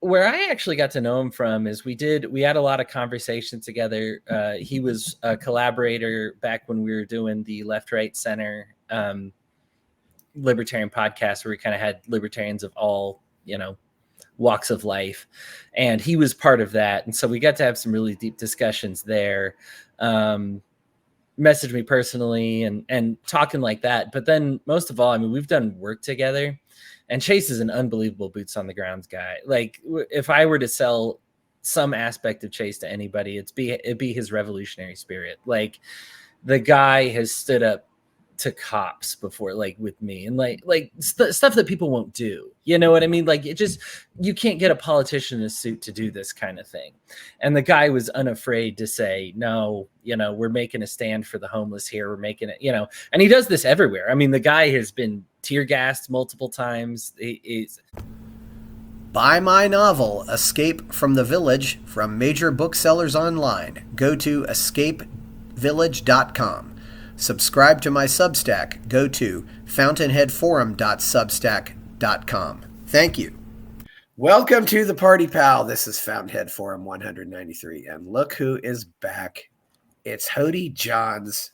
where I actually got to know him from is we had a lot of conversations together. He was a collaborator back when we were doing the Left, Right, Center Libertarian podcast, where we kind of had libertarians of all, walks of life. And he was part of that. And so we got to have some really deep discussions there. Messaged me personally and talking like that. But then most of all, I mean, we've done work together. And Chase is an unbelievable boots on the ground guy. Like, if I were to sell some aspect of Chase to anybody, it'd be his revolutionary spirit. Like, the guy has stood up to cops before, like with me, and stuff that people won't do. You know what I mean? Like, you can't get a politician in a suit to do this kind of thing. And the guy was unafraid to say, no, we're making a stand for the homeless here. We're making it, and he does this everywhere. I mean, the guy has been tear gassed multiple times. Buy my novel, Escape from the Village, from major booksellers online. Go to escapevillage.com. Subscribe to my Substack. Go to fountainheadforum.substack.com. Thank you. Welcome to the Party Pal. This is Fountainhead Forum 193. And look who is back. It's Hodey Johns,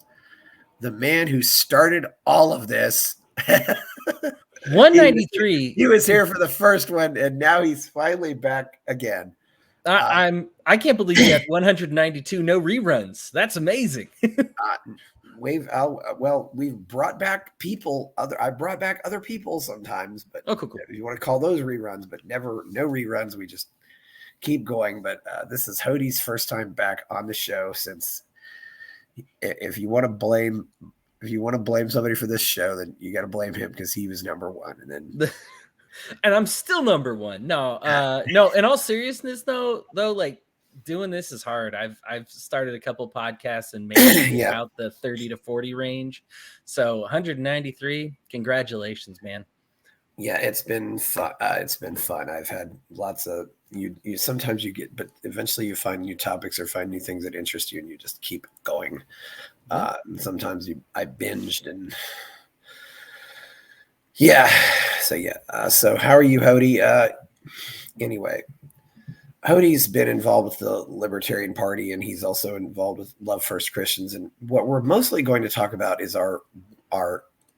the man who started all of this. 193. He was here for the first one, and now he's finally back again. I can't believe you have 192 no reruns. That's amazing. We've brought back people. I brought back other people sometimes, but cool. If you want to call those reruns, but no reruns. We just keep going. But this is Hodey's first time back on the show since. If you want to blame somebody for this show, then you got to blame him because he was number one, and then. And I'm still number one. No. In all seriousness, though, like, doing this is hard. I've started a couple podcasts and made it out the 30 to 40 range. So 193, congratulations, man. Yeah, it's been fun. I've had lots of you sometimes you get, but eventually you find new topics or find new things that interest you, and you just keep going. Sometimes I binged and so how are you, Hodey? Anyway, Hodey's been involved with the Libertarian Party, and he's also involved with Love First Christians. And what we're mostly going to talk about is our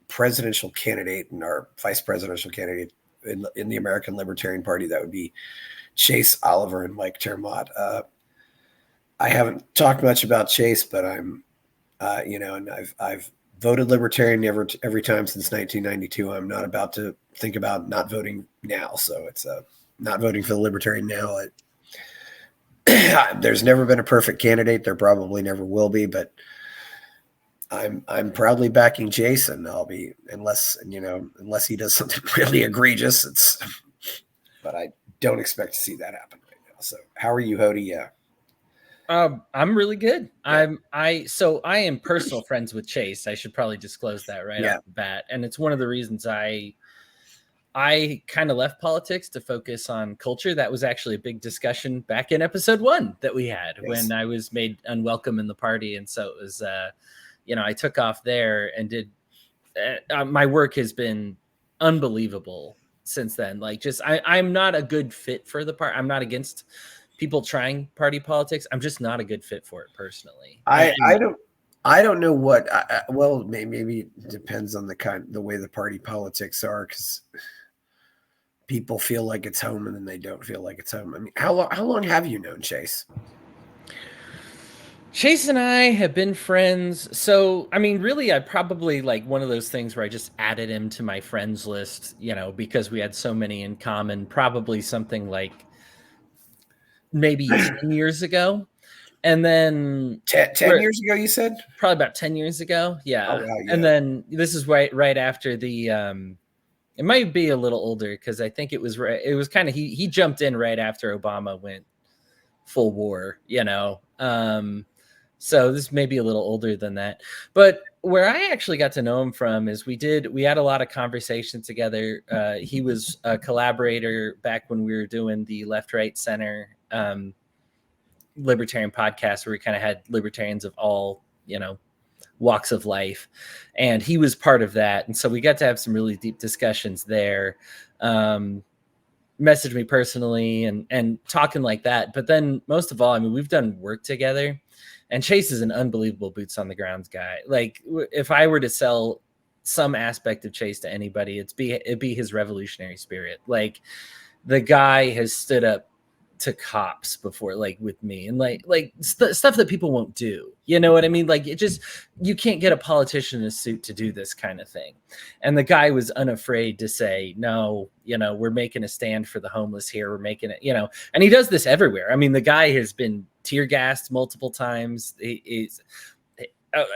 presidential candidate and our vice presidential candidate in the American Libertarian Party. That would be Chase Oliver and Mike Termott. I haven't talked much about Chase, but I'm, and I've voted Libertarian every time since 1992. I'm not about to think about not voting now. So it's not voting for the Libertarian now. There's never been a perfect candidate. There probably never will be, but I'm proudly backing Jason. I'll be, unless he does something really egregious. But I don't expect to see that happen right now. So how are you, Hodey? Yeah. I'm really good. Yeah. I am personal friends with Chase. I should probably disclose that right off the bat. And it's one of the reasons I kind of left politics to focus on culture. That was actually a big discussion back in episode 1 that we had when I was made unwelcome in the party. And so it was, I took off there and did, my work has been unbelievable since then. Like, I'm not a good fit for the party. I'm not against people trying party politics. I'm just not a good fit for it personally. I don't know what, well, maybe it depends on the way the party politics are, because people feel like it's home and then they don't feel like it's home. I mean, how long have you known Chase? Chase and I have been friends. So, I mean, really, I probably like one of those things where I just added him to my friends list, because we had so many in common, probably something like maybe 10 years ago. And then 10 years ago, you said? Probably about 10 years ago. Yeah. Oh, wow, yeah. And then this is right after the, it might be a little older because I think it was kind of, he jumped in right after Obama went full war, so this may be a little older than that. But where I actually got to know him from is we had a lot of conversations together. He was a collaborator back when we were doing the Left, Right, Center Libertarian podcast, where we kind of had libertarians of all, walks of life. And he was part of that. And so we got to have some really deep discussions there. Messaged messaged me personally and talking like that. But then most of all, I mean, we've done work together, and Chase is an unbelievable boots on the ground guy. Like if I were to sell some aspect of Chase to anybody, it'd be his revolutionary spirit. Like the guy has stood up to cops before, like with me, and stuff that people won't do. You know what I mean? Like you can't get a politician in a suit to do this kind of thing. And the guy was unafraid to say, no, we're making a stand for the homeless here. We're making it, and he does this everywhere. I mean, the guy has been tear gassed multiple times.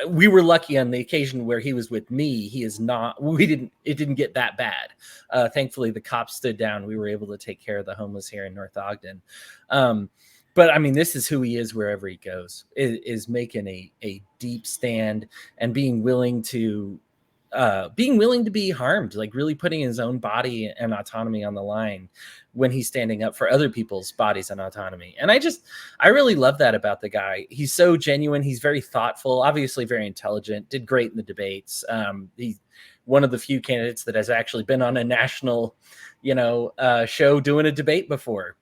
We were lucky on the occasion where he was with me. It didn't get that bad. Thankfully the cops stood down. We were able to take care of the homeless here in North Ogden. But I mean, this is who he is wherever he goes, is making a deep stand and being willing to be harmed, like really putting his own body and autonomy on the line when he's standing up for other people's bodies and autonomy. And I really love that about the guy. He's so genuine. He's very thoughtful, obviously very intelligent, did great in the debates. He's one of the few candidates that has actually been on a national, show doing a debate before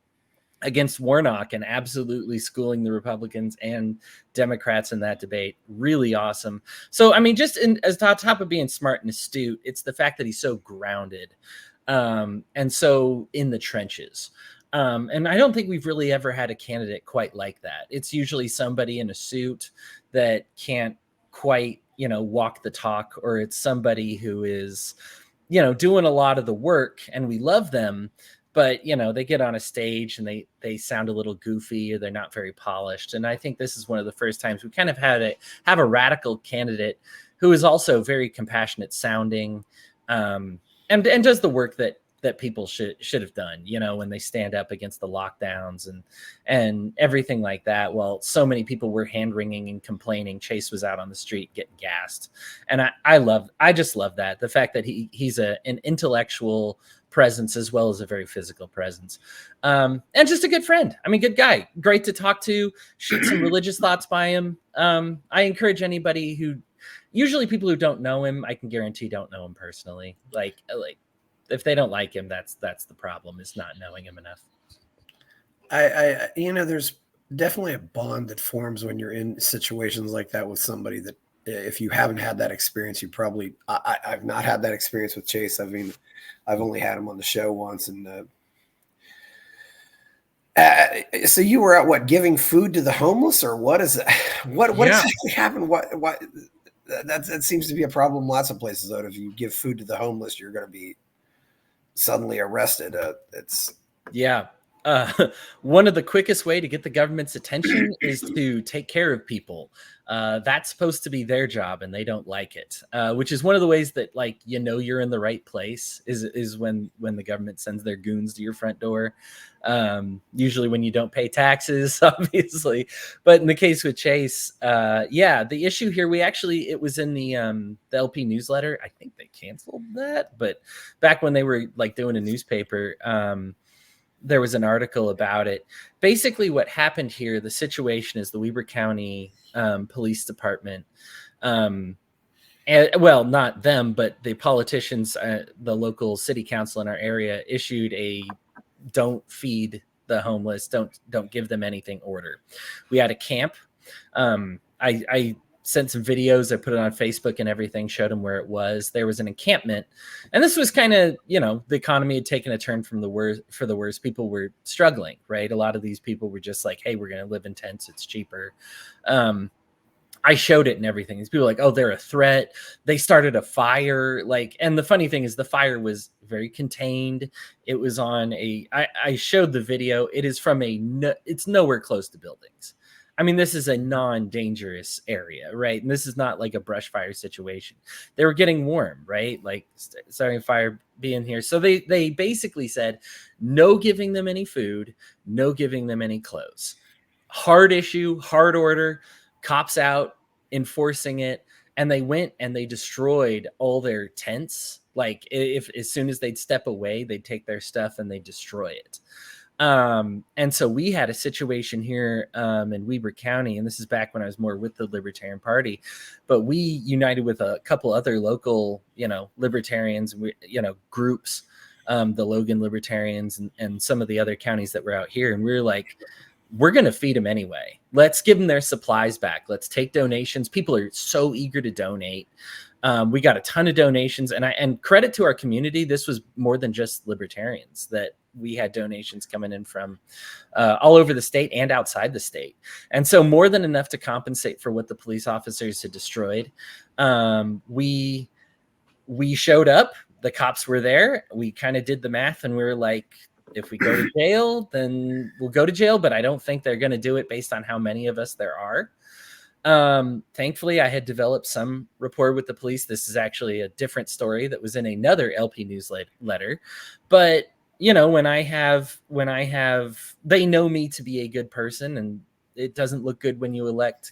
against Warnock and absolutely schooling the Republicans and Democrats in that debate. Really awesome. So, I mean, as on top of being smart and astute, it's the fact that he's so grounded and so in the trenches. And I don't think we've really ever had a candidate quite like that. It's usually somebody in a suit that can't quite, walk the talk, or it's somebody who is, doing a lot of the work, and we love them, but they get on a stage and they sound a little goofy, or they're not very polished. And I think this is one of the first times we kind of have a radical candidate who is also very compassionate sounding, and does the work that people should have done, when they stand up against the lockdowns and everything like that. Well, so many people were hand wringing and complaining. Chase was out on the street getting gassed. And I just love that. The fact that he's an intellectual presence as well as a very physical presence, and just a good friend. I mean, good guy, great to talk to, shoot some religious thoughts by him. I encourage anybody usually people who don't know him, I can guarantee don't know him personally. Like if they don't like him, that's the problem, is not knowing him enough. I there's definitely a bond that forms when you're in situations like that with somebody that, if you haven't had that experience, I've not had that experience with Chase. I mean, I've only had him on the show once. And so you were at giving food to the homeless, or what is it? What exactly happened? What that seems to be a problem lots of places, though. If you give food to the homeless, you're going to be suddenly arrested. One of the quickest way to get the government's attention is to take care of people. That's supposed to be their job, and they don't like it, which is one of the ways that, you're in the right place is when the government sends their goons to your front door. Usually when you don't pay taxes, obviously. But in the case with Chase, the issue here, it was in the LP newsletter. I think they canceled that, but back when they were doing a newspaper, there was an article about it. Basically what happened here, the situation is the Weber County Police Department, not them, but the politicians, the local city council in our area issued a don't feed the homeless, don't give them anything order. We had a camp. I sent some videos. I put it on Facebook and everything, showed them where it was. There was an encampment. And this was kind of, the economy had taken a turn for the worse. People were struggling, right? A lot of these people were just like, hey, we're going to live in tents. It's cheaper. I showed it and everything. These people were like, oh, they're a threat. They started a fire. And the funny thing is the fire was very contained. It was on I showed the video. It is from it's nowhere close to buildings. I mean, this is a non-dangerous area, right? And this is not like a brush fire situation. They were getting warm, right? Starting a fire, being here. So they basically said, no giving them any food, no giving them any clothes. Hard issue, hard order, cops out enforcing it. And they went and they destroyed all their tents. As soon as they'd step away, they'd take their stuff and they'd destroy it. And so we had a situation here in Weber County, and this is back when I was more with the Libertarian Party, but we united with a couple other local, libertarians, groups the Logan Libertarians and some of the other counties that were out here. And we were like, we're going to feed them anyway. Let's give them their supplies back. Let's take donations. People are so eager to donate. We got a ton of donations, and credit to our community. This was more than just libertarians, that we had donations coming in from all over the state and outside the state. And so more than enough to compensate for what the police officers had destroyed. We showed up, the cops were there. We kind of did the math, and we were like, if we go to jail, then we'll go to jail, but I don't think they're going to do it based on how many of us there are. Thankfully, I had developed some rapport with the police. This is actually a different story that was in another LP newsletter. But, you know, when I have, they know me to be a good person, and it doesn't look good when you elect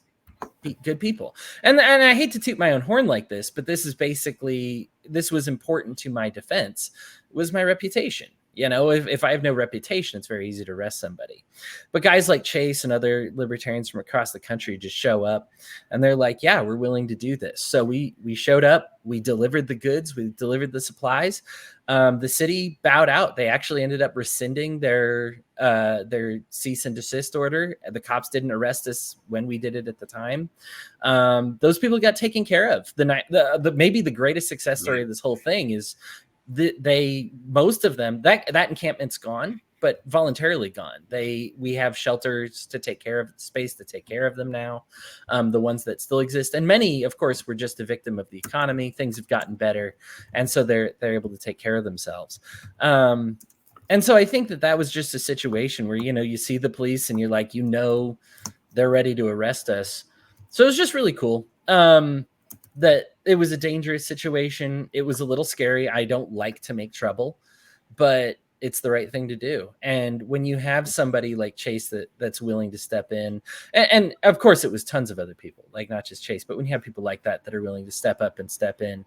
good people. And I hate to toot my own horn like this, but this was important to my defense, was my reputation. You know, if I have no reputation, it's very easy to arrest somebody. But guys like Chase and other libertarians from across the country just show up, and they're like, yeah, we're willing to do this. So we showed up, we delivered the goods, we delivered the supplies. The city bowed out. They actually ended up rescinding their cease and desist order. The cops didn't arrest us when we did it at the time. Those people got taken care of. Maybe the greatest success story of this whole thing is most of them, that encampment's gone, but voluntarily gone. We have shelters to take care of, space to take care of them now, the ones that still exist. And many, of course, were just a victim of the economy. Things have gotten better, and so they're able to take care of themselves. And so I think that was just a situation where, you know, you see the police and you're like, you know, they're ready to arrest us. So it was just really cool. That it was a dangerous situation. It was a little scary. I don't like to make trouble, but it's the right thing to do. And when you have somebody like Chase that's willing to step in, and of course it was tons of other people, like not just Chase, but when you have people like that are willing to step up and step in,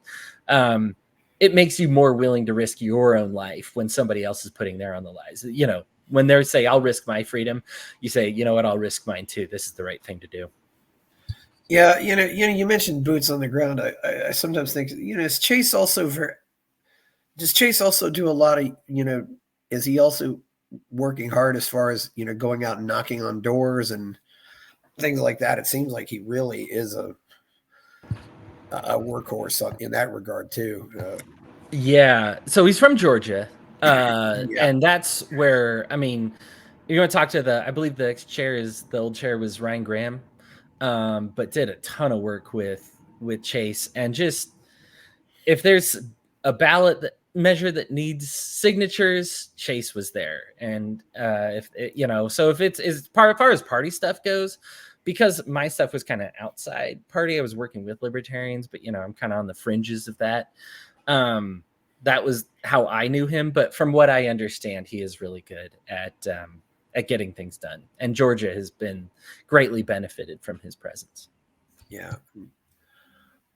it makes you more willing to risk your own life when somebody else is putting their own lives. You know, when they say, I'll risk my freedom, you say, you know what, I'll risk mine too. This is the right thing to do. Yeah, you mentioned boots on the ground. I sometimes think, does Chase also do a lot of, is he also working hard as far as, going out and knocking on doors and things like that? It seems like he really is a workhorse in that regard too. Yeah. So he's from Georgia. And that's where, I mean, you're going to talk to I believe the old chair was Ryan Graham. But did a ton of work with Chase, and just, if there's a ballot measure that needs signatures, Chase was there. And if it's as far as party stuff goes, because my stuff was kind of outside party, I was working with libertarians, but I'm kind of on the fringes of that. That was how I knew him. But from what I understand, he is really good at getting things done, and Georgia has been greatly benefited from his presence. Yeah,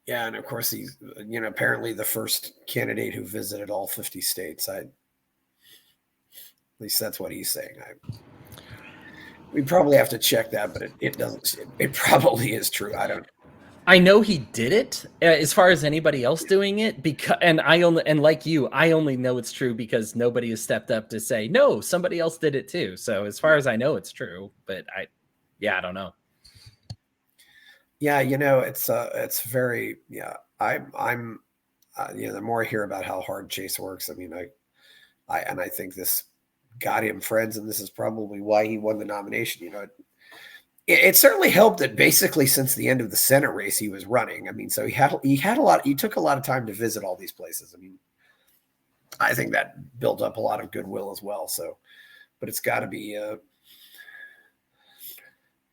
and of course he's apparently the first candidate who visited all 50 states. At least that's what he's saying. We probably have to check that, but it doesn't. It probably is true. I know he did it as far as anybody else doing it, like you, I only know it's true because nobody has stepped up to say, no, somebody else did it too. So as far as I know, it's true, but I don't know. Yeah. It's very, I'm the more I hear about how hard Chase works, I mean, I think this got him friends, and this is probably why he won the nomination. It certainly helped that basically since the end of the Senate race he was running. I mean, so he took a lot of time to visit all these places. I mean, I think that built up a lot of goodwill as well. So, but it's got to be,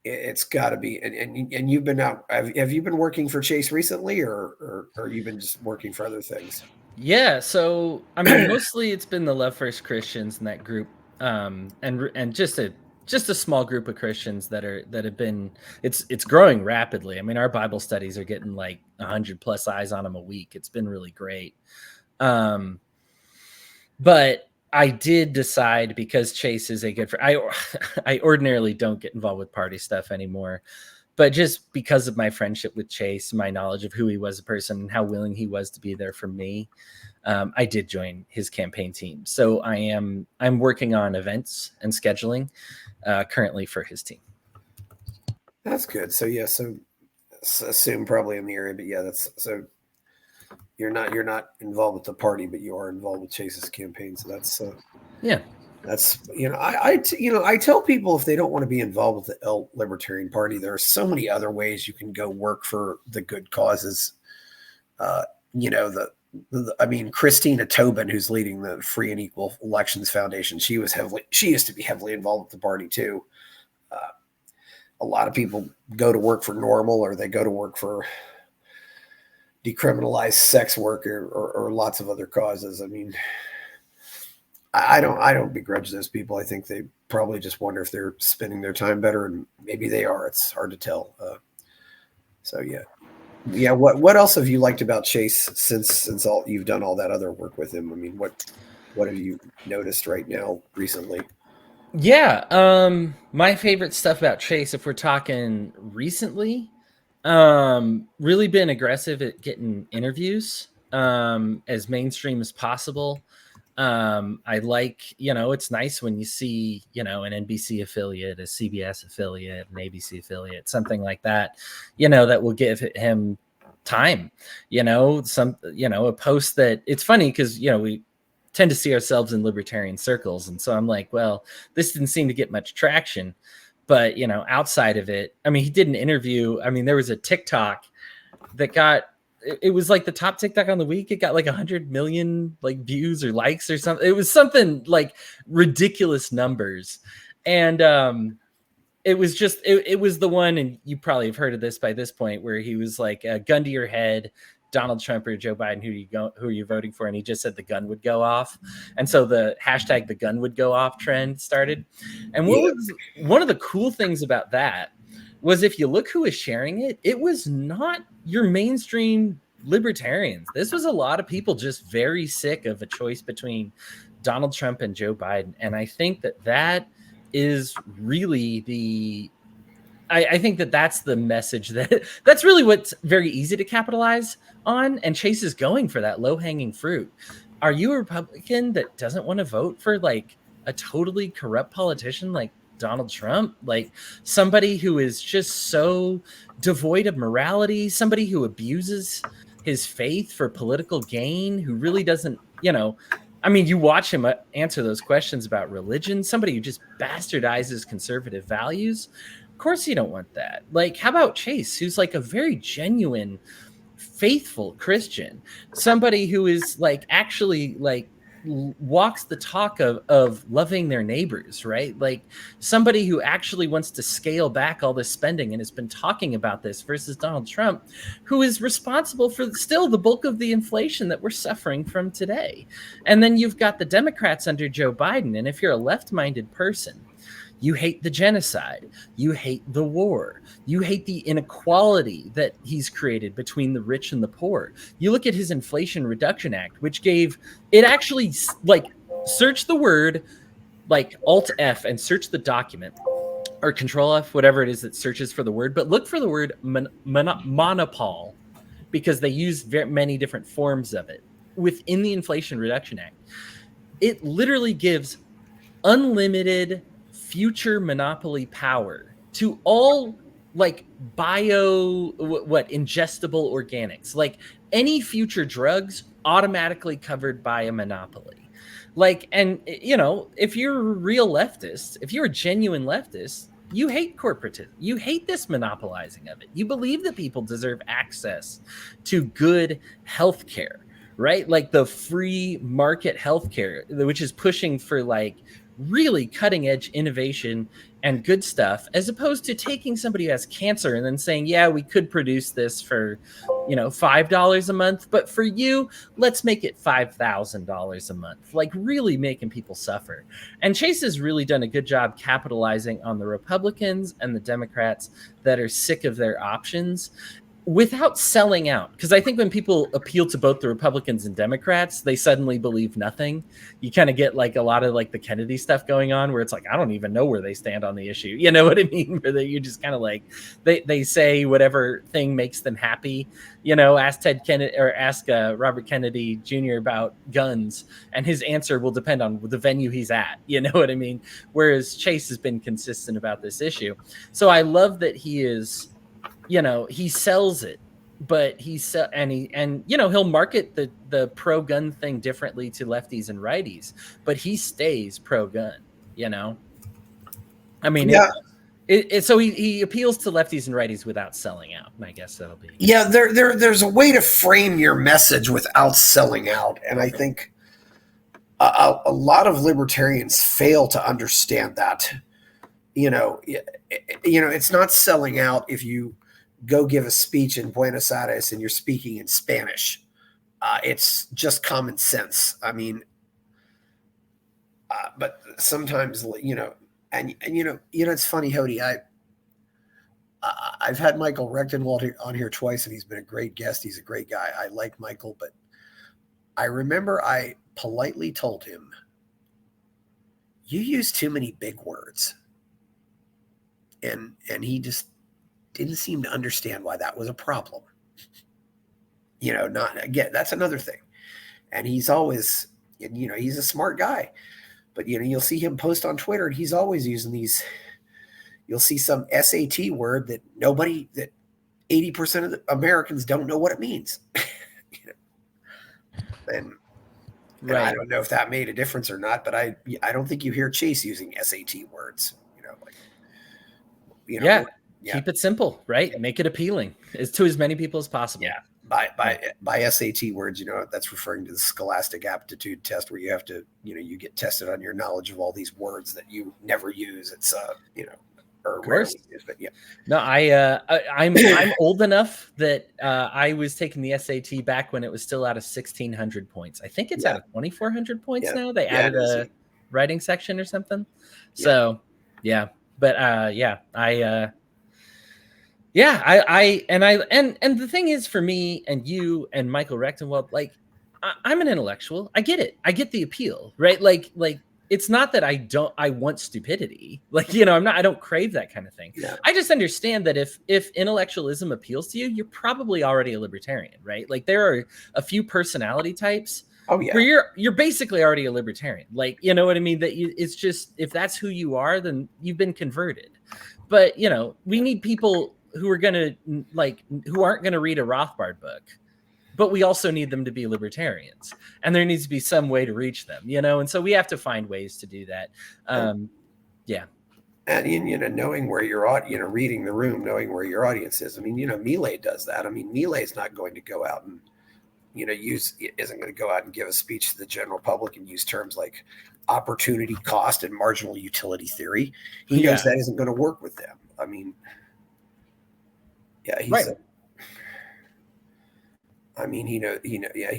and you've been out. Have you been working for Chase recently, or you've been just working for other things? Yeah. So, I mean, mostly it's been the Love First Christians in that group, and just a small group of Christians that have been, it's growing rapidly. I mean, our Bible studies are getting like 100+ eyes on them a week. It's been really great. But I did decide, because Chase is a good friend. I ordinarily don't get involved with party stuff anymore, But just because of my friendship with Chase, my knowledge of who he was as a person and how willing he was to be there for me, I did join his campaign team. So I'm working on events and scheduling currently for his team. That's good. So yeah, so assume probably in the area, but yeah, that's so you're not involved with the party, but you are involved with Chase's campaign. So that's yeah. That's, I tell people if they don't want to be involved with the Libertarian Party, there are so many other ways you can go work for the good causes. I mean, Christina Tobin, who's leading the Free and Equal Elections Foundation, she used to be heavily involved with the party too. A lot of people go to work for Normal, or they go to work for decriminalized sex work or lots of other causes. I mean, I don't begrudge those people. I think they probably just wonder if they're spending their time better, and maybe they are. It's hard to tell. So yeah. What else have you liked about Chase since all you've done all that other work with him? I mean, what have you noticed right now recently? Yeah, my favorite stuff about Chase, if we're talking recently, really been aggressive at getting interviews as mainstream as possible. I like, it's nice when you see, an NBC affiliate, a CBS affiliate, an ABC affiliate, something like that, that will give him time, a post that it's funny because, we tend to see ourselves in libertarian circles. And so I'm like, well, this didn't seem to get much traction, but, outside of it, I mean, he did an interview. I mean, there was a TikTok that it was like the top TikTok on the week. It got like 100 million like views or likes or something. It was something like ridiculous numbers. And it was just, it was the one, and you probably have heard of this by this point, where he was like, gun to your head, Donald Trump or Joe Biden, who are you voting for? And he just said the gun would go off. And so the hashtag the gun would go off trend started. And what was one of the cool things about that was, if you look who is sharing it, it was not your mainstream libertarians. This was a lot of people just very sick of a choice between Donald Trump and Joe Biden. And I think that is really I think that's the message that's really what's very easy to capitalize on. And Chase is going for that low-hanging fruit. Are you a Republican that doesn't want to vote for like a totally corrupt politician like Donald Trump, like somebody who is just so devoid of morality, somebody who abuses his faith for political gain, who really doesn't, I mean, you watch him answer those questions about religion, somebody who just bastardizes conservative values. Of course you don't want that. Like, how about Chase, who's like a very genuine, faithful Christian, somebody who is like actually like walks the talk of loving their neighbors, right? Like somebody who actually wants to scale back all this spending and has been talking about this, versus Donald Trump, who is responsible for still the bulk of the inflation that we're suffering from today. And then you've got the Democrats under Joe Biden. And if you're a left-minded person, you hate the genocide, you hate the war, you hate the inequality that he's created between the rich and the poor. You look at his Inflation Reduction Act, which actually, like, search the word, like Alt F and search the document, or Control F, whatever it is that searches for the word, but look for the word monopole, because they use very many different forms of it within the Inflation Reduction Act. It literally gives unlimited future monopoly power to all like ingestible organics, like any future drugs automatically covered by a monopoly. Like, and if you're a real leftist, if you're a genuine leftist, you hate corporatism. You hate this monopolizing of it. You believe that people deserve access to good healthcare, right? Like the free market healthcare, which is pushing for like really cutting edge innovation and good stuff, as opposed to taking somebody who has cancer and then saying, yeah, we could produce this for, $5 a month, but for you, let's make it $5,000 a month, like really making people suffer. And Chase has really done a good job capitalizing on the Republicans and the Democrats that are sick of their options. without selling out. Because I think when people appeal to both the Republicans and Democrats, they suddenly believe nothing. You kind of get like a lot of like the Kennedy stuff going on where it's like, I don't even know where they stand on the issue. You know what I mean? Where you're just kind of like, they say whatever thing makes them happy. You know, ask Ted Kennedy or ask Robert Kennedy Jr. about guns, and his answer will depend on the venue he's at. You know what I mean? Whereas Chase has been consistent about this issue. So I love that he is, you know, he sells it, but and you know, he'll market the pro gun thing differently to lefties and righties, but he stays pro gun, you know. I mean, so he appeals to lefties and righties without selling out, and I guess that'll be. Yeah, there's a way to frame your message without selling out, and I think a lot of libertarians fail to understand that. You know, it's not selling out if you go give a speech in Buenos Aires and you're speaking in Spanish. It's just common sense. I mean, but sometimes, you know, and you know, it's funny, Hodey. I've had Michael Rechtenwald on here twice, and he's been a great guest. He's a great guy. I like Michael, but I remember I politely told him, "You use too many big words," and he just didn't seem to understand why that was a problem. You know, not again, that's another thing. And he's always, you know, he's a smart guy, but you know, you'll see him post on Twitter and he's always using these, you'll see some SAT word that 80% of the Americans don't know what it means. You know? And Right. I don't know if that made a difference or not, but I don't think you hear Chase using SAT words, you know, like, you know, yeah. Keep it simple, right? Make it appealing to as many people as possible. Yeah. By SAT words, you know, that's referring to the Scholastic Aptitude Test, where you have to, you know, you get tested on your knowledge of all these words that you never use. It's you know, or rarely use, but yeah. No, I'm old enough that I was taking the SAT back when it was still out of 1,600 points. I think it's out of 2,400 points now. They added a writing section or something. So yeah, but and the thing is, for me and you and Michael Rechtenwald, like I'm an intellectual. I get it. I get the appeal, right? Like it's not that I want stupidity. Like, you know, I don't crave that kind of thing. Yeah. I just understand that if intellectualism appeals to you, you're probably already a libertarian, right? Like there are a few personality types where you're basically already a libertarian. Like, you know what I mean? That it's just, if that's who you are, then you've been converted. But, you know, we need people who are going to who aren't going to read a Rothbard book, but we also need them to be libertarians, and there needs to be some way to reach them, you know? And so we have to find ways to do that. Yeah. And, you know, knowing where reading the room, knowing where your audience is. I mean, you know, Milei does that. I mean, Milei's not going to go out and, you know, isn't going to go out and give a speech to the general public and use terms like opportunity cost and marginal utility theory. He knows that isn't going to work with them. I mean, yeah, he's he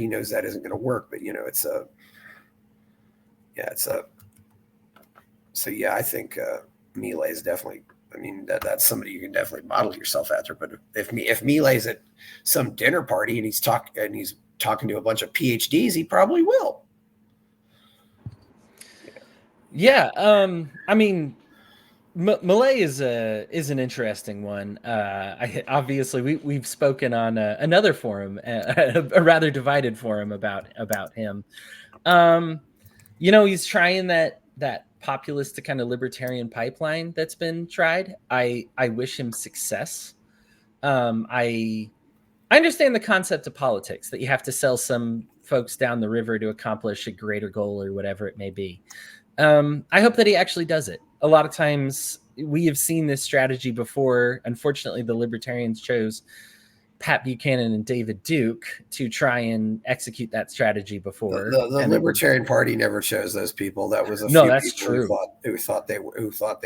knows that isn't going to work, but you know, I think Milei is definitely, I mean, that's somebody you can definitely model yourself after. But if Milei's at some dinner party and he's talking to a bunch of PhDs, he probably will. Yeah. I mean, Milei is an interesting one. Obviously we've spoken on another forum, a rather divided forum about him. You know, he's trying that populist to kind of libertarian pipeline that's been tried. I wish him success. I understand the concept of politics, that you have to sell some folks down the river to accomplish a greater goal or whatever it may be. I hope that he actually does it. A lot of times we have seen this strategy before. Unfortunately, the libertarians chose Pat Buchanan and David Duke to try and execute that strategy before. The Libertarian Party never chose those people. That was that's true. Who thought they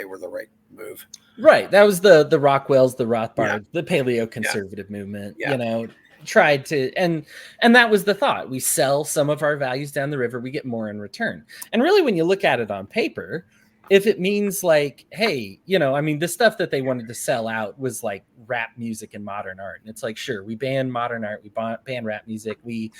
were the right move. Right. That was the Rockwells, the Rothbards, the paleo-conservative movement. You know, tried to, and that was the thought. We sell some of our values down the river, we get more in return. And really, when you look at it on paper, if it means like, hey, you know, I mean, the stuff that they wanted to sell out was like rap music and modern art. And it's like, sure, we ban modern art, we ban rap music, we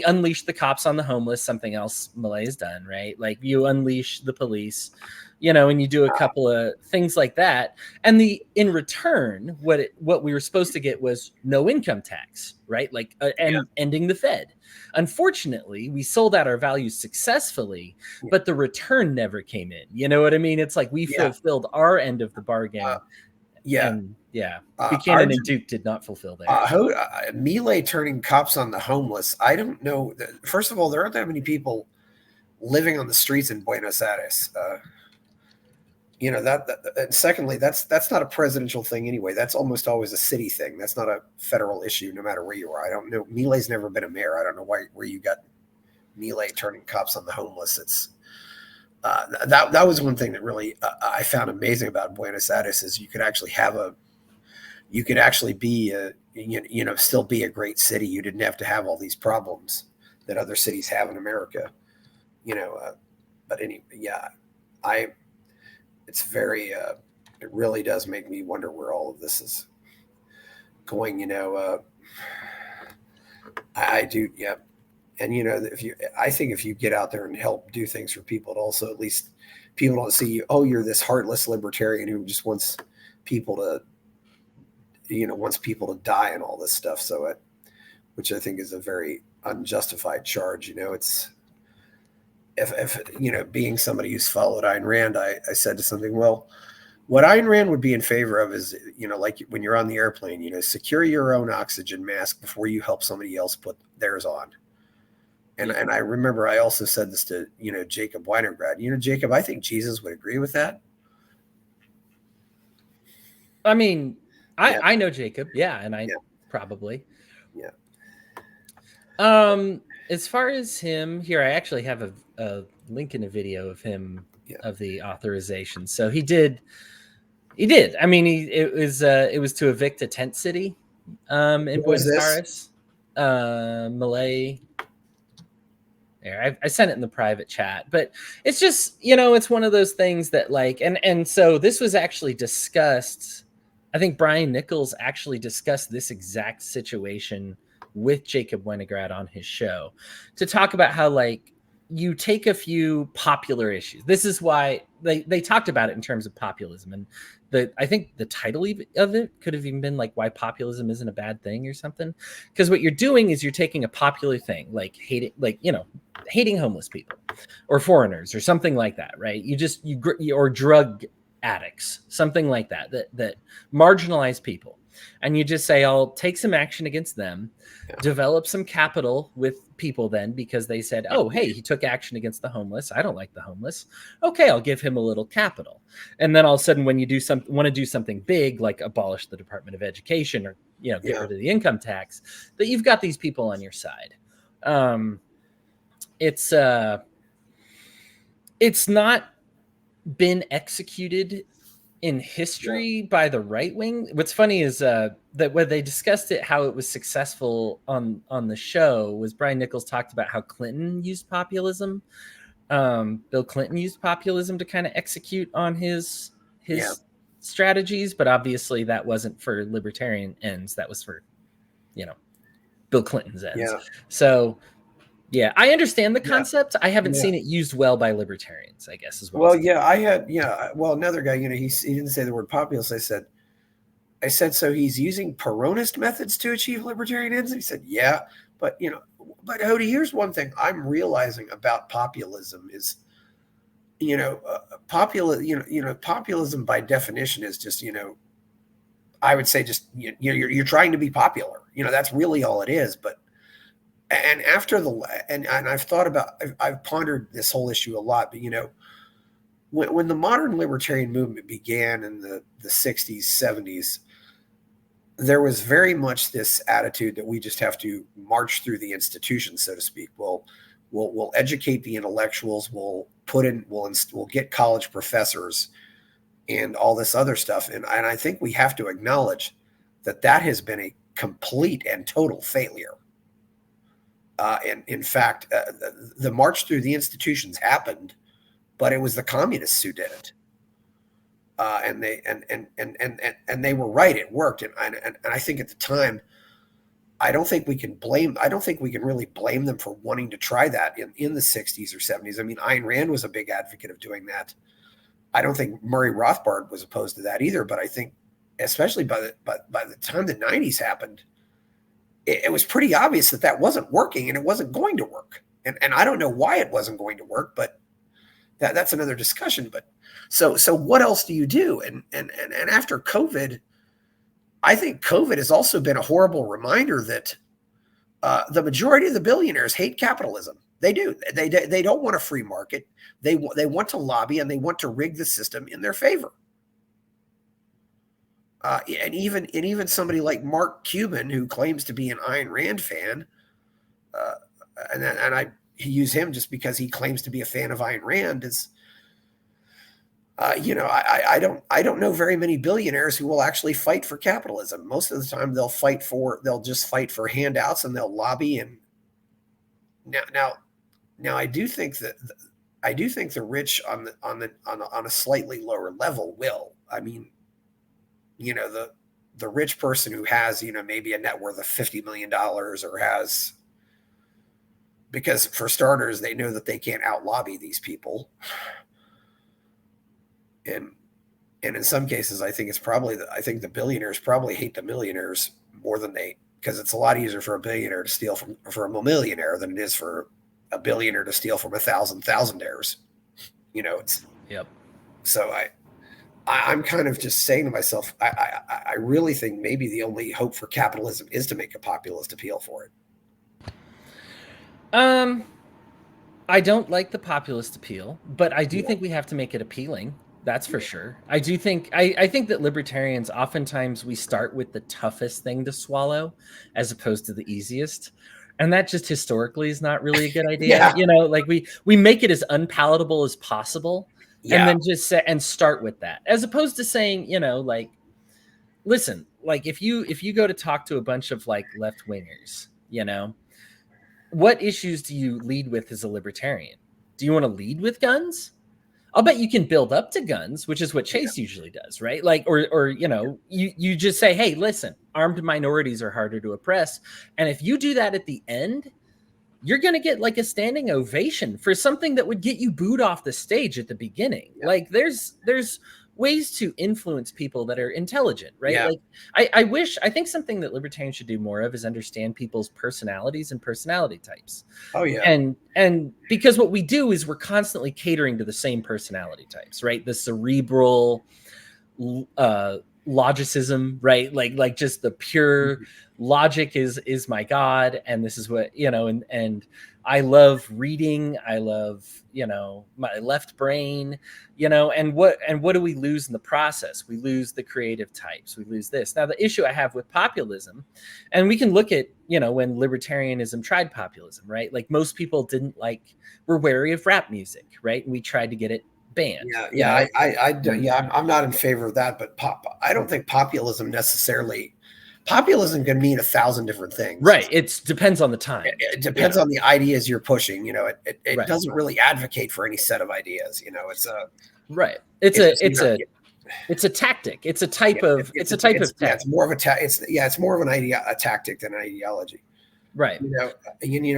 unleash the cops on the homeless, something else Malay has done, right? Like you unleash the police, you know, and you do a couple of things like that. And in return, what we were supposed to get was no income tax, right? Like and ending the Fed. Unfortunately, we sold out our values successfully, but the return never came in. You know what I mean? It's like we fulfilled our end of the bargain. And Buchanan and Duke did not fulfill theirs. Melee turning cops on the homeless. I don't know. First of all, there aren't that many people living on the streets in Buenos Aires. You know, and secondly, that's not a presidential thing anyway. That's almost always a city thing. That's not a federal issue, no matter where you are. I don't know. Milei's never been a mayor. I don't know where you got Milei turning cops on the homeless. It's that was one thing that really I found amazing about Buenos Aires is you could actually be still be a great city. You didn't have to have all these problems that other cities have in America, you know. But anyway, it's very it really does make me wonder where all of this is going. You know, I do, yeah. And you know, I think if you get out there and help do things for people, it also at least people don't see you. Oh, you're this heartless libertarian who just wants people to die and all this stuff. So which I think is a very unjustified charge. You know, it's if you know, being somebody who's followed Ayn Rand, I said to something, well, what Ayn Rand would be in favor of is, you know, like when you're on the airplane, you know, secure your own oxygen mask before you help somebody else put theirs on. And I remember I also said this to, you know, Jacob Weinergrad. You know, Jacob, I think Jesus would agree with that. I mean, I know Jacob, and I probably. Yeah. As far as him here, I actually have a link in a video of him of the authorization. So he did. I mean, it was to evict a tent city in Buenos Aires. Malay. There, I sent it in the private chat, but it's just, you know, it's one of those things that like, and so this was actually discussed. I think Brian Nichols actually discussed this exact situation with Jacob Wennegrad on his show to talk about how like you take a few popular issues. This is why they talked about it in terms of populism, and I think the title of it could have even been like why populism isn't a bad thing or something. Because what you're doing is you're taking a popular thing like hating homeless people or foreigners or something like that, right? Or drug addicts, something like that marginalize people. And you just say, I'll take some action against them, develop some capital with people then because they said, oh, hey, he took action against the homeless. I don't like the homeless. Okay, I'll give him a little capital. And then all of a sudden when you want to do something big, like abolish the Department of Education or, you know, get rid of the income tax, that you've got these people on your side. It's not been executed in history by the right wing. What's funny is that when they discussed it, how it was successful on the show was Brian Nichols talked about how Clinton used populism. Bill Clinton used populism to kind of execute on his strategies, but obviously that wasn't for libertarian ends. That was for, you know, Bill Clinton's ends. Yeah. So yeah, I understand the concept. I haven't seen it used well by libertarians, I guess, as well. Well, well, another guy, you know, he didn't say the word populist. I said, so he's using Peronist methods to achieve libertarian ends? And he said, yeah, but, you know, but Hodey, here's one thing I'm realizing about populism is, you know, populism by definition is just, you know, I would say just, you know, you're trying to be popular. You know, that's really all it is. But and after and I've pondered this whole issue a lot, but you know, when the modern libertarian movement began in the 60s, 70s, there was very much this attitude that we just have to march through the institutions, so to speak. We'll educate the intellectuals, we'll get college professors and all this other stuff. And I think we have to acknowledge that has been a complete and total failure. And in fact, the march through the institutions happened but it was the communists who did it. And they were right. It worked. And I think at the time, I don't think we can really blame them for wanting to try that in the 60s or 70s. I mean, Ayn Rand was a big advocate of doing that. I don't think Murray Rothbard was opposed to that either. But I think, especially by the time the 90s happened, it was pretty obvious that wasn't working and it wasn't going to work. And I don't know why it wasn't going to work, but that's another discussion. But so what else do you do? And after COVID, I think COVID has also been a horrible reminder that the majority of the billionaires hate capitalism. They do. They don't want a free market. They want to lobby and they want to rig the system in their favor. And even somebody like Mark Cuban, who claims to be an Ayn Rand fan, and I use him just because he claims to be a fan of Ayn Rand, is. I don't know very many billionaires who will actually fight for capitalism. Most of the time, they'll just fight for handouts and they'll lobby. And now, I do think the rich on a slightly lower level will. I mean, the rich person who has maybe a net worth of $50 million or has, because for starters, they know that they can't out lobby these people. And in some cases, I think the billionaires probably hate the millionaires more than because it's a lot easier for a billionaire to steal from a millionaire than it is for a billionaire to steal from 1,000 thousandaires. It's yep. So I'm kind of just saying to myself, I really think maybe the only hope for capitalism is to make a populist appeal for it. I don't like the populist appeal, but I do think we have to make it appealing. That's for sure. I do think I think that libertarians, oftentimes we start with the toughest thing to swallow as opposed to the easiest. And that just historically is not really a good idea. Like we make it as unpalatable as possible and then just start with that, as opposed to saying, like, listen, like if you go to talk to a bunch of like left wingers, what issues do you lead with as a libertarian? Do you want to lead with guns? I'll bet you can build up to guns, which is what Chase usually does, right? Like, or you just say, hey, listen, armed minorities are harder to oppress. And if you do that at the end, you're going to get like a standing ovation for something that would get you booed off the stage at the beginning. Yeah. Like there's ways to influence people that are intelligent, right? Yeah. Like I think something that libertarians should do more of is understand people's personalities and personality types. Oh yeah. And because what we do is we're constantly catering to the same personality types, right? The cerebral logicism, right? Like just the pure logic is my God. And this is what, and I love reading. I love, my left brain, and what do we lose in the process? We lose the creative types. We lose this. Now, the issue I have with populism, and we can look at, when libertarianism tried populism, right? Like most people were wary of rap music, right? And we tried to get it banned. I'm not in favor of that, but I don't think populism can mean 1,000 different things. Right. It depends on the time. It depends on the ideas you're pushing. It doesn't really advocate for any set of ideas. It's a right. It's a tactic. It's a type of tactic. It's more of it's more of a tactic than an ideology. Right.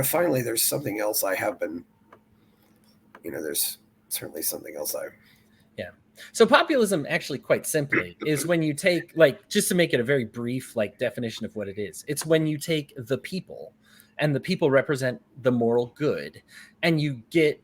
Finally, there's something else I have been. There's certainly something else Yeah. So populism, actually, quite simply, is when you take, like, just to make it a very brief, like, definition of what it is. It's when you take the people, and the people represent the moral good, and you get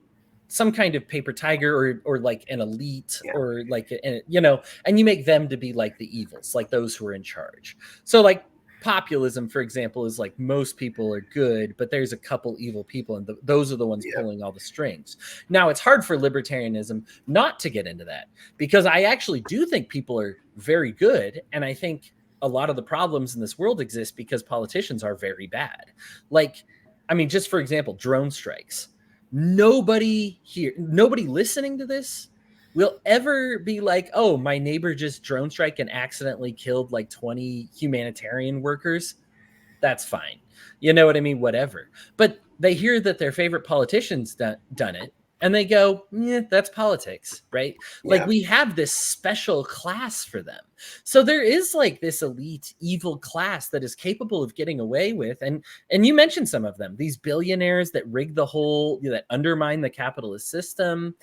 some kind of paper tiger or like an elite or like, and you make them to be like the evils, like those who are in charge. So like populism, for example, is like most people are good, but there's a couple evil people, and those are the ones pulling all the strings. Now, it's hard for libertarianism not to get into that, because I actually do think people are very good, and I think a lot of the problems in this world exist because politicians are very bad. Like, I mean, just for example, drone strikes. Nobody listening to this will ever be like, oh, my neighbor just drone strike and accidentally killed like 20 humanitarian workers. That's fine. You know what I mean? Whatever. But they hear that their favorite politician's done it, and they go, yeah, that's politics, right? Like Yeah. we have this special class for them. So there is like this elite evil class that is capable of getting away with, and you mentioned some of them, these billionaires that rig the whole, that undermine the capitalist system,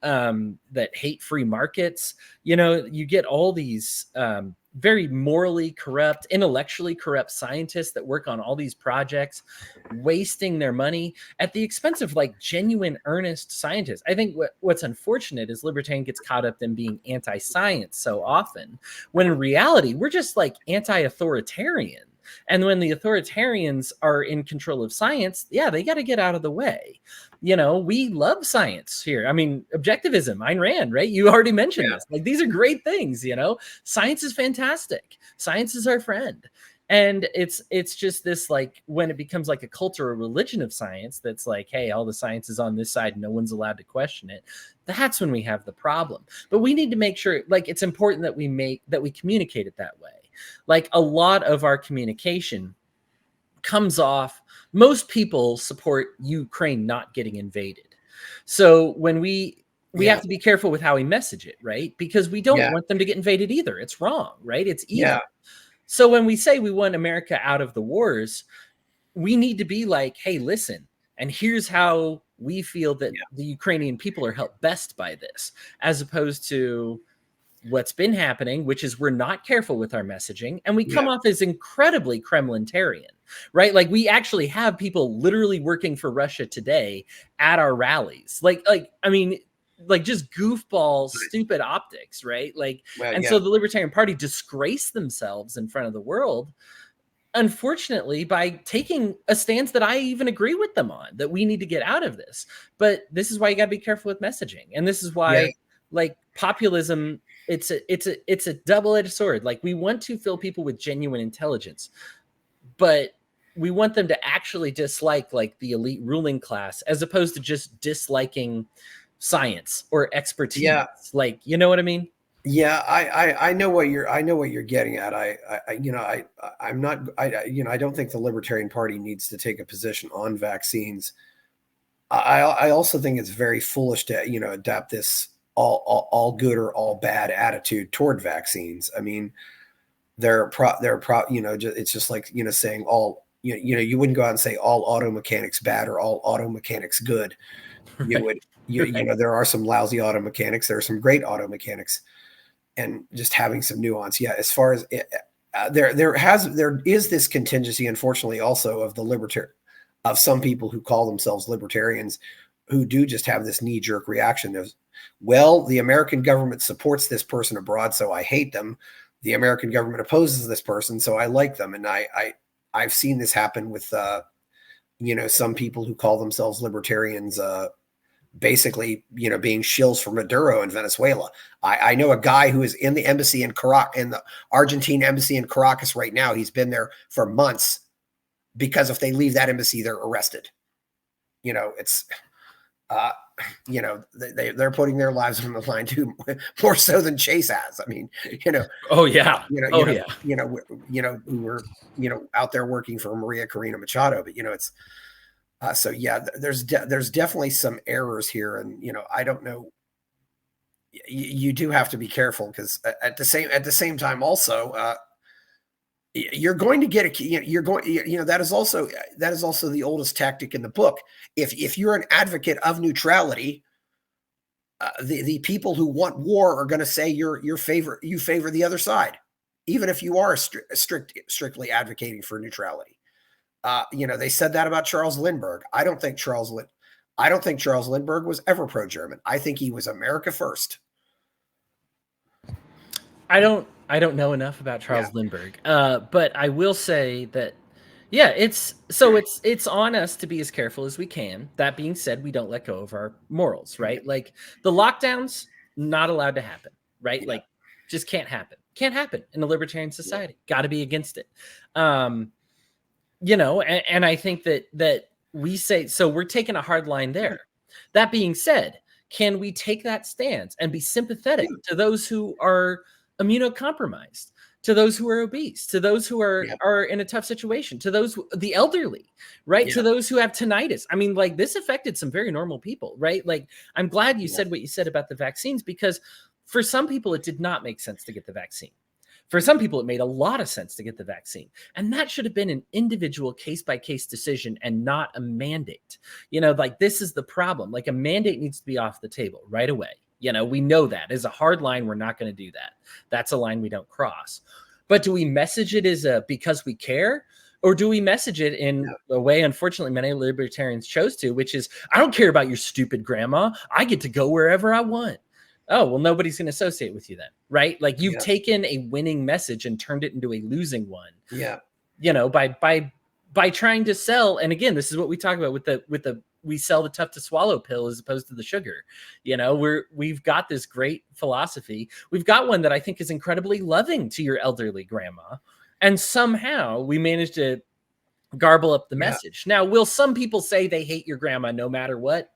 that hate free markets. You get all these very morally corrupt, intellectually corrupt scientists that work on all these projects, wasting their money at the expense of like genuine, earnest scientists. I think what's unfortunate is libertarian gets caught up in being anti-science so often, when in reality, we're just like anti-authoritarian. And when the authoritarians are in control of science, yeah, they got to get out of the way. We love science here. I mean, objectivism, Ayn Rand, right? You already mentioned this. Like, these are great things, Science is fantastic. Science is our friend. And it's just this, like, when it becomes like a cult or a religion of science that's like, hey, all the science is on this side, no one's allowed to question it. That's when we have the problem. But we need to make sure, like, it's important that we communicate it that way. Like, a lot of our communication comes off, most people support Ukraine not getting invaded. So when we have to be careful with how we message it, right? Because we don't want them to get invaded either. It's wrong, right? It's evil. Yeah. So when we say we want America out of the wars, we need to be like, hey, listen, and here's how we feel that the Ukrainian people are helped best by this, as opposed to what's been happening, which is we're not careful with our messaging, and we come off as incredibly Kremlintarian, right? Like, we actually have people literally working for Russia today at our rallies. I mean, just goofball, stupid optics, right? Like, so the Libertarian Party disgraced themselves in front of the world, unfortunately, by taking a stance that I even agree with them on, that we need to get out of this. But this is why you got to be careful with messaging, and this is why, like, populism, it's a double-edged sword. Like, we want to fill people with genuine intelligence, but we want them to actually dislike, like, the elite ruling class, as opposed to just disliking science or expertise. Yeah. Like, you know what I mean? Yeah, I know what you're getting at. I'm not, I don't think the Libertarian Party needs to take a position on vaccines. I also think it's very foolish to, adopt this all good or all bad attitude toward vaccines. I mean, it's just like, saying all, you wouldn't go out and say all auto mechanics bad or all auto mechanics good. You would, there are some lousy auto mechanics. There are some great auto mechanics, and just having some nuance. Yeah. As far as there is this contingency, unfortunately, also of some people who call themselves libertarians, who do just have this knee-jerk reaction of, well, the American government supports this person abroad, so I hate them. The American government opposes this person, so I like them. And I've seen this happen with, some people who call themselves libertarians, basically, being shills for Maduro in Venezuela. I know a guy who is in the embassy in the Argentine embassy in Caracas right now. He's been there for months, because if they leave that embassy, they're arrested. It's, they're putting their lives on the line too, more so than Chase has. I mean, Oh yeah. We were, out there working for Maria Corina Machado, but it's, so yeah, there's definitely some errors here, and I don't know. You do have to be careful, because at the same time also, you're going to get that is also the oldest tactic in the book. If you're an advocate of neutrality, the people who want war are going to say you favor the other side, even if you are strictly advocating for neutrality. They said that about Charles Lindbergh. I don't think Charles Lindbergh was ever pro-German. I think he was America first. I don't know enough about Charles Lindbergh, but I will say that, it's on us to be as careful as we can. That being said, we don't let go of our morals, right? Like, the lockdowns, not allowed to happen, right? Like, just can't happen in a libertarian society. Got to be against it. And I think that we say, so we're taking a hard line there. That being said, can we take that stance and be sympathetic to those who are immunocompromised? to those who are obese, to those who are in a tough situation, to those, the elderly, right? To those who have tinnitus. I mean, like, this affected some very normal people, right? Like, I'm glad you said what you said about the vaccines, because for some people, it did not make sense to get the vaccine. For some people, it made a lot of sense to get the vaccine. And that should have been an individual case-by-case decision and not a mandate. You know, like, this is the problem. Like, a mandate needs to be off the table right away. You know, we know that is a hard line. We're not going to do that. That's a line we don't cross. But do we message it as a because we care? Or do we message it in a way, unfortunately, many libertarians chose to, which is, I don't care about your stupid grandma. I get to go wherever I want. Oh, well, nobody's going to associate with you then, right? Like, you've taken a winning message and turned it into a losing one. Yeah. You know, by trying to sell. And again, this is what we talk about with the we sell the tough to swallow pill as opposed to the sugar. You know, we've got this great philosophy. We've got one that I think is incredibly loving to your elderly grandma. And somehow we managed to garble up the message. Now, will some people say they hate your grandma no matter what?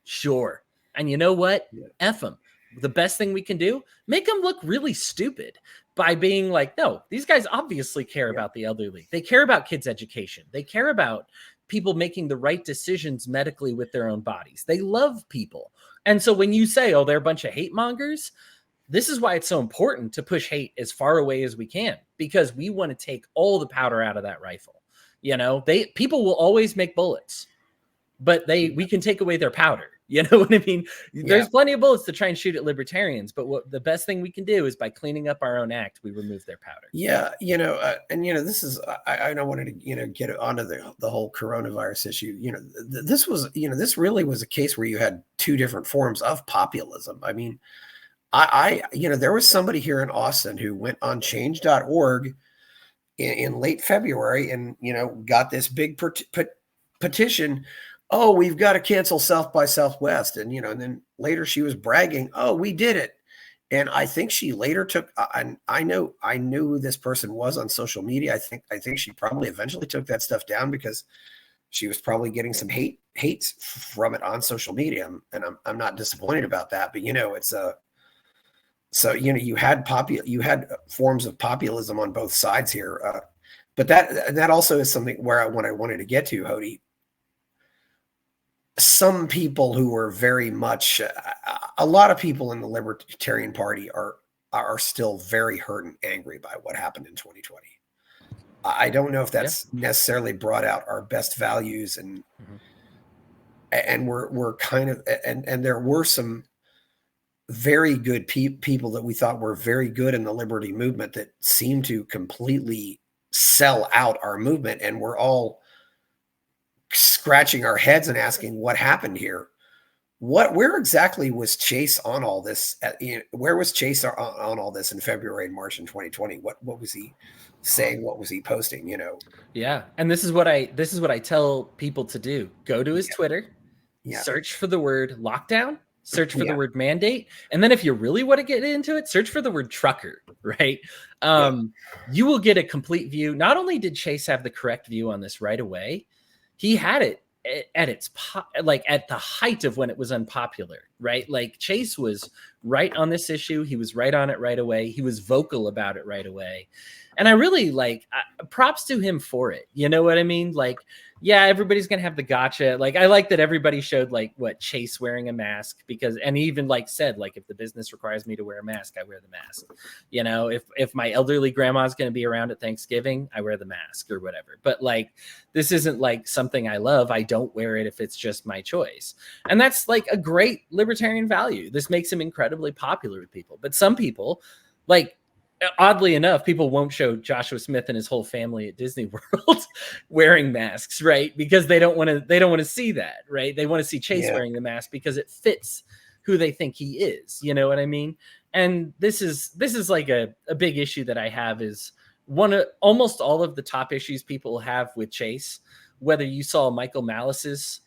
Sure. And you know what? F them. The best thing we can do, make them look really stupid by being like, no, these guys obviously care about the elderly. They care about kids' education. They care about people making the right decisions medically with their own bodies. They love people. And so when you say, oh, they're a bunch of hate mongers, this is why it's so important to push hate as far away as we can, because we want to take all the powder out of that rifle. You know, people will always make bullets, but we can take away their powder. You know what I mean? There's plenty of bullets to try and shoot at libertarians, but what the best thing we can do is by cleaning up our own act, we remove their powder. Yeah, you know, and you know, this is I don't want to get onto the whole coronavirus issue. You know, this was this really was a case where you had two different forms of populism. I mean, I there was somebody here in Austin who went on change.org in late February and got this big petition. Oh, we've got to cancel South by Southwest. And, and then later she was bragging, oh, we did it. And I think she later took, I knew who this person was on social media. I think she probably eventually took that stuff down because she was probably getting some hates from it on social media. And I'm not disappointed about that, but it's so, you had forms of populism on both sides here. But that also is something where I wanted to get to, Hodey. Some people who were very much, a lot of people in the Libertarian Party are still very hurt and angry by what happened in 2020. I don't know if that's necessarily brought out our best values, and we're kind of, and there were some very good people that we thought were very good in the liberty movement that seemed to completely sell out our movement, and we're all scratching our heads and asking what happened here. Where exactly was Chase on all this? Where was Chase on all this in February and March in 2020? What was he saying? What was he posting? Yeah, and this is what I tell people to do. Go to his Twitter, search for the word lockdown, search for the word mandate, and then if you really want to get into it, search for the word trucker. Right? You will get a complete view. Not only did Chase have the correct view on this right away, he had it at its at the height of when it was unpopular, right? Like, Chase was right on this issue. He was right on it right away. He was vocal about it right away. And I really props to him for it. You know what I mean? Like, yeah, everybody's going to have the gotcha. Like, I like that everybody showed Chase wearing a mask and he even said, if the business requires me to wear a mask, I wear the mask. If my elderly grandma's going to be around at Thanksgiving, I wear the mask or whatever. But this isn't something I love. I don't wear it if it's just my choice. And that's a great libertarian value. This makes him incredibly popular with people. But some people, oddly enough, people won't show Joshua Smith and his whole family at Disney World wearing masks, right? Because they don't want to see that, right? They want to see Chase wearing the mask because it fits who they think he is. You know what I mean? And this is a big issue that I have, is almost all of the top issues people have with Chase, whether you saw Michael Malice's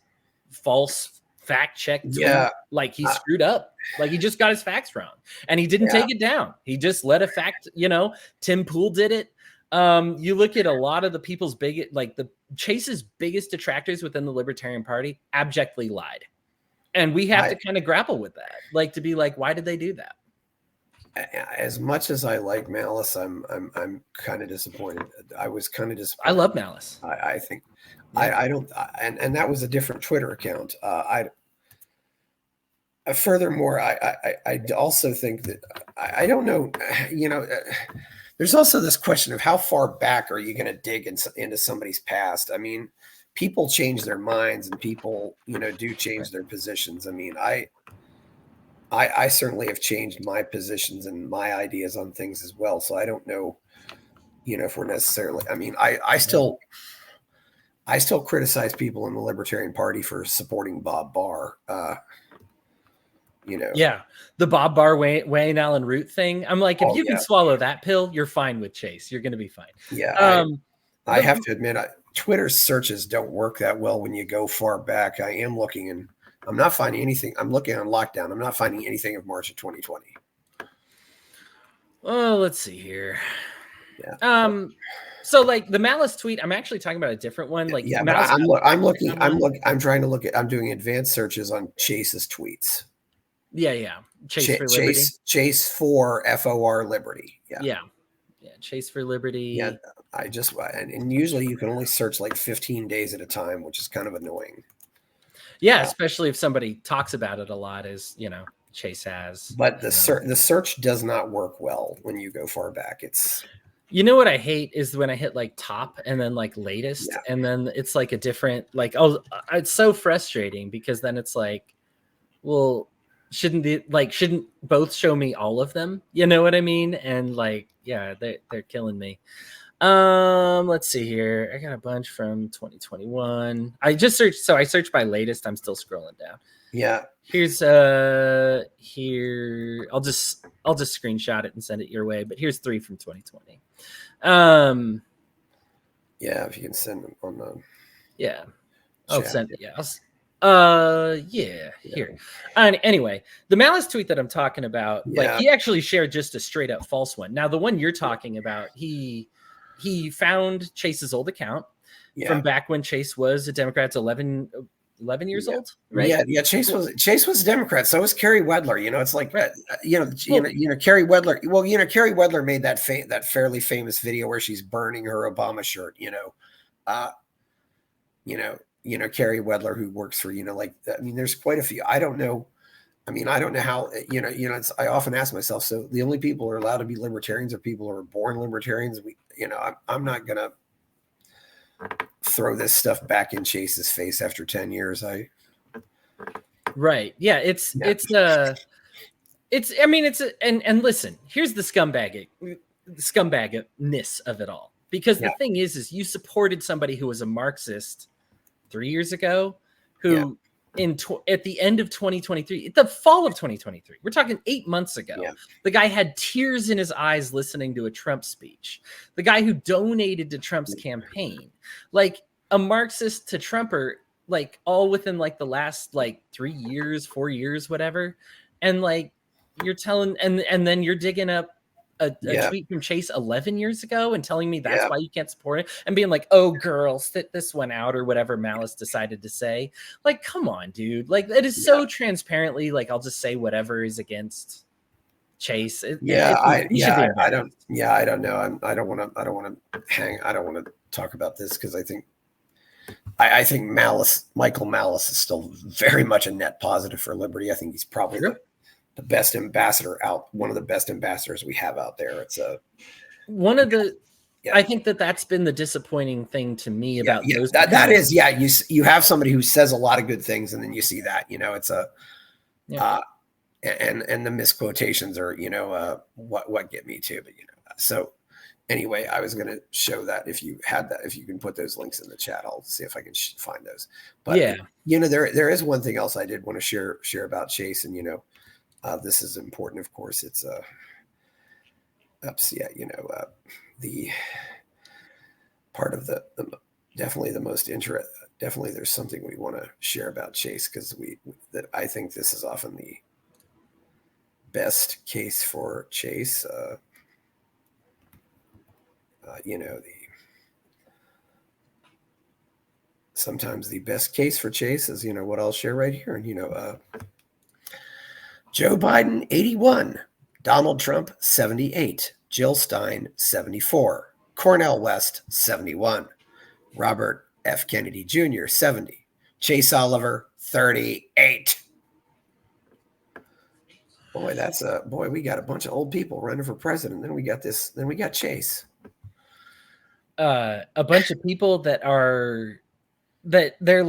false fact check he screwed up, he just got his facts wrong and he didn't take it down. He just let a fact, Tim Pool did it. You look at a lot of the people's the Chase's biggest detractors within the Libertarian Party abjectly lied, and we have to kind of grapple with that, to be why did they do that? as much as I like Malice, I'm kind of disappointed. I was kind of disappointed. I love Malice. I think Yeah. I don't, and that was a different Twitter account. Furthermore, I also think that I don't know, there's also this question of how far back are you going to dig into somebody's past? I mean, people change their minds, and people, do change their positions. I mean, I certainly have changed my positions and my ideas on things as well. So I don't know, if we're necessarily, I mean, I still criticize people in the Libertarian Party for supporting Bob Barr. Yeah, the Bob Barr Wayne Allen Root thing. I'm like, if you can swallow that pill, you're fine with Chase. You're going to be fine. Yeah, I have to admit, Twitter searches don't work that well when you go far back. I am looking, and I'm not finding anything. I'm looking on lockdown. I'm not finding anything of March of 2020. Oh, let's see here. Yeah. So like the Malice tweet, I'm actually talking about a different one. Like, yeah, Malice, I'm doing advanced searches on Chase's tweets. Yeah. Chase for Liberty. Chase for FOR Liberty. Yeah. Chase for Liberty. Yeah, and usually you can only search like 15 days at a time, which is kind of annoying. Yeah, especially if somebody talks about it a lot, as Chase has. But the search does not work well when you go far back. It's what I hate is when I hit like top and then like latest, and then it's like a different it's so frustrating because then it's like, well, shouldn't both show me all of them? You know what I mean? And like, yeah, they're killing me. Let's see here. I got a bunch from 2021. I just searched. So I searched by latest. I'm still scrolling down. Yeah. Here's here. I'll just screenshot it and send it your way. But here's 3 from 2020. Yeah, if you can send them on the. Yeah, I'll send it. Yeah. Here. And anyway, the Malice tweet that I'm talking about, like he actually shared just a straight up false one. Now the one you're talking about, he found Chase's old account from back when Chase was a Democrat, 11 years old, right? Yeah. Chase was a Democrat. So was Kerry Wedler. It's like, Kerry Wedler. Well, Kerry Wedler made that fairly famous video where she's burning her Obama shirt. Kerry Wedler, who works for, there's quite a few. I don't know. I mean, I don't know how, I often ask myself, so the only people who are allowed to be libertarians are people who are born libertarians. I'm not going to throw this stuff back in Chase's face after 10 years. Right. Yeah. And listen, here's the scumbagness of it all, because the thing is you supported somebody who was a Marxist 3 years ago, who at the end of 2023, the fall of 2023, we're talking 8 months ago, the guy had tears in his eyes listening to a Trump speech. The guy who donated to Trump's campaign, like a Marxist to Trumper, like all within like the last like 3 years, 4 years, whatever. And like you're telling, and then you're digging up a tweet from Chase 11 years ago and telling me that's why you can't support it, and being like, oh girl, sit this one out, or whatever Malice decided to say. Like, come on, dude. Like, it is so transparently, like, I'll just say whatever is against Chase. I don't know. I don't want to talk about this because I think Michael Malice is still very much a net positive for liberty. I think he's probably the best ambassador one of the best ambassadors we have out there. It's one of the, I think that's been the disappointing thing to me about those. That is, you have somebody who says a lot of good things, and then you see that, it's and the misquotations are, what get me too, but so anyway, I was going to show that if you can put those links in the chat, I'll see if I can find those. But there is one thing else I did want to share about Chase, and this is important, of course. It's the part of the definitely the most interest. Definitely, there's something we want to share about Chase, because I think this is often the best case for Chase. Sometimes the best case for Chase is, what I'll share right here. And, Joe Biden, 81, Donald Trump, 78. Jill Stein, 74. Cornel West, 71. Robert F. Kennedy Jr., 70. Chase Oliver, 38. Boy, we got a bunch of old people running for president. Then we got Chase. A bunch of people that their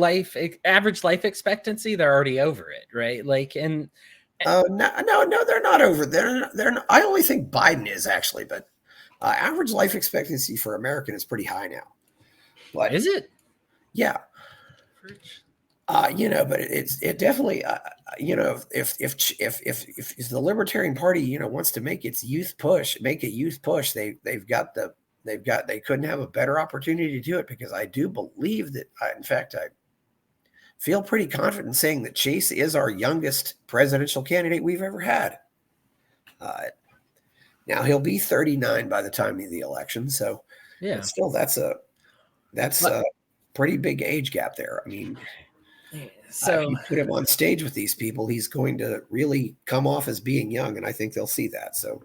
average life expectancy, they're already over it, right? Like, and no, they're not over. They're not, I only think Biden is actually, but average life expectancy for American is pretty high now. But is it? Yeah. But it definitely, if the Libertarian Party, wants to make its youth push, they couldn't have a better opportunity to do it, because I do believe that, in fact, I feel pretty confident in saying that Chase is our youngest presidential candidate we've ever had. Now he'll be 39 by the time of the election. So yeah, still that's a pretty big age gap there. I mean, so if you put him on stage with these people, he's going to really come off as being young, and I think they'll see that. So,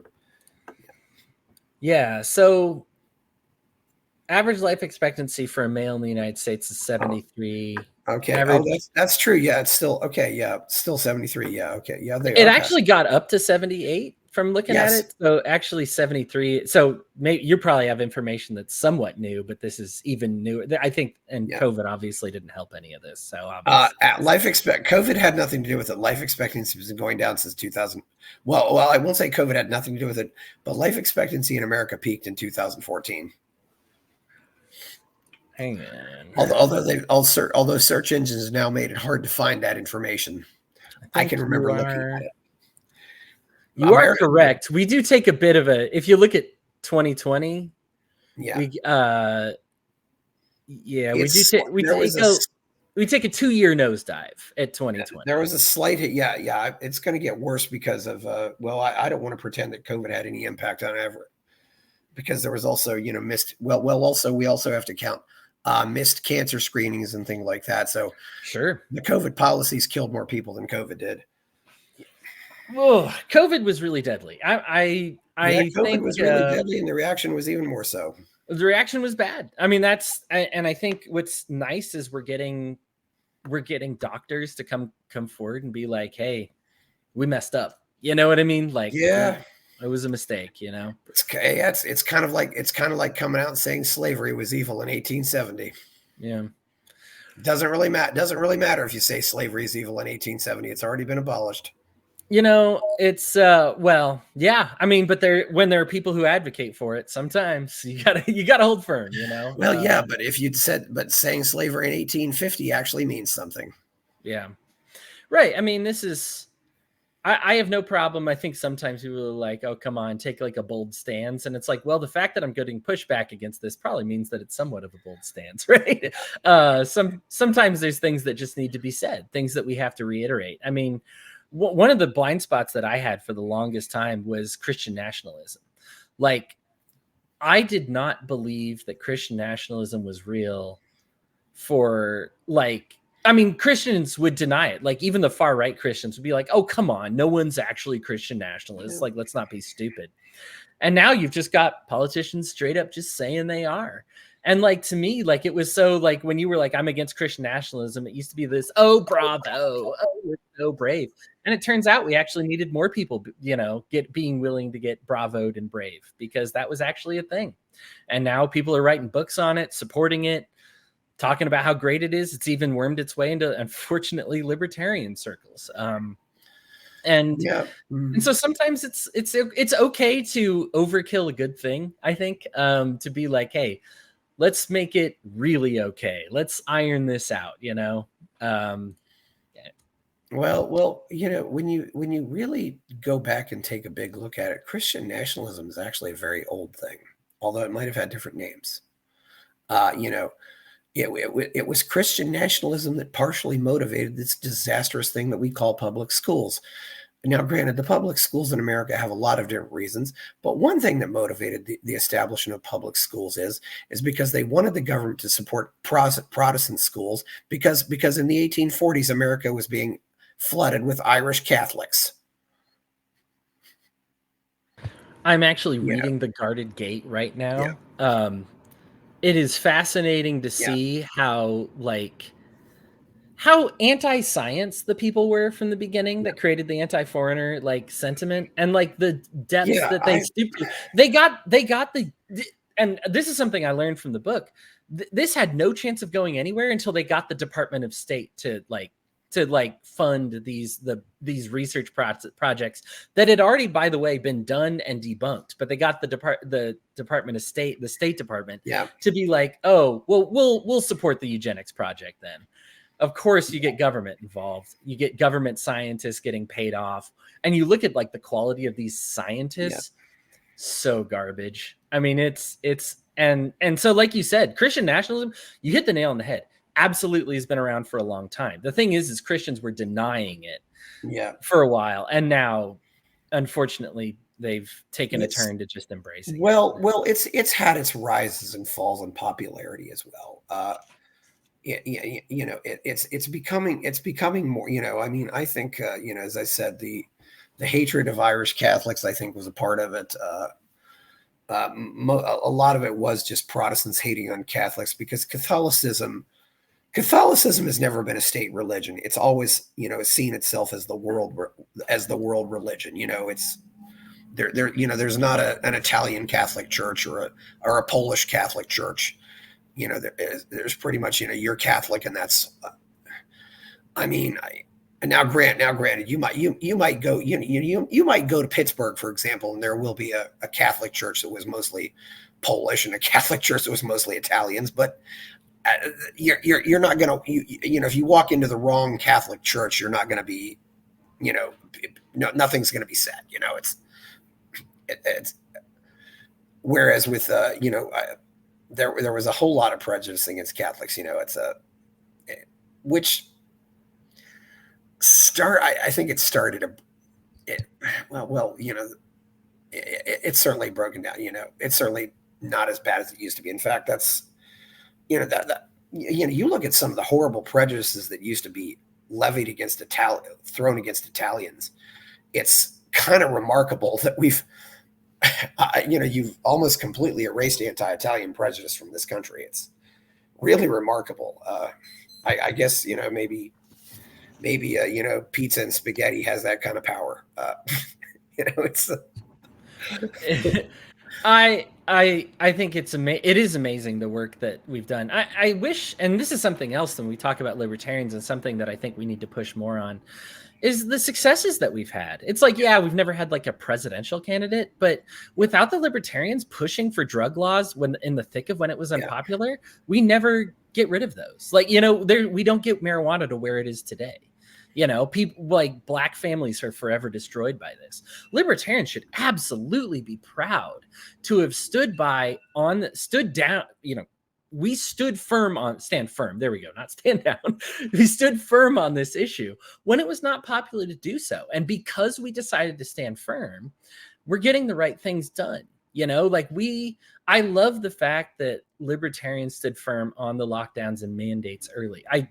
yeah. So, average life expectancy for a male in the United States is 73. Okay, that's true. Yeah, it's still okay. Yeah, still 73. Yeah, okay. Yeah, it actually got up to 78 from looking at it. So actually 73. So maybe you probably have information that's somewhat new, but this is even newer, I think. And COVID obviously didn't help any of this. So COVID had nothing to do with it. Life expectancy has been going down since 2000. Well, I won't say COVID had nothing to do with it, but life expectancy in America peaked in 2014. Hang on. Although search engines now made it hard to find that information. I can remember looking at it. You are correct. We do take a bit of if you look at 2020, we take a 2-year nosedive at 2020. There was a slight hit. Yeah. It's going to get worse because of, I don't want to pretend that COVID had any impact on Everett, because there was also, missed. Also, we also have to count missed cancer screenings and things like that. So sure, the COVID policies killed more people than COVID did. Oh, COVID was really deadly. I think COVID was really deadly, and the reaction was even more so. The reaction was bad. I mean, and I think what's nice is we're getting doctors to come forward and be like, "Hey, we messed up." You know what I mean? Like, yeah, it was a mistake. It's kind of like coming out and saying slavery was evil in 1870. Yeah, doesn't really matter if you say slavery is evil in 1870. It's already been abolished. It's yeah. I mean, but when there are people who advocate for it, sometimes you gotta hold firm. Well, yeah, but if you'd saying slavery in 1850 actually means something. Yeah, right. I mean, this is. I have no problem. I think sometimes people are like, "Oh, come on, take like a bold stance," and it's like, well, the fact that I'm getting pushback against this probably means that it's somewhat of a bold stance, right? Sometimes there's things that just need to be said, things that we have to reiterate. I mean. One of the blind spots that I had for the longest time was Christian nationalism. Like, I did not believe that Christian nationalism was real Christians would deny it. Like, even the far right Christians would be like, oh, come on, no one's actually Christian nationalists. Like, let's not be stupid. And now you've just got politicians straight up just saying they are. And like, to me, like, it was so like when you were like, I'm against Christian nationalism, it used to be this, oh, bravo, oh, we're so brave. And it turns out we actually needed more people, being willing to get bravoed and brave, because that was actually a thing. And now people are writing books on it, supporting it, talking about how great it is. It's even wormed its way into, unfortunately, libertarian circles. And so sometimes it's okay to overkill a good thing, I think, to be like, hey, let's make it really okay. Let's iron this out, Well, when you really go back and take a big look at it, Christian nationalism is actually a very old thing, although it might have had different names. It was Christian nationalism that partially motivated this disastrous thing that we call public schools. Now, granted, the public schools in America have a lot of different reasons, but one thing that motivated the establishment of public schools is because they wanted the government to support Protestant schools because in the 1840s, America was being flooded with Irish Catholics. I'm actually You know, reading The Guarded Gate right yeah, now. It is fascinating to yeah, see how anti-science the people were from the beginning yeah, that created the anti-foreigner sentiment, and the depths yeah. that they stooped to. They got and this is something I learned from the book. This had no chance of going anywhere until they got the Department of State to fund these research projects that had already, by the way, been done and debunked. But they got the Department of State, the State Department, Yeah. to be like, oh, well, we'll support the eugenics project then. Of course, you get government involved. You get government scientists getting paid off, and you look at the quality of these Yeah. scientists. So garbage. I mean, and so, like you said, Christian nationalism, you hit the nail on the head. Absolutely has been around for a long time. The thing is Christians were denying it Yeah. for a while, and now, unfortunately, they've taken a It's turn to just embracing it. well, it's had its rises and falls in popularity as well. It's becoming more. I mean, I think as I said, the hatred of Irish Catholics, I think, was a part of it. A lot of it was just Protestants hating on Catholics because Catholicism has never been a state religion. It's always seen itself as the world religion. It's there's not an Italian Catholic church or a Polish Catholic church. There's pretty much you're Catholic, and that's I mean granted, you might go you might go to Pittsburgh, for example, and there will be a Catholic church that was mostly Polish and a Catholic church that was mostly Italians, but you're not going to if you walk into the wrong Catholic church, you're not going to be nothing's going to be said. It's whereas with there was a whole lot of prejudice against Catholics. Which I think it started it's certainly broken down. It's certainly not as bad as it used to be. In fact, that's you look at some of the horrible prejudices that used to be levied against thrown against Italians. It's kind of remarkable that you've almost completely erased anti-Italian prejudice from this country. It's really remarkable. I guess maybe pizza and spaghetti has that kind of power. It's. I think it is amazing the work that we've done. I wish, and this is something else when we talk about libertarians, and something that I think we need to push more on, is the successes that we've had. It's we've never had a presidential candidate, but without the libertarians pushing for drug laws when in the thick of when it was unpopular, we never get rid of those. We don't get marijuana to where it is today. People black families are forever destroyed by this. Libertarians should absolutely be proud to have stood down. We stood firm stand firm. There we go. Not stand down. We stood firm on this issue when it was not popular to do so. And because we decided to stand firm, we're getting the right things done. I love the fact that libertarians stood firm on the lockdowns and mandates early. I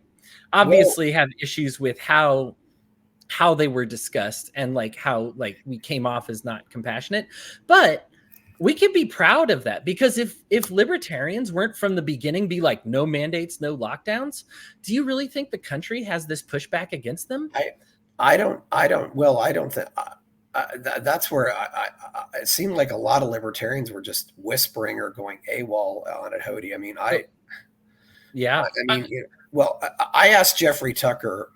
obviously have issues with how they were discussed and how we came off as not compassionate, but we can be proud of that, because if libertarians weren't from the beginning be no mandates, no lockdowns, do you really think the country has this pushback against them? I don't think that's where it seemed like a lot of libertarians were just whispering or going AWOL on it, Hodey. I mean, I asked Jeffrey Tucker,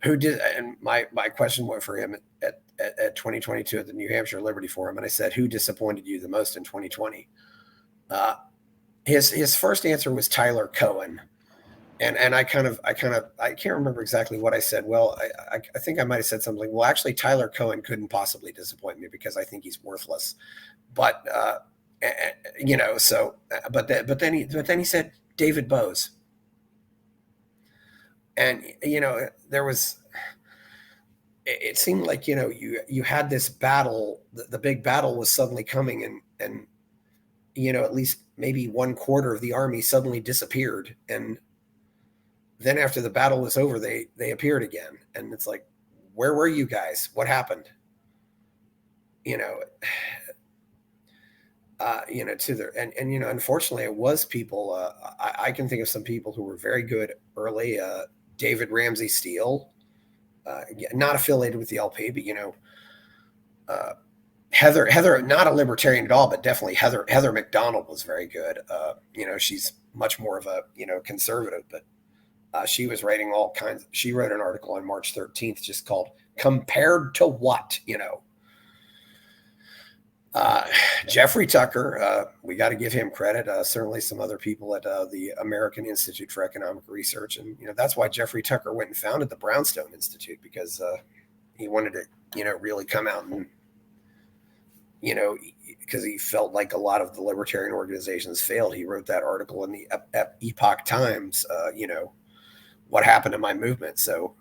who did, and my question went for him at 2022 at the New Hampshire Liberty Forum, and I said, "Who disappointed you the most in 2020?" His first answer was Tyler Cohen, and I can't remember exactly what I said. Well, I think I might have said something like, "Well, actually, Tyler Cohen couldn't possibly disappoint me because I think he's worthless," but but then he said David Bose. And it seemed like you had this battle. The big battle was suddenly coming, and at least maybe 1/4 of the army suddenly disappeared, and then after the battle was over, they appeared again, and it's like, where were you guys? What happened? To their and unfortunately, it was people. I can think of some people who were very good early. David Ramsey Steele, not affiliated with the LP, but Heather, not a libertarian at all, but definitely Heather McDonald was very good. She's much more of a conservative, but she was writing all kinds. She wrote an article on March 13th just called "Compared to What." Jeffrey Tucker, we got to give him credit. Certainly some other people at the American Institute for Economic Research. And, that's why Jeffrey Tucker went and founded the Brownstone Institute, because he wanted to, really come out and, because he felt like a lot of the libertarian organizations failed. He wrote that article in the Epoch Times, what happened to my movement. So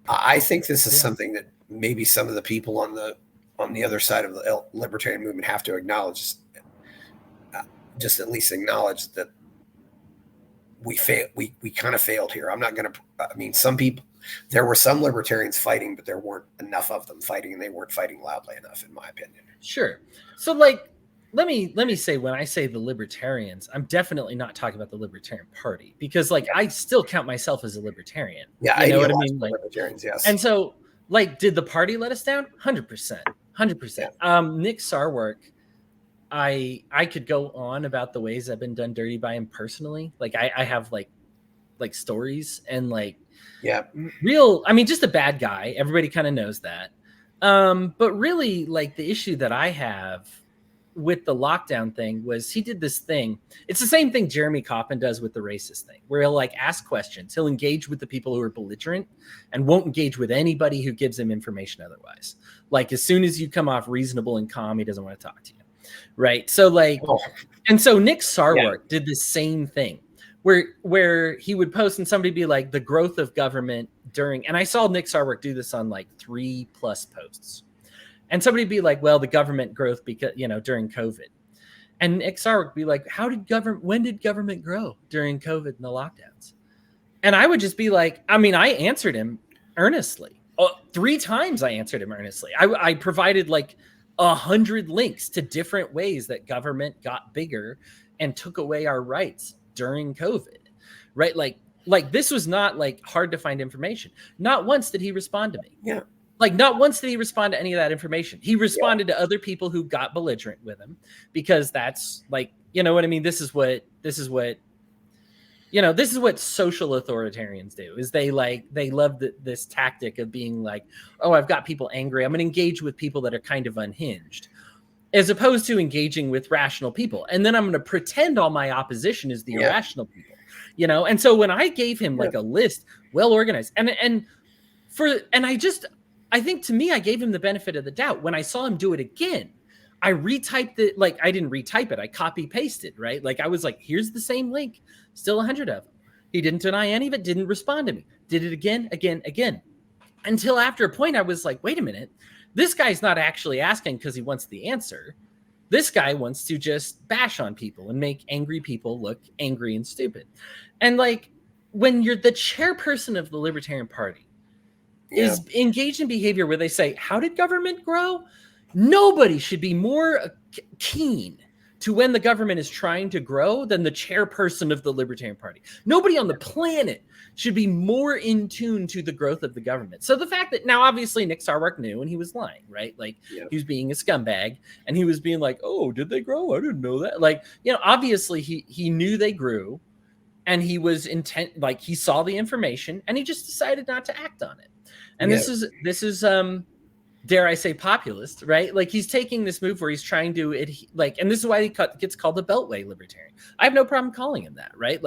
I think this is something that maybe some of the people on the other side of the libertarian movement have to acknowledge, just at least acknowledge that we kind of failed here. I'm not going to, some people, there were some libertarians fighting, but there weren't enough of them fighting, and they weren't fighting loudly enough, in my opinion. Sure. So let me say, when I say the libertarians, I'm definitely not talking about the Libertarian Party, because I still count myself as a libertarian. Yeah. You know what I mean? Libertarians, yes. And so did the party let us down? 100%. 100%. Nick Sarwark, I could go on about the ways I've been done dirty by him personally. I have stories and real, just a bad guy. Everybody kind of knows that. But really, the issue that I have with the lockdown thing was he did this thing. It's the same thing Jeremy Coppin does with the racist thing, where he'll ask questions. He'll engage with the people who are belligerent and won't engage with anybody who gives him information otherwise. As soon as you come off reasonable and calm, he doesn't want to talk to you. Right. So and so Nick Sarwark did the same thing where he would post and somebody be like, the growth of government during, and I saw Nick Sarwark do this on 3+ posts. And somebody be like, well, the government growth because, during COVID. And Nick Sarwark be like, when did government grow during COVID and the lockdowns? And I would just be like, I answered him earnestly. 3 times I answered him earnestly. I provided 100 links to different ways that government got bigger and took away our rights during COVID, right? This was not hard to find information. Not once did he respond to me. Yeah. Not once did he respond to any of that information. He responded to other people who got belligerent with him, because that's you know what I mean? This is what social authoritarians do, is they love this tactic of being oh, I've got people angry, I'm going to engage with people that are kind of unhinged, as opposed to engaging with rational people. And then I'm going to pretend all my opposition is the irrational people, And so when I gave him a list, well organized, I think, to me, I gave him the benefit of the doubt. When I saw him do it again, I retyped it. I didn't retype it. I copy pasted, right? I was here's the same link, still 100 of them. He didn't deny any of it, didn't respond to me. Did it again. Until after a point, I was like, wait a minute. This guy's not actually asking because he wants the answer. This guy wants to just bash on people and make angry people look angry and stupid. And when you're the chairperson of the Libertarian Party, is engaged in behavior where they say, how did government grow? Nobody should be more keen to when the government is trying to grow than the chairperson of the Libertarian Party. Nobody on the planet should be more in tune to the growth of the government. So the fact that now, obviously, Nick Sarwark knew, and he was lying, right? He was being a scumbag, and he was being oh, did they grow? I didn't know that. Obviously he knew they grew, and he was intent, he saw the information, and he just decided not to act on it. And this is dare I say, populist, right? He's taking this move where he's trying to and this is why he gets called a Beltway libertarian. I have no problem calling him that, right?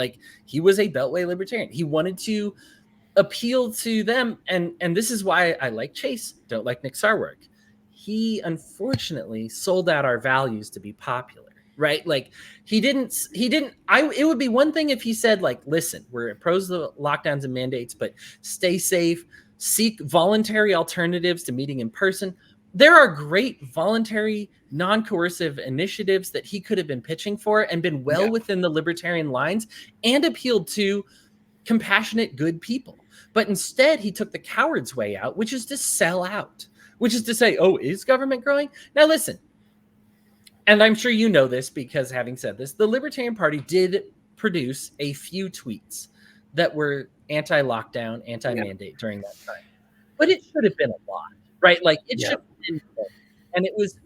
He was a Beltway libertarian. He wanted to appeal to them, and this is why I like Chase, don't like Nick Sarwark. He unfortunately sold out our values to be popular, right? It would be one thing if he said listen, we're opposed to the lockdowns and mandates, but stay safe. Seek voluntary alternatives to meeting in person. There are great voluntary, non-coercive initiatives that he could have been pitching for and been within the libertarian lines and appealed to compassionate, good people. But instead, he took the coward's way out, which is to sell out, which is to say, oh, is government growing? Now listen, and I'm sure you know this because having said this, the Libertarian Party did produce a few tweets that were anti-lockdown, anti-mandate during that time. But it should have been a lot, right? Like it should have been more. And it was,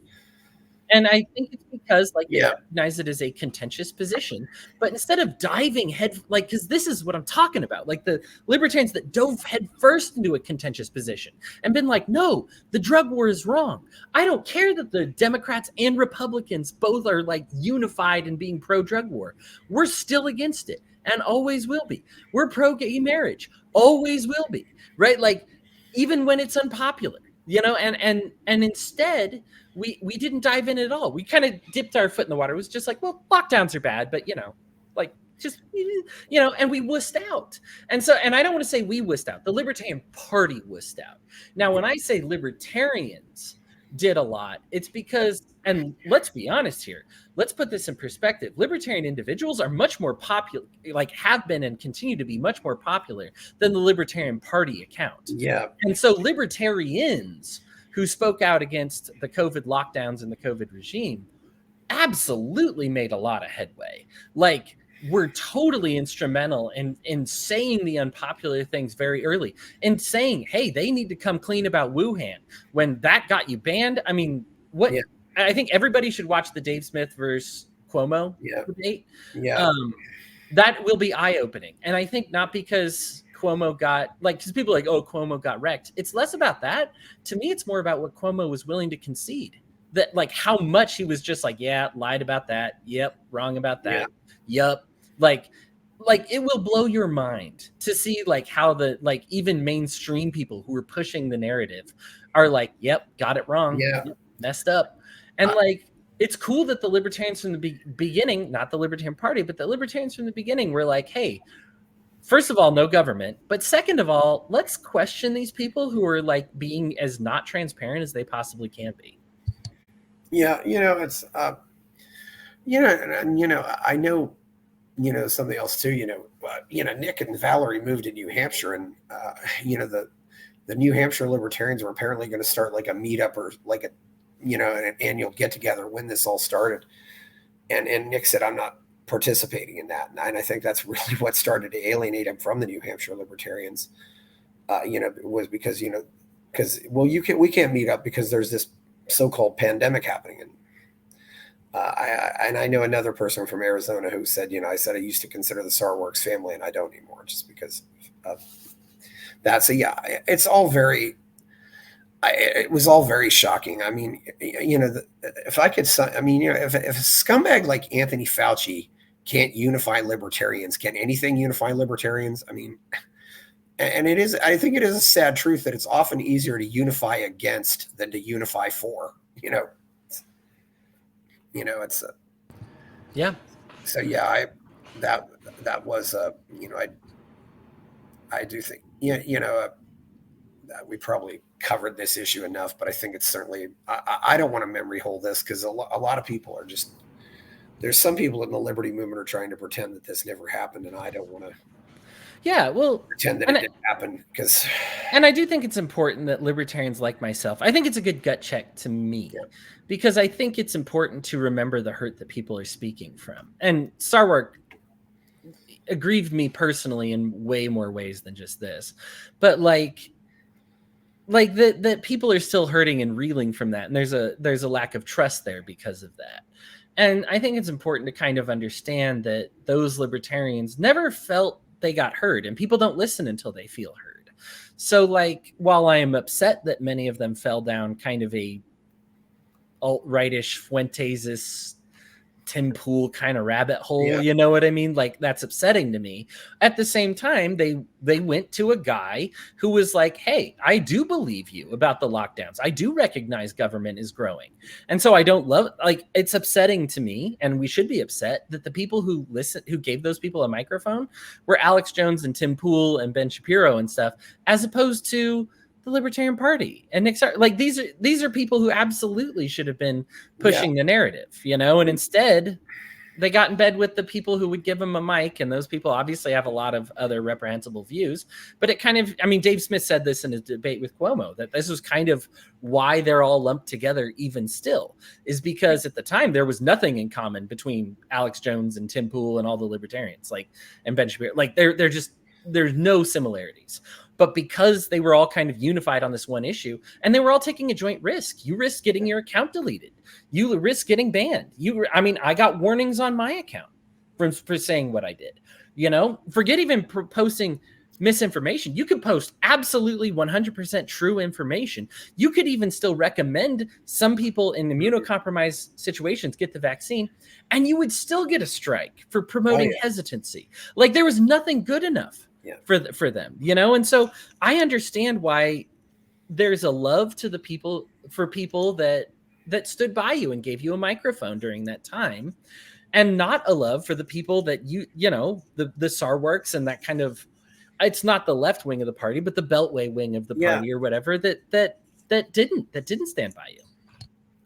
and I think it's because like they recognize it as a contentious position, but instead of diving head, like, because this is what I'm talking about, like the libertarians that dove head first into a contentious position and been like, no, the drug war is wrong. I don't care that the Democrats and Republicans both are like unified in being pro-drug war. We're still against it and always will be. We're pro-gay marriage, always will be, right? Like even when it's unpopular, you know, and instead we didn't dive in at all. We kind of dipped our foot in the water. It was just like, well, lockdowns are bad, but you know, like just, you know, and we wussed out. And so, and I don't want to say we wussed out. The Libertarian Party wussed out. Now, when I say libertarians did a lot, it's because, and let's be honest here, let's put this in perspective. Libertarian individuals are much more popular, like have been and continue to be much more popular than the Libertarian Party account. Yeah. And so libertarians who spoke out against the COVID lockdowns and the COVID regime absolutely made a lot of headway. Like, we're totally instrumental in saying the unpopular things very early and saying, hey, they need to come clean about Wuhan when that got you banned. I mean, what? Yeah. I think everybody should watch the Dave Smith versus Cuomo debate. Yeah. That will be eye-opening. And I think not because Cuomo got, like, because people are like, oh, Cuomo got wrecked. It's less about that. To me, it's more about what Cuomo was willing to concede. That, like, how much he was just like, yeah, lied about that. Yep, wrong about that. Yep. Like it will blow your mind to see like how the, like, even mainstream people who are pushing the narrative are like, yep, got it wrong. Yeah. Yep, messed up. And like, it's cool that the libertarians from the beginning, not the Libertarian Party, but the libertarians from the beginning were like, hey, first of all, no government. But second of all, let's question these people who are like being as not transparent as they possibly can be. Yeah. You know, it's, you know, and, you know, I know, you know, something else too, you know, Nick and Valerie moved to New Hampshire and, you know, the New Hampshire libertarians were apparently going to start like a meetup or like a, you know, an annual get together when this all started. And Nick said, I'm not participating in that. And I think that's really what started to alienate him from the New Hampshire libertarians, you know, was because, you know, well, we can't meet up because there's this so-called pandemic happening. And, I know another person from Arizona who said, you know, I said I used to consider the SARWorks family and I don't anymore just because of that. So yeah, it's all very, it was all very shocking. I mean, you know, if I could, I mean, you know, if a scumbag like Anthony Fauci can't unify libertarians, can anything unify libertarians? I mean, and it is, I think it is a sad truth that it's often easier to unify against than to unify for, you know. You know, it's yeah. So yeah, that was you know, I do think you know that we probably covered this issue enough, but I think it's certainly I don't want to memory hold this because a lot of people are just, there's some people in the liberty movement are trying to pretend that this never happened, and I don't want to. Yeah, well, pretend that it didn't happen because. And I do think it's important that libertarians like myself, I think it's a good gut check to me, because I think it's important to remember the hurt that people are speaking from. And Sarwark aggrieved me personally in way more ways than just this, but like that people are still hurting and reeling from that, and there's a lack of trust there because of that. And I think it's important to kind of understand that those libertarians never felt they got heard, and people don't listen until they feel heard. So like, while I am upset that many of them fell down kind of a alt-rightish Fuentes-ist Tim Pool kind of rabbit hole, you know what I mean? Like, that's upsetting to me. At the same time, they went to a guy who was like, hey, I do believe you about the lockdowns. I do recognize government is growing. And so I don't love, like, it's upsetting to me, and we should be upset that the people who gave those people a microphone were Alex Jones and Tim Pool and Ben Shapiro and stuff, as opposed to the Libertarian Party and Nick Sarwark. Like, these are people who absolutely should have been pushing the narrative, you know, and instead they got in bed with the people who would give them a mic, and those people obviously have a lot of other reprehensible views. But it kind of, I mean, Dave Smith said this in his debate with Cuomo, that this was kind of why they're all lumped together even still, is because at the time there was nothing in common between Alex Jones and Tim Pool and all the libertarians, like, and Ben Shapiro. Like, they're just, there's no similarities. But because they were all kind of unified on this one issue, and they were all taking a joint risk, you risk getting your account deleted, you risk getting banned. I mean, I got warnings on my account for saying what I did. You know, forget even posting misinformation. You could post absolutely 100% true information. You could even still recommend some people in immunocompromised situations get the vaccine, and you would still get a strike for promoting hesitancy. Like, there was nothing good enough for them, you know? And so I understand why there's a love to the people, for people that stood by you and gave you a microphone during that time, and not a love for the people that you know, the Sarwarks and that kind of, it's not the left wing of the party, but the Beltway wing of the party or whatever, that didn't stand by you.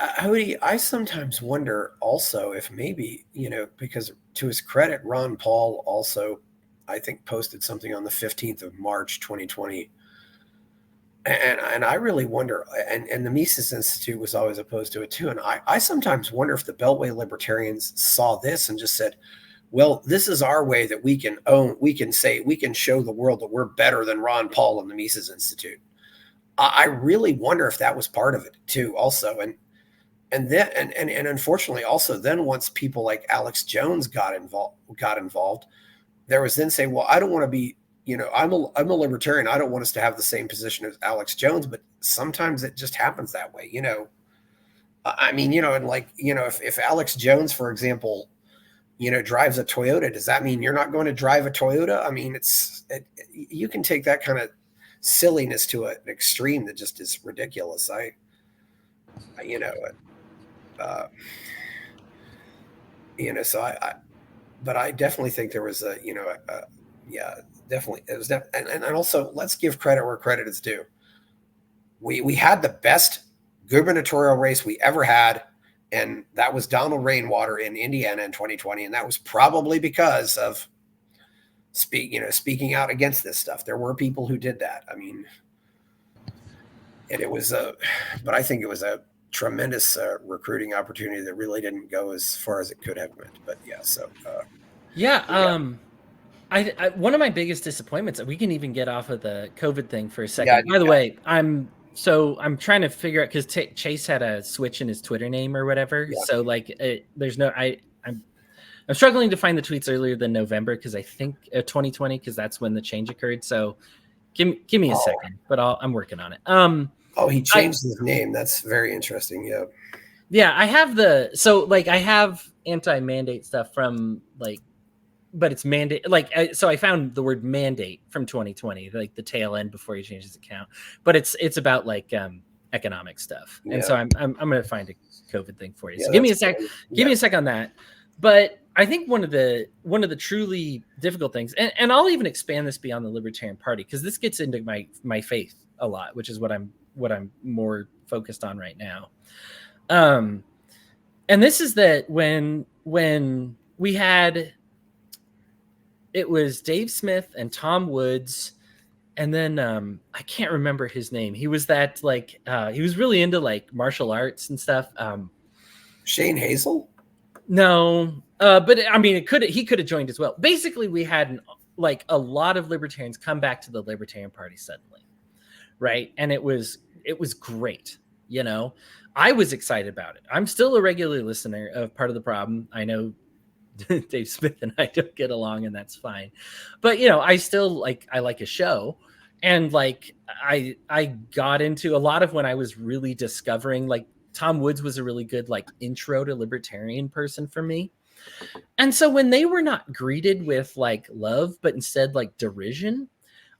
Hodey, I sometimes wonder also if maybe, you know, because to his credit, Ron Paul also, I think, posted something on the 15th of March, 2020. And I really wonder, and the Mises Institute was always opposed to it too. And I sometimes wonder if the Beltway libertarians saw this and just said, well, this is our way that we can show the world that we're better than Ron Paul and the Mises Institute. I really wonder if that was part of it too, also. And then unfortunately also then once people like Alex Jones got involved, there was then saying, well, I don't want to be, you know, I'm a libertarian. I don't want us to have the same position as Alex Jones, but sometimes it just happens that way, you know. I mean, you know, and like, you know, if Alex Jones, for example, you know, drives a Toyota, does that mean you're not going to drive a Toyota? I mean, you can take that kind of silliness to an extreme that just is ridiculous. You know, so but I definitely think there was a, you know, definitely. It was and also let's give credit where credit is due. We had the best gubernatorial race we ever had, and that was Donald Rainwater in Indiana in 2020, and that was probably because of speaking out against this stuff. There were people who did that. I mean, and it was but I think it was a tremendous recruiting opportunity that really didn't go as far as it could have went. But yeah, so I one of my biggest disappointments, we can even get off of the COVID thing for a second. By the way, I'm trying to figure out, because Chase had a switch in his Twitter name or whatever. Yeah. So like, there's no, I'm struggling to find the tweets earlier than November, because I think 2020, because that's when the change occurred. So give me a second, but I'm working on it. He changed his name. That's very interesting. Yeah. Yeah, I have I have anti-mandate stuff from like, but it's mandate. Like, so I found the word mandate from 2020, like the tail end before he changed his account. But it's about like economic stuff, and so I'm gonna find a COVID thing for you. So give me a sec. Give me a sec on that. But I think one of the truly difficult things, and I'll even expand this beyond the Libertarian Party, because this gets into my faith a lot, which is what I'm more focused on right now. And this is that when we had, it was Dave Smith and Tom Woods, and then I can't remember his name. He was that like he was really into like martial arts and stuff. Shane Hazel? No, but I mean, he could have joined as well. Basically, we had like a lot of libertarians come back to the Libertarian Party suddenly, right? And it was great. You know, I was excited about it. I'm still a regular listener of Part of the Problem. I know Dave Smith and I don't get along, and that's fine. But, you know, I still I like a show. And like, I got into a lot of when I was really discovering, like, Tom Woods was a really good like intro to libertarian person for me. And so when they were not greeted with like love, but instead like derision,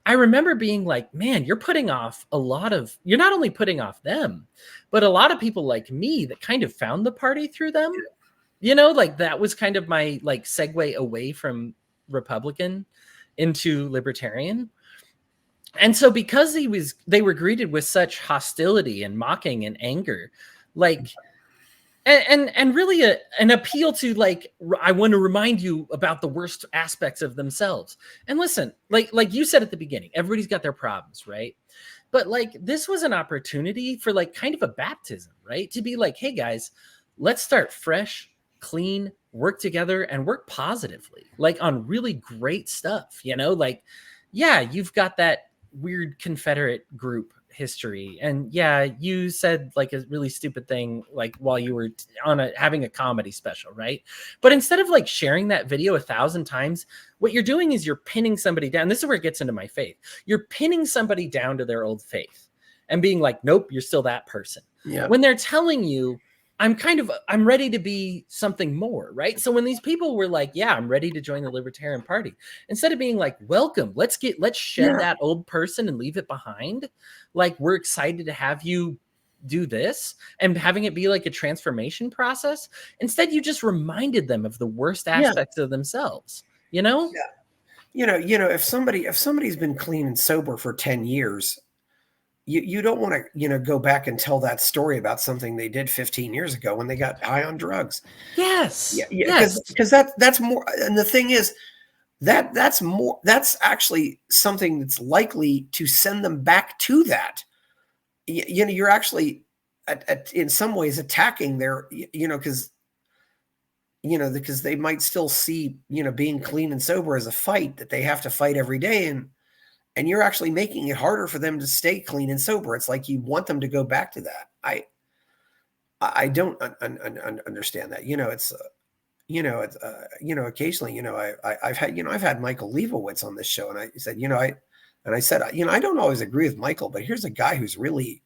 I remember being like, man, you're not only putting off them, but a lot of people like me that kind of found the party through them. You know, like that was kind of my like segue away from Republican into libertarian. And so because they were greeted with such hostility and mocking and anger, like and really an appeal to like, I want to remind you about the worst aspects of themselves. And listen, like you said at the beginning, everybody's got their problems, right? But like, this was an opportunity for like kind of a baptism, right? To be like, hey guys, let's start fresh, clean, work together and work positively, like on really great stuff, you know? Like, yeah, you've got that weird Confederate group history, and yeah, you said like a really stupid thing like while you were having a comedy special, right? But instead of like sharing that video 1,000 times, what you're doing is you're pinning somebody down. This is where it gets into my faith. You're pinning somebody down to their old faith and being like, nope, you're still that person. Yeah. When they're telling you, I'm ready to be something more, right? So when these people were like, yeah, I'm ready to join the Libertarian Party, instead of being like, welcome, let's shed that old person and leave it behind. Like, we're excited to have you do this and having it be like a transformation process. Instead, you just reminded them of the worst aspects of themselves, you know? Yeah. If somebody's been clean and sober for 10 years, you don't want to, go back and tell that story about something they did 15 years ago when they got high on drugs. Yes. Because that's more. And the thing is that's actually something that's likely to send them back to that. You're actually in some ways attacking their, because they might still see, being clean and sober as a fight that they have to fight every day. And you're actually making it harder for them to stay clean and sober. It's like you want them to go back to that. I don't understand that. Occasionally, I've had Michael Leibowitz on this show, and I said, I said, I don't always agree with Michael, but here's a guy who's really,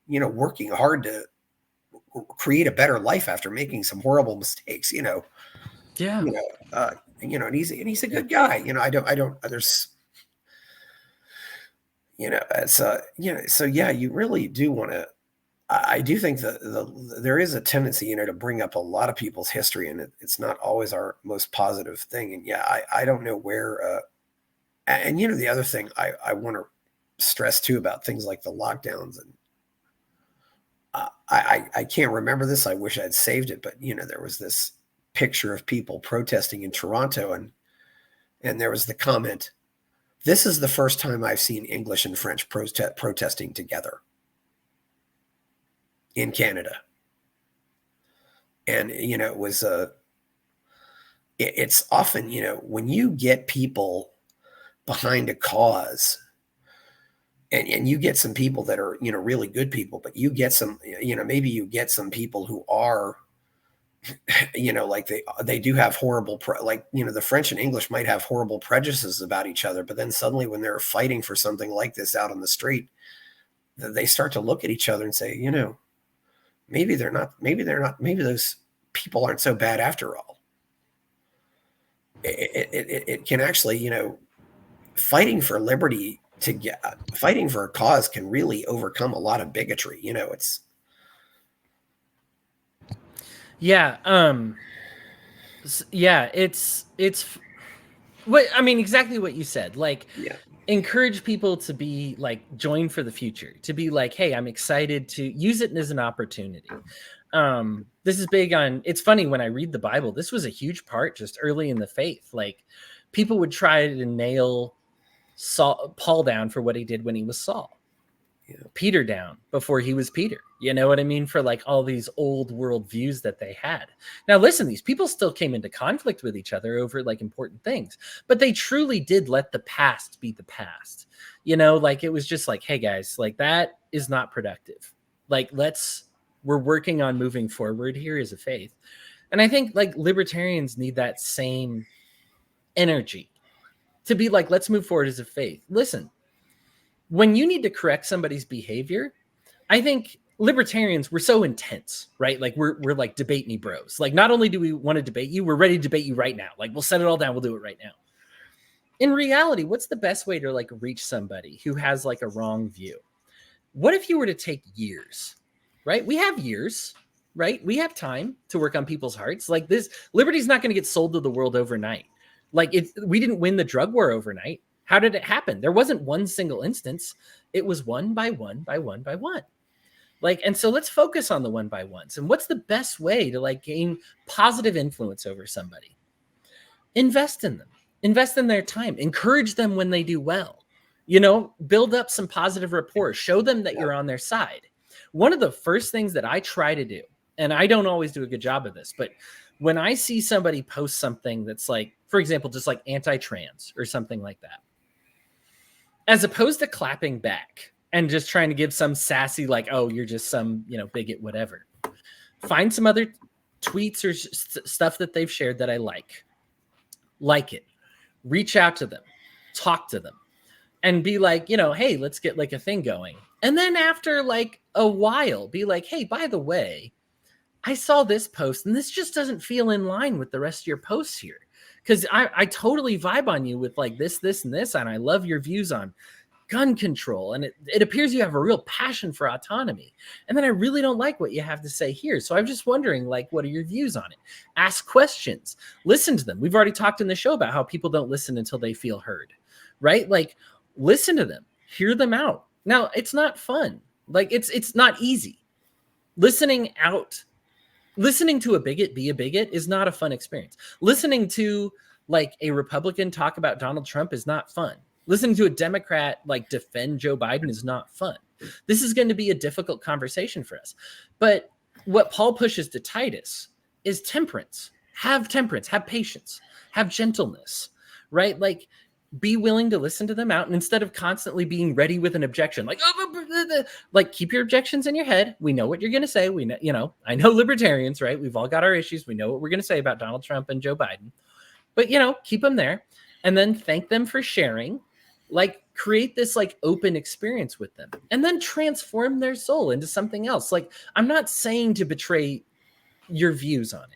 working hard to create a better life after making some horrible mistakes. And he's a good guy. There's. So yeah, you really do want to. I do think that there is a tendency, to bring up a lot of people's history, and it's not always our most positive thing. And yeah, I don't know where. And the other thing I want to stress too about things like the lockdowns, and I can't remember this. I wish I'd saved it, but there was this picture of people protesting in Toronto, and there was the comment, "This is the first time I've seen English and French protesting together in Canada." And, it was it's often, when you get people behind a cause and you get some people that are, really good people, but you get some, maybe you get some people who are, like they do have horrible, the French and English might have horrible prejudices about each other, but then suddenly when they're fighting for something like this out on the street, they start to look at each other and say, maybe those people aren't so bad after all. It can actually, fighting for liberty fighting for a cause can really overcome a lot of bigotry. It's. Yeah. It's what I mean, exactly what you said. Like, encourage people to be like, join for the future, to be like, hey, I'm excited to use it as an opportunity. This is big on, it's funny when I read the Bible, this was a huge part just early in the faith. Like, people would try to nail Paul down for what he did when he was Saul. Peter down before he was Peter. You know what I mean? For like all these old world views that they had. Now, listen, these people still came into conflict with each other over like important things, but they truly did let the past be the past. Like, it was just like, hey guys, like, that is not productive. Like, we're working on moving forward here as a faith. And I think like libertarians need that same energy to be like, let's move forward as a faith. Listen, when you need to correct somebody's behavior, I think libertarians, we're so intense, right? Like, we're like, debate me bros. Like, not only do we want to debate you, we're ready to debate you right now. Like, we'll set it all down. We'll do it right now. In reality, what's the best way to like reach somebody who has like a wrong view? What if you were to take years, right? We have years, right? We have time to work on people's hearts. Like, this liberty's not going to get sold to the world overnight. Like, we didn't win the drug war overnight. How did it happen? There wasn't one single instance. It was one by one by one by one. Like, and so let's focus on the one by ones. And what's the best way to like gain positive influence over somebody? Invest in them, invest in their time, encourage them when they do well, you know, build up some positive rapport, show them that you're on their side. One of the first things that I try to do, and I don't always do a good job of this, but when I see somebody post something that's like, for example, just like anti-trans or something like that, as opposed to clapping back and just trying to give some sassy, like, oh, you're just some, you know, bigot, whatever, find some other tweets or stuff that they've shared that I like it, reach out to them, talk to them, and be like, you know, hey, let's get like a thing going. And then after like a while, be like, hey, by the way, I saw this post and this just doesn't feel in line with the rest of your posts here. Because I totally vibe on you with like this, and this, and I love your views on gun control. And it appears you have a real passion for autonomy. And then I really don't like what you have to say here. So I'm just wondering, like, what are your views on it? Ask questions, listen to them. We've already talked in the show about how people don't listen until they feel heard, right? Like, listen to them, hear them out. Now, it's not fun. Like, it's not easy. Listening to a bigot be a bigot is not a fun experience. Listening to like a Republican talk about Donald Trump is not fun. Listening to a Democrat like defend Joe Biden is not fun. This is going to be a difficult conversation for us. But what Paul pushes to Titus is temperance, have patience, have gentleness, right? Like, be willing to listen to them out, and instead of constantly being ready with an objection, like, like, keep your objections in your head. We know what you're going to say. We know, you know, I know libertarians, right? We've all got our issues. We know what we're going to say about Donald Trump and Joe Biden, but, you know, keep them there and then thank them for sharing, like, create this like open experience with them and then transform their soul into something else. Like, I'm not saying to betray your views on it.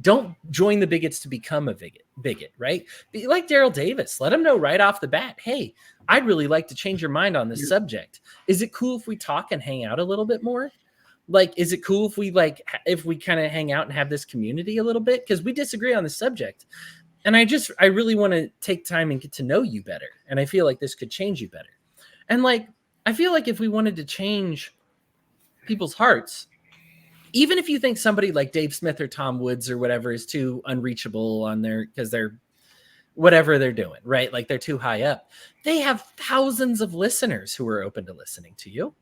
Don't join the bigots to become a bigot, right? Be like Daryl Davis. Let him know right off the bat, hey, I'd really like to change your mind on this subject. Is it cool if we talk and hang out a little bit more? Like, is it cool if we kind of hang out and have this community a little bit? Because we disagree on the subject. And I really want to take time and get to know you better. And I feel like this could change you better. And like, I feel like if we wanted to change people's hearts, even if you think somebody like Dave Smith or Tom Woods or whatever is too unreachable on because they're whatever they're doing, right? Like, they're too high up. They have thousands of listeners who are open to listening to you.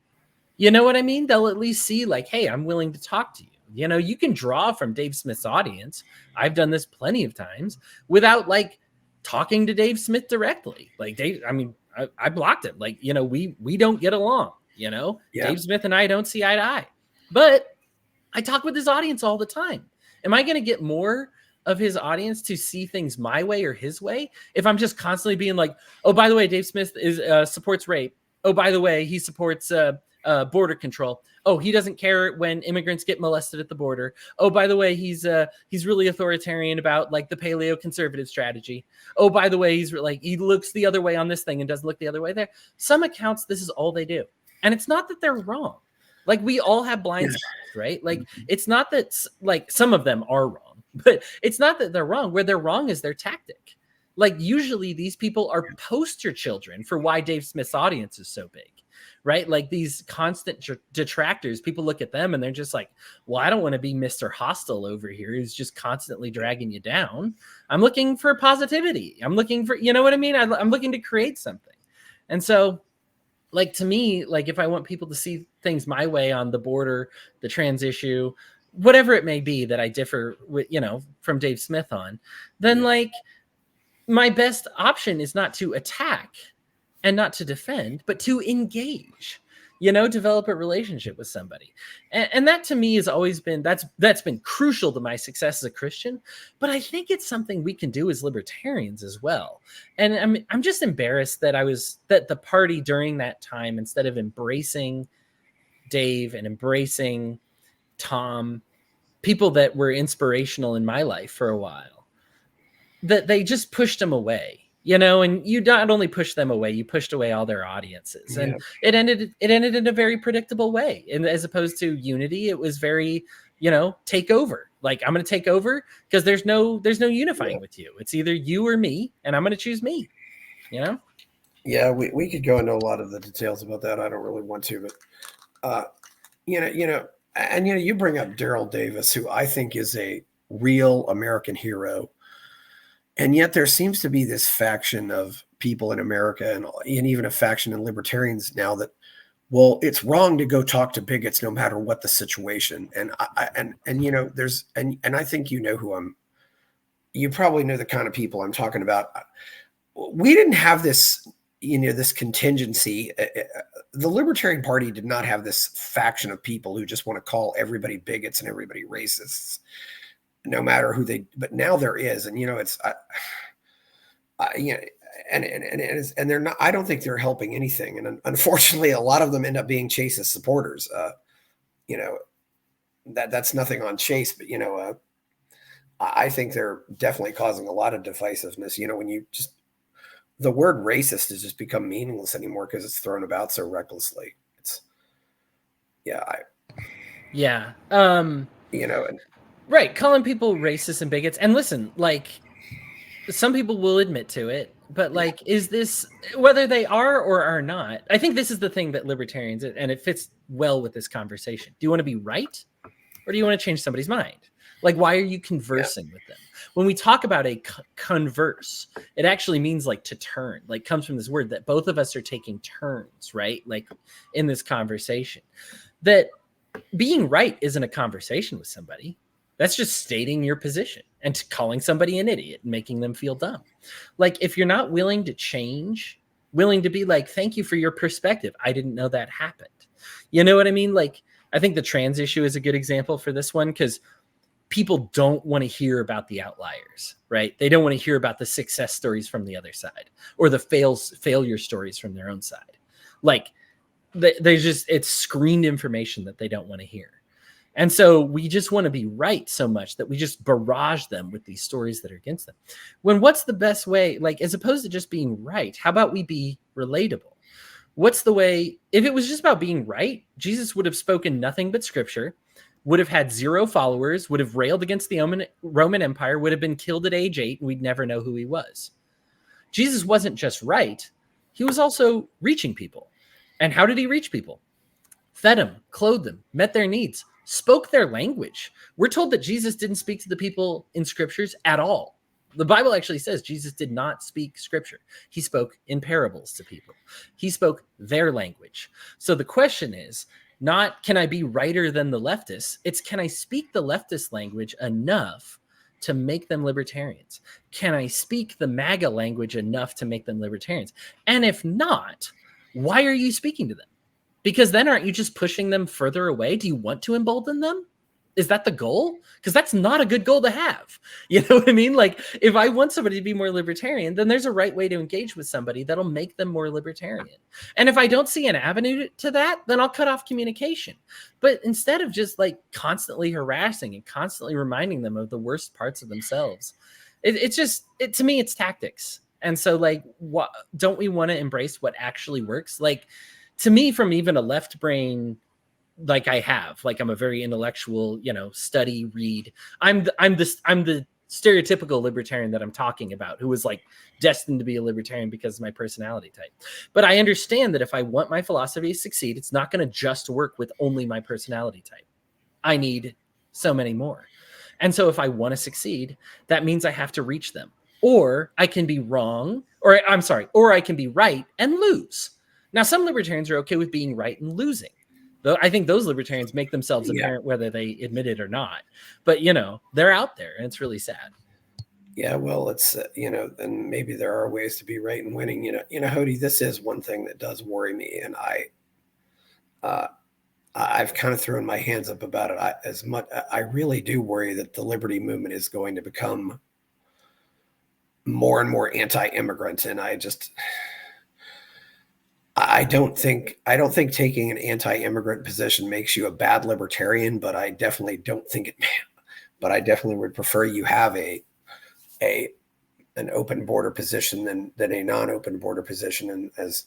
You know what I mean? They'll at least see like, hey, I'm willing to talk to you. You know, you can draw from Dave Smith's audience. I've done this plenty of times without like talking to Dave Smith directly. Like, Dave, I mean, I blocked him. Like, you know, we don't get along, you know, Dave Smith and I don't see eye to eye, but I talk with his audience all the time. Am I going to get more of his audience to see things my way or his way if I'm just constantly being like, oh, by the way, Dave Smith supports rape. Oh, by the way, he supports border control. Oh, he doesn't care when immigrants get molested at the border. Oh, by the way, he's really authoritarian about like the paleo conservative strategy. Oh, by the way, he looks the other way on this thing and doesn't look the other way there. Some accounts, this is all they do. And it's not that they're wrong. Like, we all have blind spots, right? Like, it's not that like some of them are wrong, but it's not that they're wrong. Where they're wrong is their tactic. Like, usually these people are poster children for why Dave Smith's audience is so big, right? Like, these constant detractors, people look at them and they're just like, well, I don't want to be Mr. Hostile over here who's just constantly dragging you down. I'm looking for positivity. I'm looking for, you know what I mean? I'm looking to create something. And so, like, to me, like, if I want people to see things my way on the border, the trans issue, whatever it may be that I differ with, you know, from Dave Smith on, then like, my best option is not to attack and not to defend, but to engage, you know, develop a relationship with somebody. And that to me has always been, that's been crucial to my success as a Christian, but I think it's something we can do as libertarians as well. And I'm just embarrassed that the party during that time, instead of embracing Dave and embracing Tom, people that were inspirational in my life for a while, that they just pushed them away. You know, and you not only pushed them away, you pushed away all their audiences, and it ended in a very predictable way. And as opposed to unity, it was very, you know, take over. Like, I'm going to take over because there's no unifying with you. It's either you or me, and I'm going to choose me. You know? Yeah, we could go into a lot of the details about that. I don't really want to, but you bring up Daryl Davis, who I think is a real American hero. And yet there seems to be this faction of people in America and even a faction in libertarians now that, well, it's wrong to go talk to bigots no matter what the situation. And I think you probably know the kind of people I'm talking about. We didn't have this, this contingency. The Libertarian Party did not have this faction of people who just want to call everybody bigots and everybody racists, no matter who but now there is. And, and they're not, I don't think they're helping anything. And unfortunately, a lot of them end up being Chase's supporters. That's nothing on Chase, but, I think they're definitely causing a lot of divisiveness. When the word racist has just become meaningless anymore because it's thrown about so recklessly. Right. Calling people racist and bigots. And listen, like, some people will admit to it, but like, is this, whether they are or are not, I think this is the thing that libertarians, and it fits well with this conversation. Do you want to be right? Or do you want to change somebody's mind? Like, why are you conversing with them? When we talk about a converse, it actually means like to turn, like comes from this word that both of us are taking turns, right? Like in this conversation, that being right isn't a conversation with somebody. That's just stating your position and calling somebody an idiot and making them feel dumb. Like, if you're not willing to change, willing to be like, thank you for your perspective, I didn't know that happened. You know what I mean? Like, I think the trans issue is a good example for this one, because people don't want to hear about the outliers, right? They don't want to hear about the success stories from the other side or the failure stories from their own side. Like, it's screened information that they don't want to hear. And so we just want to be right so much that we just barrage them with these stories that are against them. When what's the best way, like, as opposed to just being right, how about we be relatable? What's the way? If it was just about being right, Jesus would have spoken nothing but scripture, would have had 0 followers, would have railed against the Roman Empire, would have been killed at age 8, and we'd never know who he was. Jesus wasn't just right. He was also reaching people. And how did he reach people? Fed them, clothed them, met their needs, spoke their language. We're told that Jesus didn't speak to the people in scriptures at all. The Bible actually says Jesus did not speak scripture. He spoke in parables to people. He spoke their language. So the question is not, can I be righter than the leftists? It's, can I speak the leftist language enough to make them libertarians? Can I speak the MAGA language enough to make them libertarians? And if not, why are you speaking to them? Because then aren't you just pushing them further away? Do you want to embolden them? Is that the goal? Because that's not a good goal to have. You know what I mean? Like, if I want somebody to be more libertarian, then there's a right way to engage with somebody that'll make them more libertarian. And if I don't see an avenue to that, then I'll cut off communication. But instead of just like constantly harassing and constantly reminding them of the worst parts of themselves, to me, it's tactics. And so, like, what don't we want to embrace what actually works? Like, to me, from even a left brain, like I'm a very intellectual, study, read. I'm the stereotypical libertarian that I'm talking about, who was like destined to be a libertarian because of my personality type. But I understand that if I want my philosophy to succeed, it's not going to just work with only my personality type. I need so many more. And so if I want to succeed, that means I have to reach them. Or I can be wrong, or I can be right and lose. Now, some libertarians are okay with being right and losing. Though I think those libertarians make themselves apparent whether they admit it or not. But, they're out there, and it's really sad. Yeah, well, it's, and maybe there are ways to be right and winning. Hodey, this is one thing that does worry me. And I've kind of thrown my hands up about it. I really do worry that the liberty movement is going to become more and more anti-immigrant. And I don't think taking an anti-immigrant position makes you a bad libertarian, but I definitely don't think it. But I definitely would prefer you have an open border position than a non-open border position. And as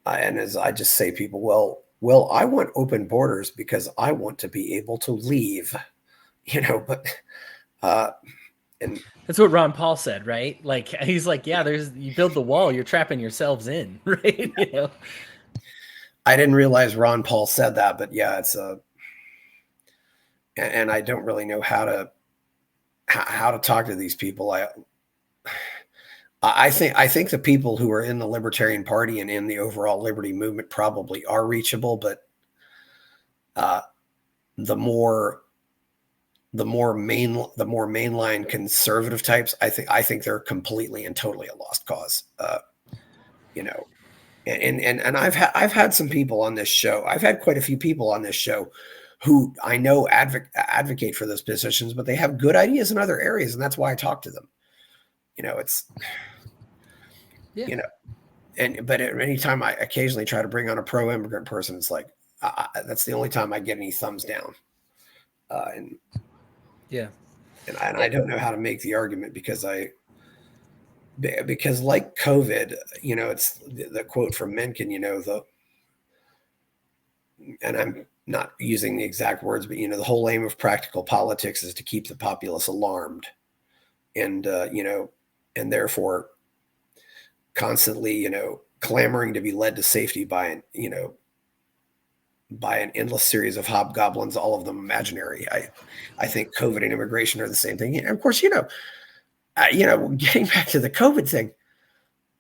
I just say, people, well, I want open borders because I want to be able to leave, and that's what Ron Paul said, right? Like, he's like, yeah, you build the wall, you're trapping yourselves in, right? I didn't realize Ron Paul said that, but yeah, it's and I don't really know how to talk to these people. I think the people who are in the Libertarian Party and in the overall liberty movement probably are reachable, but the more mainline conservative types, I think they're completely and totally a lost cause. You know, and I've had some people on this show. I've had quite a few people on this show who I know advocate for those positions, but they have good ideas in other areas, and that's why I talk to them. You know, it's you know, but at any time I occasionally try to bring on a pro-immigrant person, it's like that's the only time I get any thumbs down. And I don't know how to make the argument because like COVID, you know, it's the quote from Mencken, you know, and I'm not using the exact words, but, you know, the whole aim of practical politics is to keep the populace alarmed and, you know, and therefore constantly, you know, clamoring to be led to safety by an endless series of hobgoblins, all of them imaginary. I think COVID and immigration are the same thing. And of course, you know, getting back to the COVID thing,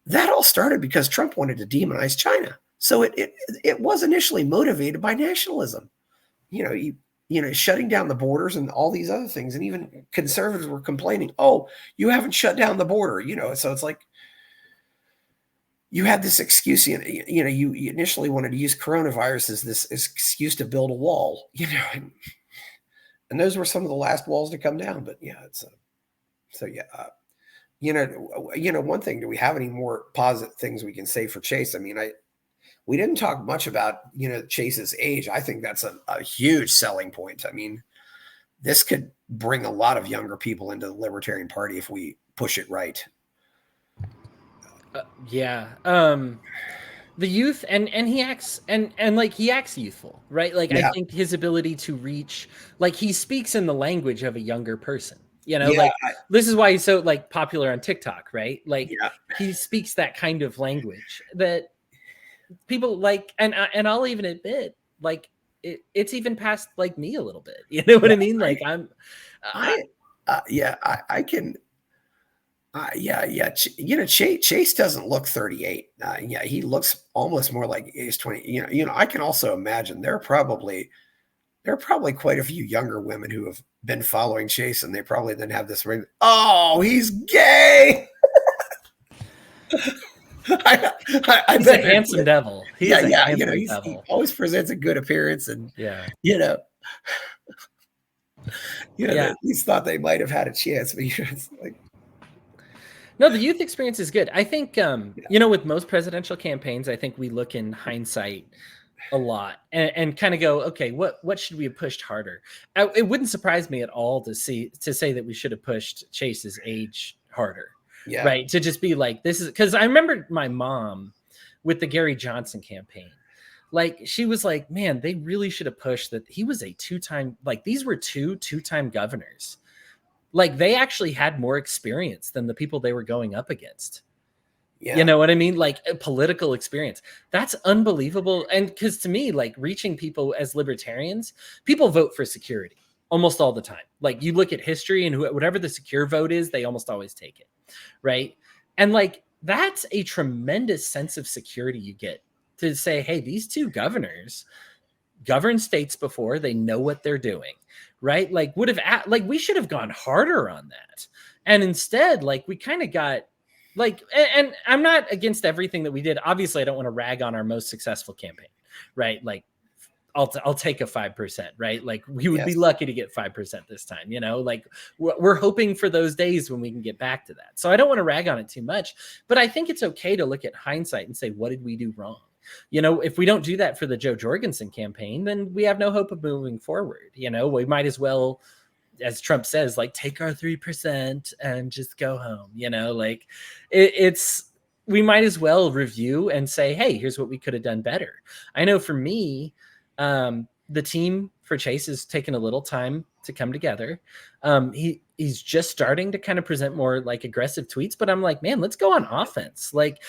that all started because Trump wanted to demonize China. So it was initially motivated by nationalism. You know, shutting down the borders and all these other things. And even conservatives were complaining, oh, you haven't shut down the border, you know. So it's like you had this excuse, you know, you initially wanted to use coronavirus as this excuse to build a wall, you know, and those were some of the last walls to come down. But yeah, it's so yeah. You know, one thing, do we have any more positive things we can say for Chase? I mean, we didn't talk much about, you know, Chase's age. I think that's a huge selling point. I mean, this could bring a lot of younger people into the Libertarian Party if we push it right. The youth and he acts and like he acts youthful, right? Like I think his ability to reach, like he speaks in the language of a younger person. You know, like this is why he's so like popular on TikTok, right? Like he speaks that kind of language that people like, and I'll even admit, like it's even past like me a little bit. You know what I mean? Like I can. You know, Chase doesn't look 38. Yeah, he looks almost more like he's 20. You know, I can also imagine there are probably quite a few younger women who have been following Chase, and they probably then have this ring. Oh, he's gay. He's a handsome devil. You know, he always presents a good appearance, and you know, at least thought they might have had a chance, but it's like. No, the youth experience is good. I think, you know, with most presidential campaigns, I think we look in hindsight a lot and kind of go, okay, what should we have pushed harder? It wouldn't surprise me at all to say that we should have pushed Chase's age harder, right? To just be like, this is because I remember my mom with the Gary Johnson campaign. Like she was like, man, they really should have pushed that. He was a two-time, like these were two-time governors. Like they actually had more experience than the people they were going up against. You know what I mean? Like a political experience. That's unbelievable. And because to me, like reaching people as libertarians, people vote for security almost all the time. Like you look at history and whatever the secure vote is, they almost always take it. Right. And like, that's a tremendous sense of security you get to say, hey, these two governors governed states before, they know what they're doing. Right? Like we should have gone harder on that. And instead, like we kind of got like, and I'm not against everything that we did. Obviously, I don't want to rag on our most successful campaign, right? Like I'll take a 5%, right? Like we would be lucky to get 5% this time, you know, like we're hoping for those days when we can get back to that. So I don't want to rag on it too much, but I think it's okay to look at hindsight and say, what did we do wrong? You know, if we don't do that for the Joe Jorgensen campaign, then we have no hope of moving forward. You know, we might as well, as Trump says, like take our 3% and just go home. You know, like we might as well review and say, hey, here's what we could have done better. I know for me, the team for Chase has taken a little time to come together. He's just starting to kind of present more like aggressive tweets, but I'm like, man, let's go on offense. Like,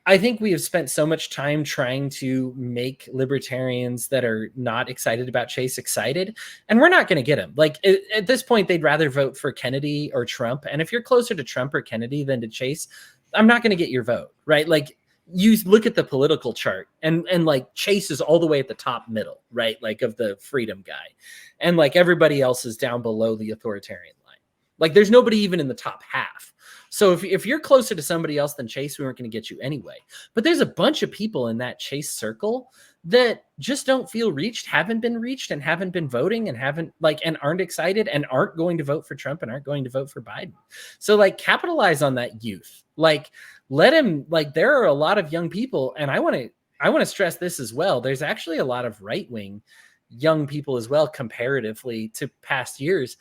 I think we have spent so much time trying to make libertarians that are not excited about Chase excited, and we're not going to get them. Like at this point, they'd rather vote for Kennedy or Trump. And if you're closer to Trump or Kennedy than to Chase, I'm not going to get your vote, right? Like you look at the political chart and like Chase is all the way at the top middle, right? Like of the freedom guy. And like everybody else is down below the authoritarian line. Like there's nobody even in the top half. So if you're closer to somebody else than Chase, we weren't going to get you anyway. But there's a bunch of people in that Chase circle that just don't feel reached, haven't been reached, and haven't been voting, and haven't and aren't excited, and aren't going to vote for Trump, and aren't going to vote for Biden. So like capitalize on that youth. Like let him. Like there are a lot of young people, and I want to stress this as well. There's actually a lot of right wing young people as well, comparatively to past years,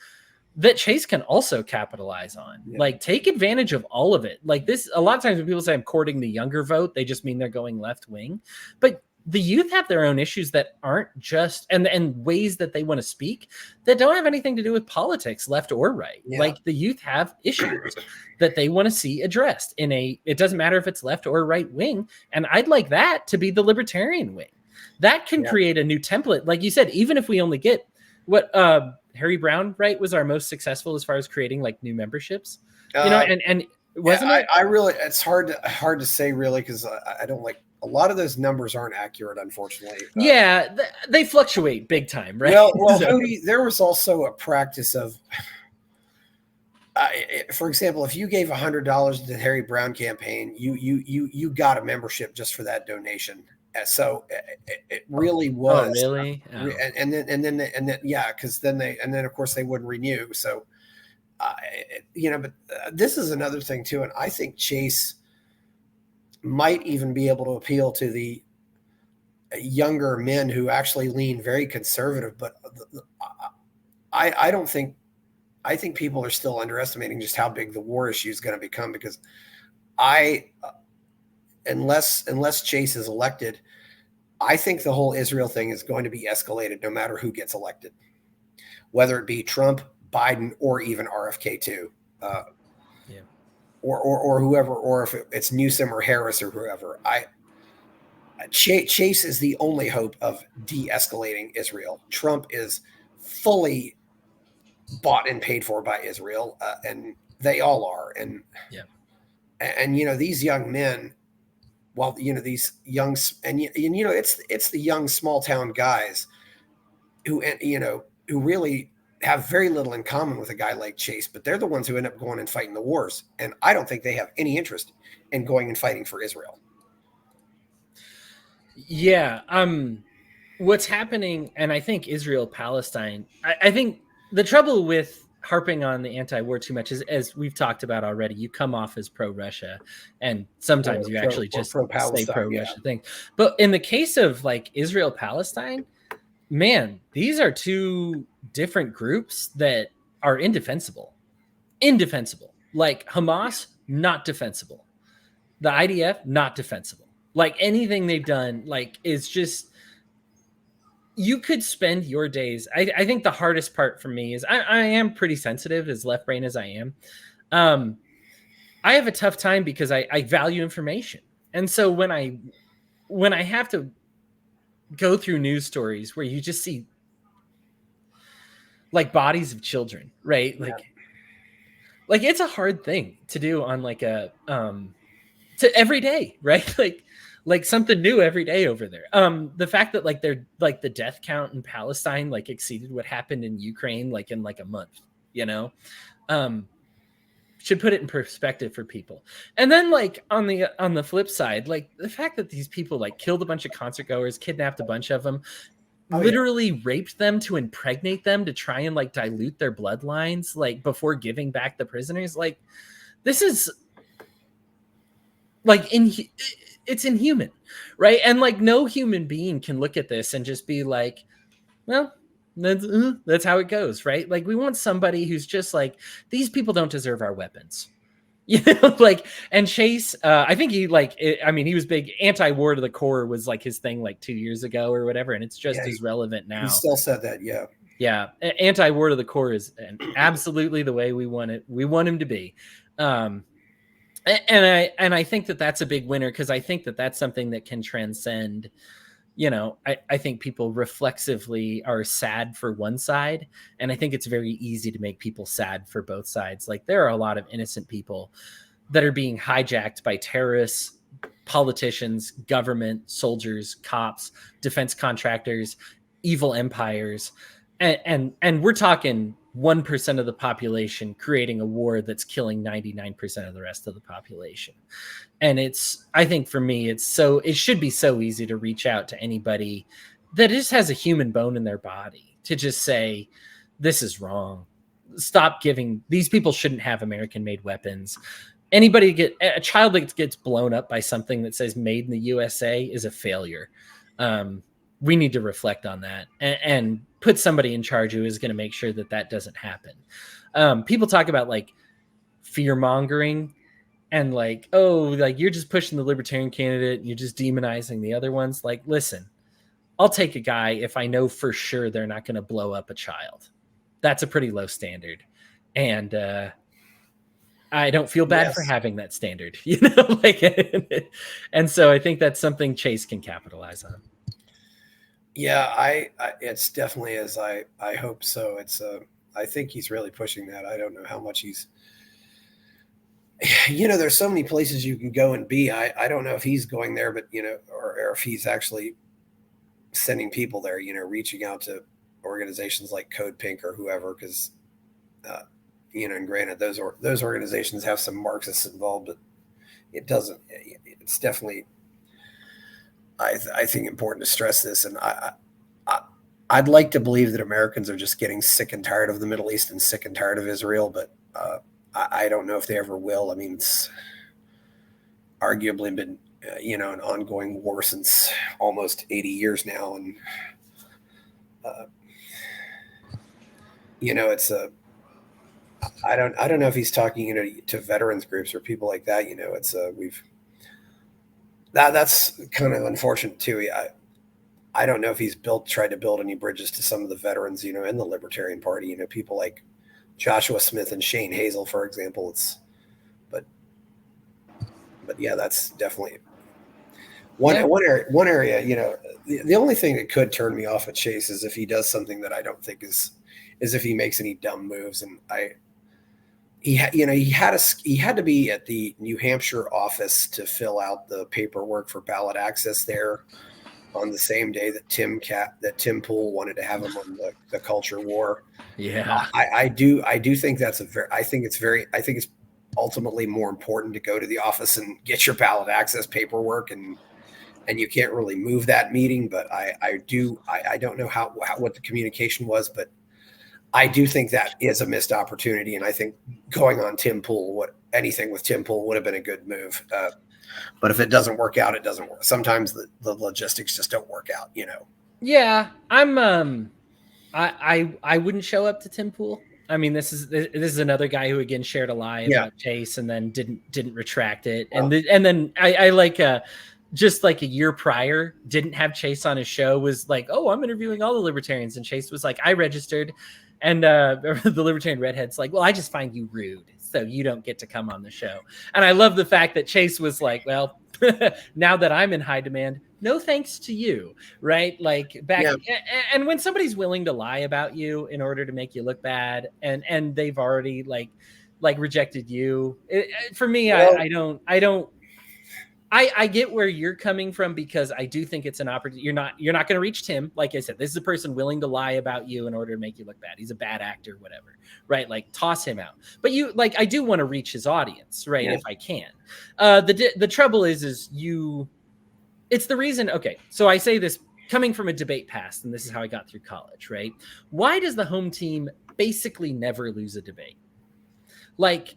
that Chase can also capitalize on. Yeah. Like take advantage of all of it. Like this, a lot of times when people say I'm courting the younger vote, they just mean they're going left wing. But the youth have their own issues that aren't just, and ways that they want to speak that don't have anything to do with politics, left or right. Yeah. Like the youth have issues that they want to see addressed it doesn't matter if it's left or right wing. And I'd like that to be the libertarian wing. That can create a new template. Like you said, even if we only get what, Harry Brown, right, was our most successful as far as creating like new memberships, and wasn't it? I really, it's hard to say really, because I don't like a lot of those numbers aren't accurate, unfortunately. They fluctuate big time, right? Well, Hodey, there was also a practice of, for example, if you gave $100 to the Harry Brown campaign, you got a membership just for that donation. So it really was. Oh, really? Oh. And then yeah, because then of course they wouldn't renew. So, but this is another thing too, and I think Chase might even be able to appeal to the younger men who actually lean very conservative. But I don't think. I think people are still underestimating just how big the war issue is going to become, because unless Chase is elected, I think the whole Israel thing is going to be escalated no matter who gets elected, whether it be Trump, Biden, or even RFK2, or whoever, or if it's Newsom or Harris or whoever. Chase is the only hope of de-escalating Israel. Trump is fully bought and paid for by Israel, and they all are. And these young men. Well, these young, and it's the young small town guys who really have very little in common with a guy like Chase, but they're the ones who end up going and fighting the wars. And I don't think they have any interest in going and fighting for Israel. Yeah. What's happening, and I think Israel, Palestine, I think the trouble with harping on the anti-war too much is, as we've talked about already, you come off as pro-Russia, and sometimes you actually just say pro-Russia things. But in the case of like Israel, Palestine, man, these are two different groups that are indefensible. Like Hamas, not defensible. The IDF, not defensible. Like anything they've done, like is just, you could spend your days. I think the hardest part for me is I am pretty sensitive, as left brain as I am. I have a tough time because I value information. And so when I have to go through news stories where you just see like bodies of children, right? Like it's a hard thing to do on like a, to every day, right? Like something new every day over there. The fact that like they're like the death count in Palestine like exceeded what happened in Ukraine like in like a month, should put it in perspective for people. And then like on the flip side, like the fact that these people like killed a bunch of concert goers, kidnapped a bunch of them, literally raped them to impregnate them to try and like dilute their bloodlines like before giving back the prisoners. Like this is like it's inhuman, right? And like no human being can look at this and just be like, well, that's how it goes, right? Like we want somebody who's just like, these people don't deserve our weapons, like. And Chase, I think he like, he was big. Anti-war to the core was like his thing like 2 years ago or whatever, and it's just as relevant now. He still said that, yeah. Anti-war to the core is absolutely the way we want it. We want him to be. And I think that that's a big winner, because I think that that's something that can transcend. I think people reflexively are sad for one side, and I think it's very easy to make people sad for both sides. Like, there are a lot of innocent people that are being hijacked by terrorists, politicians, government, soldiers, cops, defense contractors, evil empires, and we're talking 1% of the population creating a war that's killing 99% of the rest of the population. And I think for me, it should be so easy to reach out to anybody that just has a human bone in their body to just say, this is wrong. Stop giving, these people shouldn't have American made weapons. A child that gets blown up by something that says made in the USA is a failure. We need to reflect on that and put somebody in charge who is going to make sure that that doesn't happen. People talk about like fear mongering and like, oh, like you're just pushing the libertarian candidate and you're just demonizing the other ones. Like, listen, I'll take a guy if I know for sure they're not going to blow up a child. That's a pretty low standard. And I don't feel bad for having that standard, and so I think that's something Chase can capitalize on. Yeah, it's definitely as I hope so. I think he's really pushing that. I don't know how much he's, there's so many places you can go and be. I don't know if he's going there, but, or if he's actually sending people there, reaching out to organizations like Code Pink or whoever, because, and granted, those organizations have some Marxists involved, but it's definitely, I think, important to stress this. And I'd like to believe that Americans are just getting sick and tired of the Middle East and sick and tired of Israel, but I don't know if they ever will. I mean, it's arguably been, an ongoing war since almost 80 years now. And, I don't know if he's talking, to veterans groups or people like that. That's kind of unfortunate too. I don't know if he's tried to build any bridges to some of the veterans, in the Libertarian Party, people like Joshua Smith and Shane Hazel, for example. But yeah, that's definitely one area, the only thing that could turn me off at Chase is if he does something that I don't think is if he makes any dumb moves. And he had to be at the New Hampshire office to fill out the paperwork for ballot access there on the same day that Tim Pool wanted to have him on the culture war. Yeah. I do think I think it's ultimately more important to go to the office and get your ballot access paperwork, and you can't really move that meeting. But I don't know what the communication was, but I do think that is a missed opportunity. And I think going on Tim Pool, anything with Tim Pool would have been a good move. But if it doesn't work out, it doesn't work. Sometimes the logistics just don't work out, Yeah, I'm. I wouldn't show up to Tim Pool. I mean, this is another guy who again shared a lie about Chase and then didn't retract it, and then I just like a year prior didn't have Chase on his show, was like, oh, I'm interviewing all the libertarians, and Chase was like, I registered, and the Libertarian Redhead's like, well, I just find you rude, so you don't get to come on the show. And I love the fact that Chase was like, well, now that I'm in high demand, no thanks to you, right? Like back, and when somebody's willing to lie about you in order to make you look bad, and they've already like rejected you, for me, well, I get where you're coming from, because I do think it's an opportunity. You're not going to reach Tim. Like I said, this is a person willing to lie about you in order to make you look bad. He's a bad actor, whatever, right? Like, toss him out. But I do want to reach his audience, right? Yeah. If I can. The trouble is it's the reason. Okay, so I say this coming from a debate past, and this is how I got through college, right? Why does the home team basically never lose a debate? Like,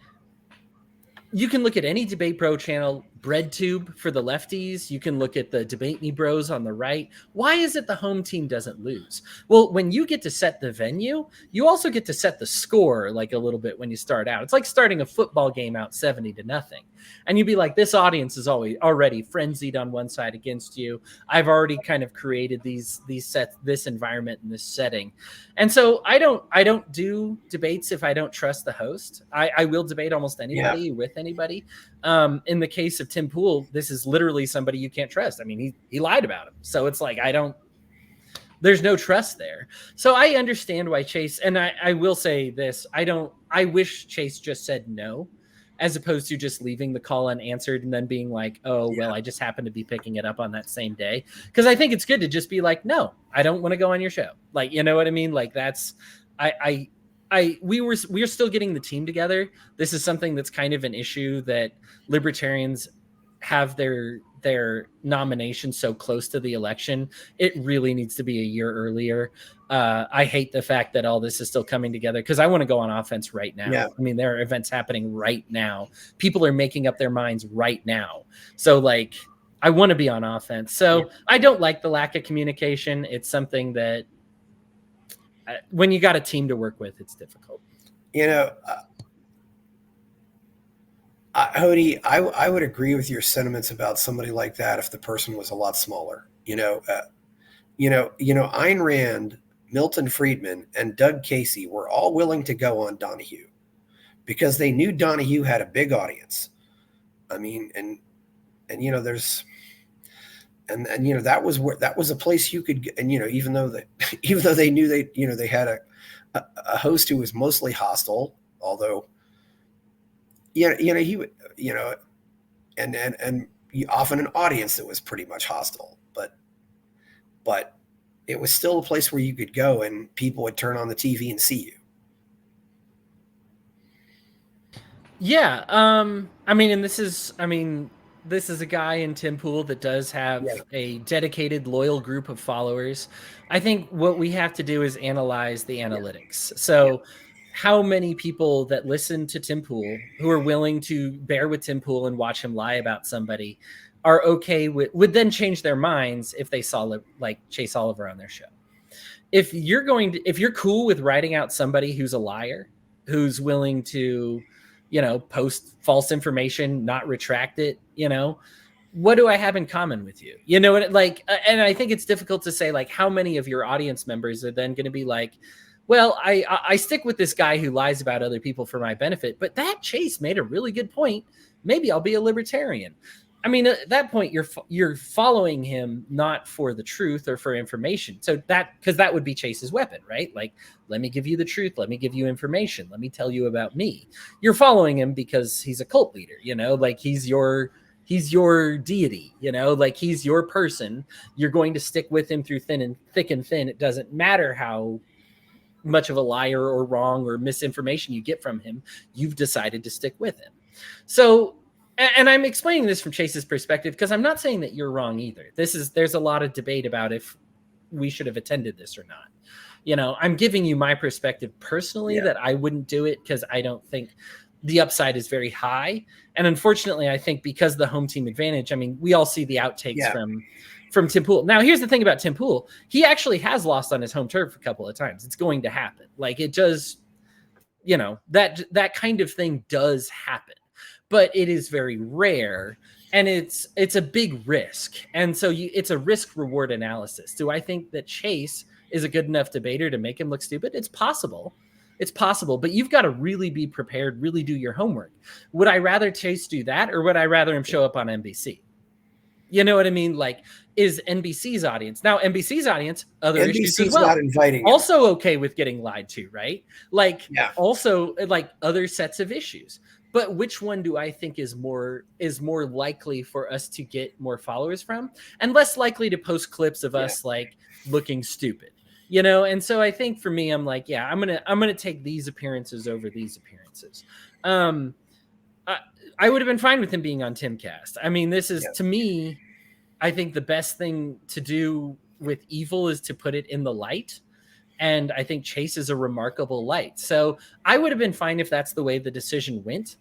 you can look at any debate pro channel, bread tube for the lefties. You can look at the Debate Me Bros on the right. Why is it the home team doesn't lose? Well, when you get to set the venue, you also get to set the score like a little bit when you start out. It's like starting a football game out 70-0. And you'd be like, this audience is already frenzied on one side against you. I've already kind of created these sets, this environment and this setting. And so I don't do debates if I don't trust the host. I will debate almost anybody with anybody. In the case of Tim Pool, this is literally somebody you can't trust. I mean, he lied about him. So it's like, there's no trust there. So I understand why Chase, and I will say this, I wish Chase just said no, as opposed to just leaving the call unanswered and then being like, oh, well, I just happened to be picking it up on that same day. Because I think it's good to just be like, no, I don't want to go on your show. Like, you know what I mean? Like we're still getting the team together. This is something that's kind of an issue that libertarians have their nomination so close to the election. It really needs to be a year earlier. I hate the fact that all this is still coming together because I want to go on offense right now. I mean, there are events happening right now. People are making up their minds right now. So like, I want to be on offense. So I don't like the lack of communication. It's something that when you got a team to work with, it's difficult. You know, Hodey, I would agree with your sentiments about somebody like that if the person was a lot smaller. Ayn Rand, Milton Friedman, and Doug Casey were all willing to go on Donahue because they knew Donahue had a big audience. I mean, and there's, and that was a place you could, and even though they knew they had a host who was mostly hostile, although he would, and often an audience that was pretty much hostile, but it was still a place where you could go and people would turn on the TV and see you. Yeah. This is a guy in Tim Pool that does have a dedicated, loyal group of followers. I think what we have to do is analyze the analytics. So how many people that listen to Tim Pool who are willing to bear with Tim Pool and watch him lie about somebody are okay with, would then change their minds if they saw like Chase Oliver on their show. If you're cool with writing out somebody who's a liar, who's willing to, post false information, not retract it, what do I have in common with you? And I think it's difficult to say like how many of your audience members are then going to be like, well, I stick with this guy who lies about other people for my benefit, but that Chase made a really good point. Maybe I'll be a libertarian. I mean, at that point, you're following him not for the truth or for information. So because that would be Chase's weapon, right? Like, let me give you the truth. Let me give you information. Let me tell you about me. You're following him because he's a cult leader, like he's your deity, like he's your person. You're going to stick with him through thick and thin. It doesn't matter how much of a liar or wrong or misinformation you get from him. You've decided to stick with him. So, and I'm explaining this from Chase's perspective because I'm not saying that you're wrong either. There's a lot of debate about if we should have attended this or not. I'm giving you my perspective personally that I wouldn't do it because I don't think the upside is very high. And unfortunately, I think because of the home team advantage, I mean, we all see the outtakes from Tim Pool. Now, here's the thing about Tim Pool. He actually has lost on his home turf a couple of times. It's going to happen. Like it does, that kind of thing does happen. But it is very rare and it's a big risk. And so it's a risk reward analysis. Do I think that Chase is a good enough debater to make him look stupid? It's possible. But you've got to really be prepared, really do your homework. Would I rather Chase do that or would I rather him show up on NBC? You know what I mean? Like, is NBC's audience now NBC's audience other issues as well? Not inviting also okay with getting lied to, right? Like, also like other sets of issues. But which one do I think is more likely for us to get more followers from and less likely to post clips of us like looking stupid, And so I think for me, I'm like, I'm going to take these appearances over these appearances. I would have been fine with him being on Timcast. I mean, this is to me, I think the best thing to do with evil is to put it in the light. And I think Chase is a remarkable light. So I would have been fine if that's the way the decision went.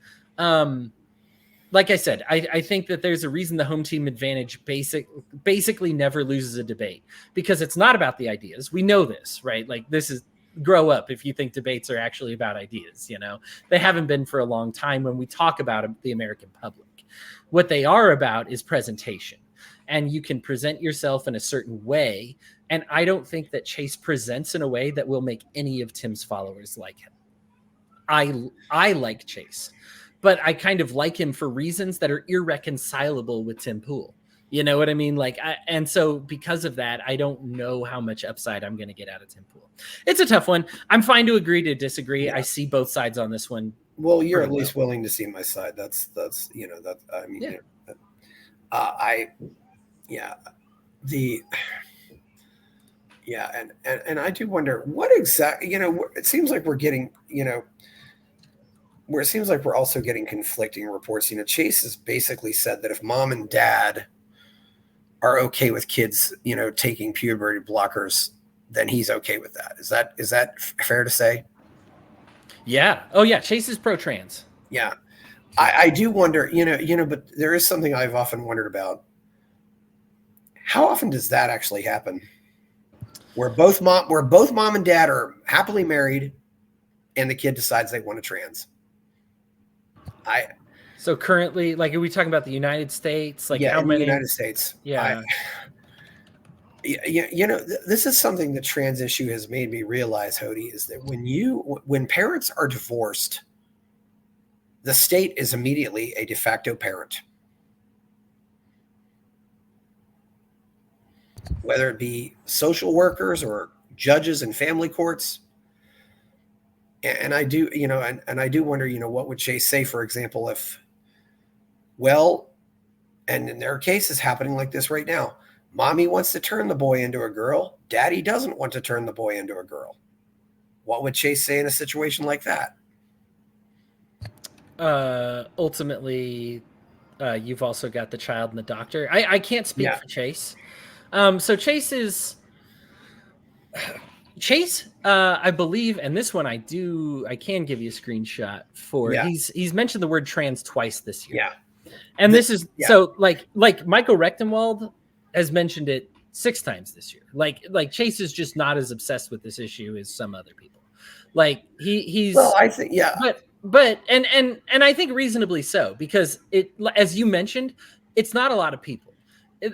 like I said, I think that there's a reason the home team advantage basically never loses a debate, because it's not about the ideas. We know this, right? Like, this is, grow up if you think debates are actually about ideas. They haven't been for a long time when we talk about the American public. What they are about is presentation, and you can present yourself in a certain way. And I don't think that Chase presents in a way that will make any of Tim's followers like him. I like Chase, but I kind of like him for reasons that are irreconcilable with Tim Pool. You know what I mean? And so because of that, I don't know how much upside I'm going to get out of Tim Pool. It's a tough one. I'm fine to agree to disagree. Yeah. I see both sides on this one. Well, you're at least willing to see my side. That's and I do wonder what exactly, it seems like we're getting, where it seems like we're also getting conflicting reports. Chase has basically said that if mom and dad are okay with kids, taking puberty blockers, then he's okay with that. Is that fair to say? Yeah. Oh yeah. Chase is pro-trans. Yeah. I do wonder, but there is something I've often wondered about. How often does that actually happen? Where both mom and dad are happily married and the kid decides they want to trans. So currently, like, are we talking about the United States? Like, yeah, how many? The United States. Yeah. This is something the trans issue has made me realize, Hodey, is that when parents are divorced, the state is immediately a de facto parent. Whether it be social workers or judges in family courts. And I do, and I do wonder, what would Chase say, for example, if, and there are cases happening like this right now. Mommy wants to turn the boy into a girl. Daddy doesn't want to turn the boy into a girl. What would Chase say in a situation like that? Ultimately, you've also got the child and the doctor. I can't speak for Chase. So Chase, I believe, and this one I can give you a screenshot for. Yeah. He's mentioned the word trans twice this year. Yeah. And this is so like Michael Rechtenwald has mentioned it 6 times this year. Like Chase is just not as obsessed with this issue as some other people. Like he's I think but and I think reasonably so, because it, as you mentioned, it's not a lot of people.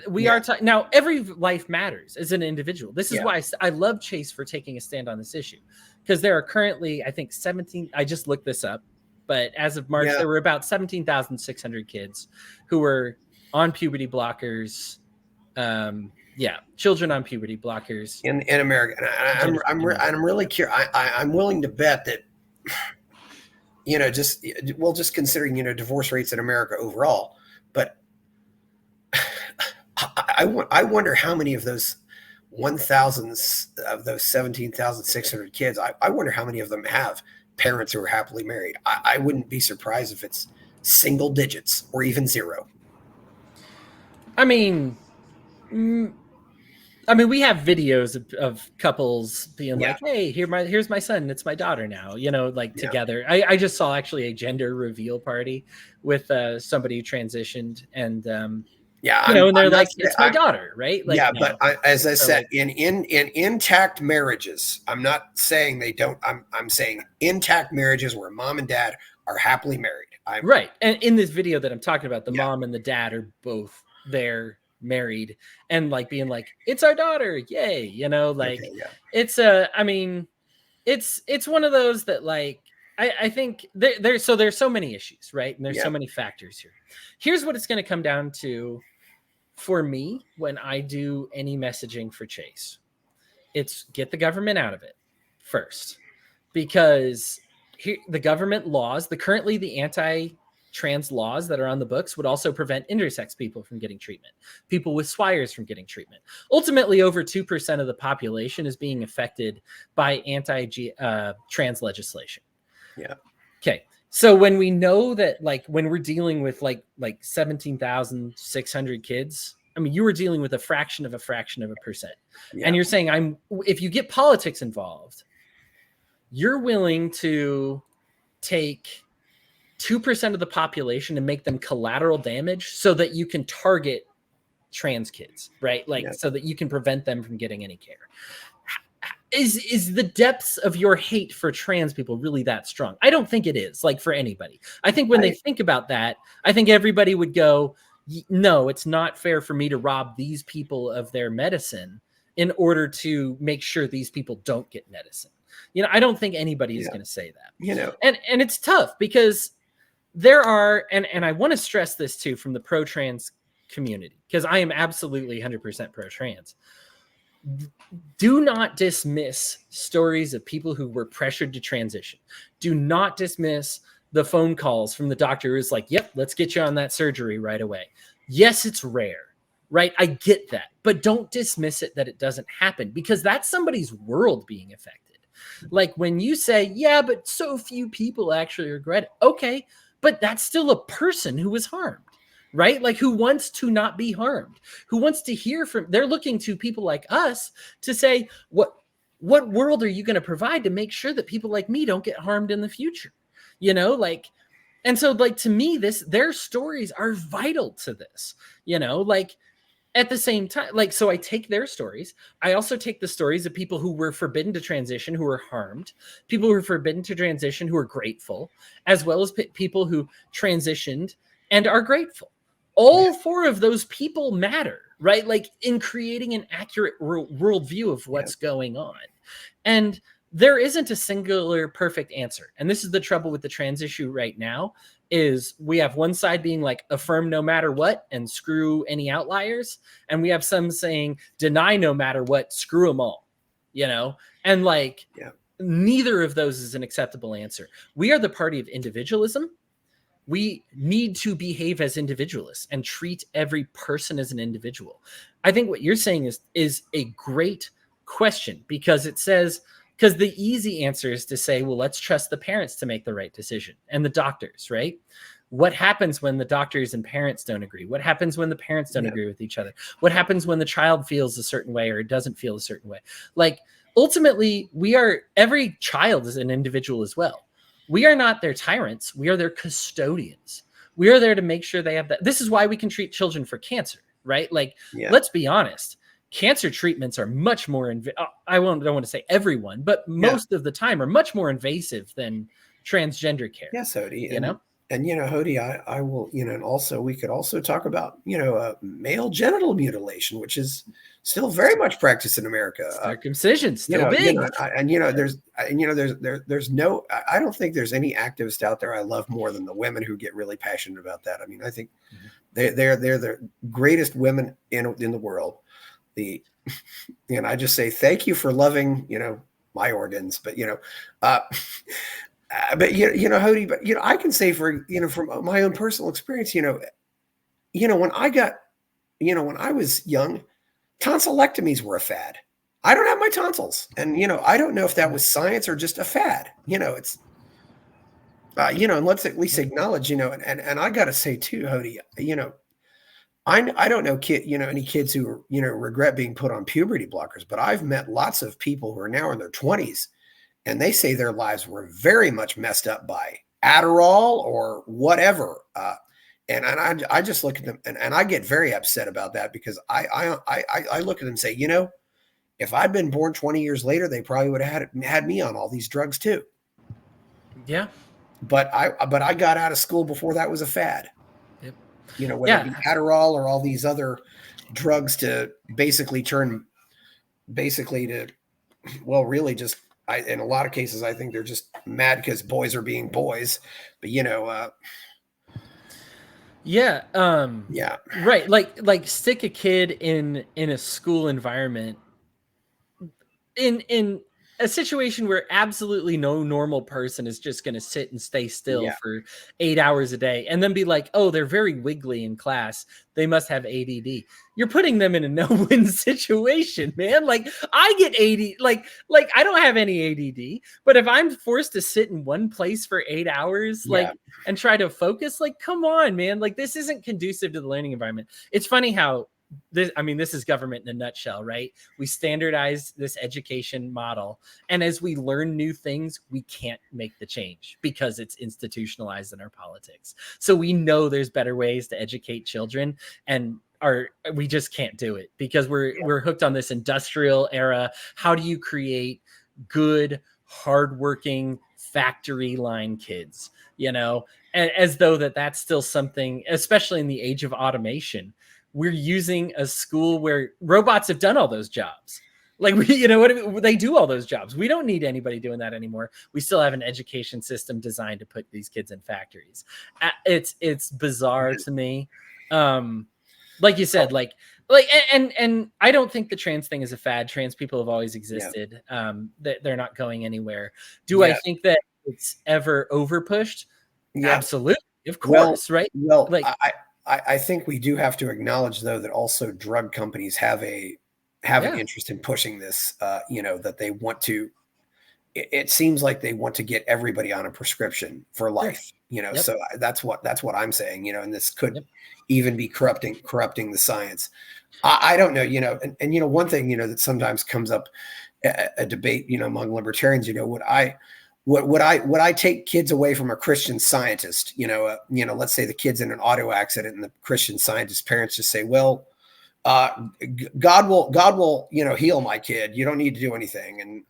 We are now, every life matters as an individual. This is why I love Chase for taking a stand on this issue, because there are currently, I think, 17. I just looked this up, but as of March, there were about 17,600 kids who were on puberty blockers. Children on puberty blockers in America. And I'm really curious. I'm willing to bet that, just considering, divorce rates in America overall, but I wonder how many of those 1,000 of those 17,600 kids, I wonder how many of them have parents who are happily married. I wouldn't be surprised if it's single digits or even 0. I mean, we have videos of couples being like, "Hey, here's my son. It's my daughter now." Together. I just saw actually a gender reveal party with somebody who transitioned, and and they're like, "It's my daughter," right? But as I said, in intact marriages, I'm not saying they don't. I'm saying intact marriages where mom and dad are happily married. Right, and in this video that I'm talking about, the mom and the dad are both there, married, and being like, "It's our daughter, yay!" It's it's one of those that I think there's so many issues, right? And there's so many factors here. Here's what it's going to come down to for me when I do any messaging for Chase. It's get the government out of it first, because the government laws, currently the anti-trans laws that are on the books, would also prevent intersex people from getting treatment, people with swires from getting treatment. Ultimately, over 2% of the population is being affected by anti-trans legislation. Yeah. Okay. So when we know that, when we're dealing with like 17,600 kids, I mean, you were dealing with a fraction of a percent. Yeah. And you're saying if you get politics involved, you're willing to take 2% of the population and make them collateral damage so that you can target trans kids, right? Like, so that you can prevent them from getting any care. Is the depths of your hate for trans people really that strong? I don't think it is, like, for anybody. I think when they think about that, I think everybody would go, no, it's not fair for me to rob these people of their medicine in order to make sure these people don't get medicine. You know, I don't think anybody is going to say that. You know, and it's tough because there are, and I want to stress this too from the pro-trans community, because I am absolutely 100% pro-trans. Do not dismiss stories of people who were pressured to transition. Do not dismiss the phone calls from the doctor who's like, yep, let's get you on that surgery right away. Yes, it's rare, right? I get that, but don't dismiss it that it doesn't happen, because that's somebody's world being affected. Like when you say, yeah, but so few people actually regret it. Okay, but that's still a person who was harmed, right? Like who wants to not be harmed, who wants to hear from, they're looking to people like us to say, what world are you going to provide to make sure that people like me don't get harmed in the future? You know, like, and so like, to me, their stories are vital to this, you know, like at the same time, like, so I take their stories. I also take the stories of people who were forbidden to transition, who were harmed, people who were forbidden to transition, who are grateful, as well as people who transitioned and are grateful. All four of those people matter, right? Like in creating an accurate worldview of what's going on. And there isn't a singular perfect answer. And this is the trouble with the trans issue right now, is we have one side being like affirm no matter what and screw any outliers. And we have some saying deny no matter what, screw them all, you know? And like, neither of those is an acceptable answer. We are the party of individualism. We need to behave as individualists and treat every person as an individual. I think what you're saying is a great question, because it says, because the easy answer is to say, well, let's trust the parents to make the right decision and the doctors, right? What happens when the doctors and parents don't agree? What happens when the parents don't agree with each other? What happens when the child feels a certain way or doesn't feel a certain way? Like, ultimately, every child is an individual as well. We are not their tyrants. We are their custodians. We are there to make sure they have that. This is why we can treat children for cancer, right? Like, let's be honest. Cancer treatments are much more, I don't want to say everyone, but most of the time are much more invasive than transgender care. Yes, Hodey. You know? And, you know, Hodey, I will, you know, and also we could also talk about, you know, male genital mutilation, which is still very much practiced in America. Circumcision, still big. You know, there's no, I don't think there's any activist out there I love more than the women who get really passionate about that. I mean, I think they're the greatest women in the world. And I just say thank you for loving, you know, my organs, but you know, but you know, Hodey, but you know, I can say from my own personal experience, you know, when I was young, tonsillectomies were a fad. I don't have my tonsils, and you know, I don't know if that was science or just a fad. You know, it's you know, and let's at least acknowledge, you know, and I got to say too, Hodey, you know. I don't know any kids who, you know, regret being put on puberty blockers, but I've met lots of people who are now in their 20s and they say their lives were very much messed up by Adderall or whatever. And I just look at them and I get very upset about that, because I look at them and say, you know, if I'd been born 20 years later, they probably would have had me on all these drugs too. Yeah. But I got out of school before that was a fad. You know, whether it be Adderall or all these other drugs to basically really just, in a lot of cases, I think they're just mad because boys are being boys, but you know, right. Like stick a kid in a school environment in a situation where absolutely no normal person is just going to sit and stay still for 8 hours a day and then be like, oh, they're very wiggly in class, they must have ADD. You're putting them in a no-win situation, man. Like I get ADD, like I don't have any ADD, but if I'm forced to sit in one place for 8 hours, and try to focus, like, come on, man, like this isn't conducive to the learning environment. It's funny how this is government in a nutshell, right? We standardize this education model, and as we learn new things, we can't make the change because it's institutionalized in our politics. So we know there's better ways to educate children, and we just can't do it because we're hooked on this industrial era. How do you create good, hardworking factory line kids, and as though that's still something, especially in the age of automation. We're using a school where robots have done all those jobs. Like, they do all those jobs. We don't need anybody doing that anymore. We still have an education system designed to put these kids in factories. It's bizarre to me. Like you said, and I don't think the trans thing is a fad. Trans people have always existed. They're not going anywhere. Do I think that it's ever overpushed? Absolutely. Of course, right? Well, I think we do have to acknowledge, though, that also drug companies have an interest in pushing this, that they want to, it seems like they want to get everybody on a prescription for life, so that's what I'm saying, and this could even be corrupting the science. I don't know, and one thing, that sometimes comes up a debate, among libertarians, would I take kids away from a Christian scientist? Let's say the kid's in an auto accident and the Christian scientist parents just say, well, God will, heal my kid. You don't need to do anything. And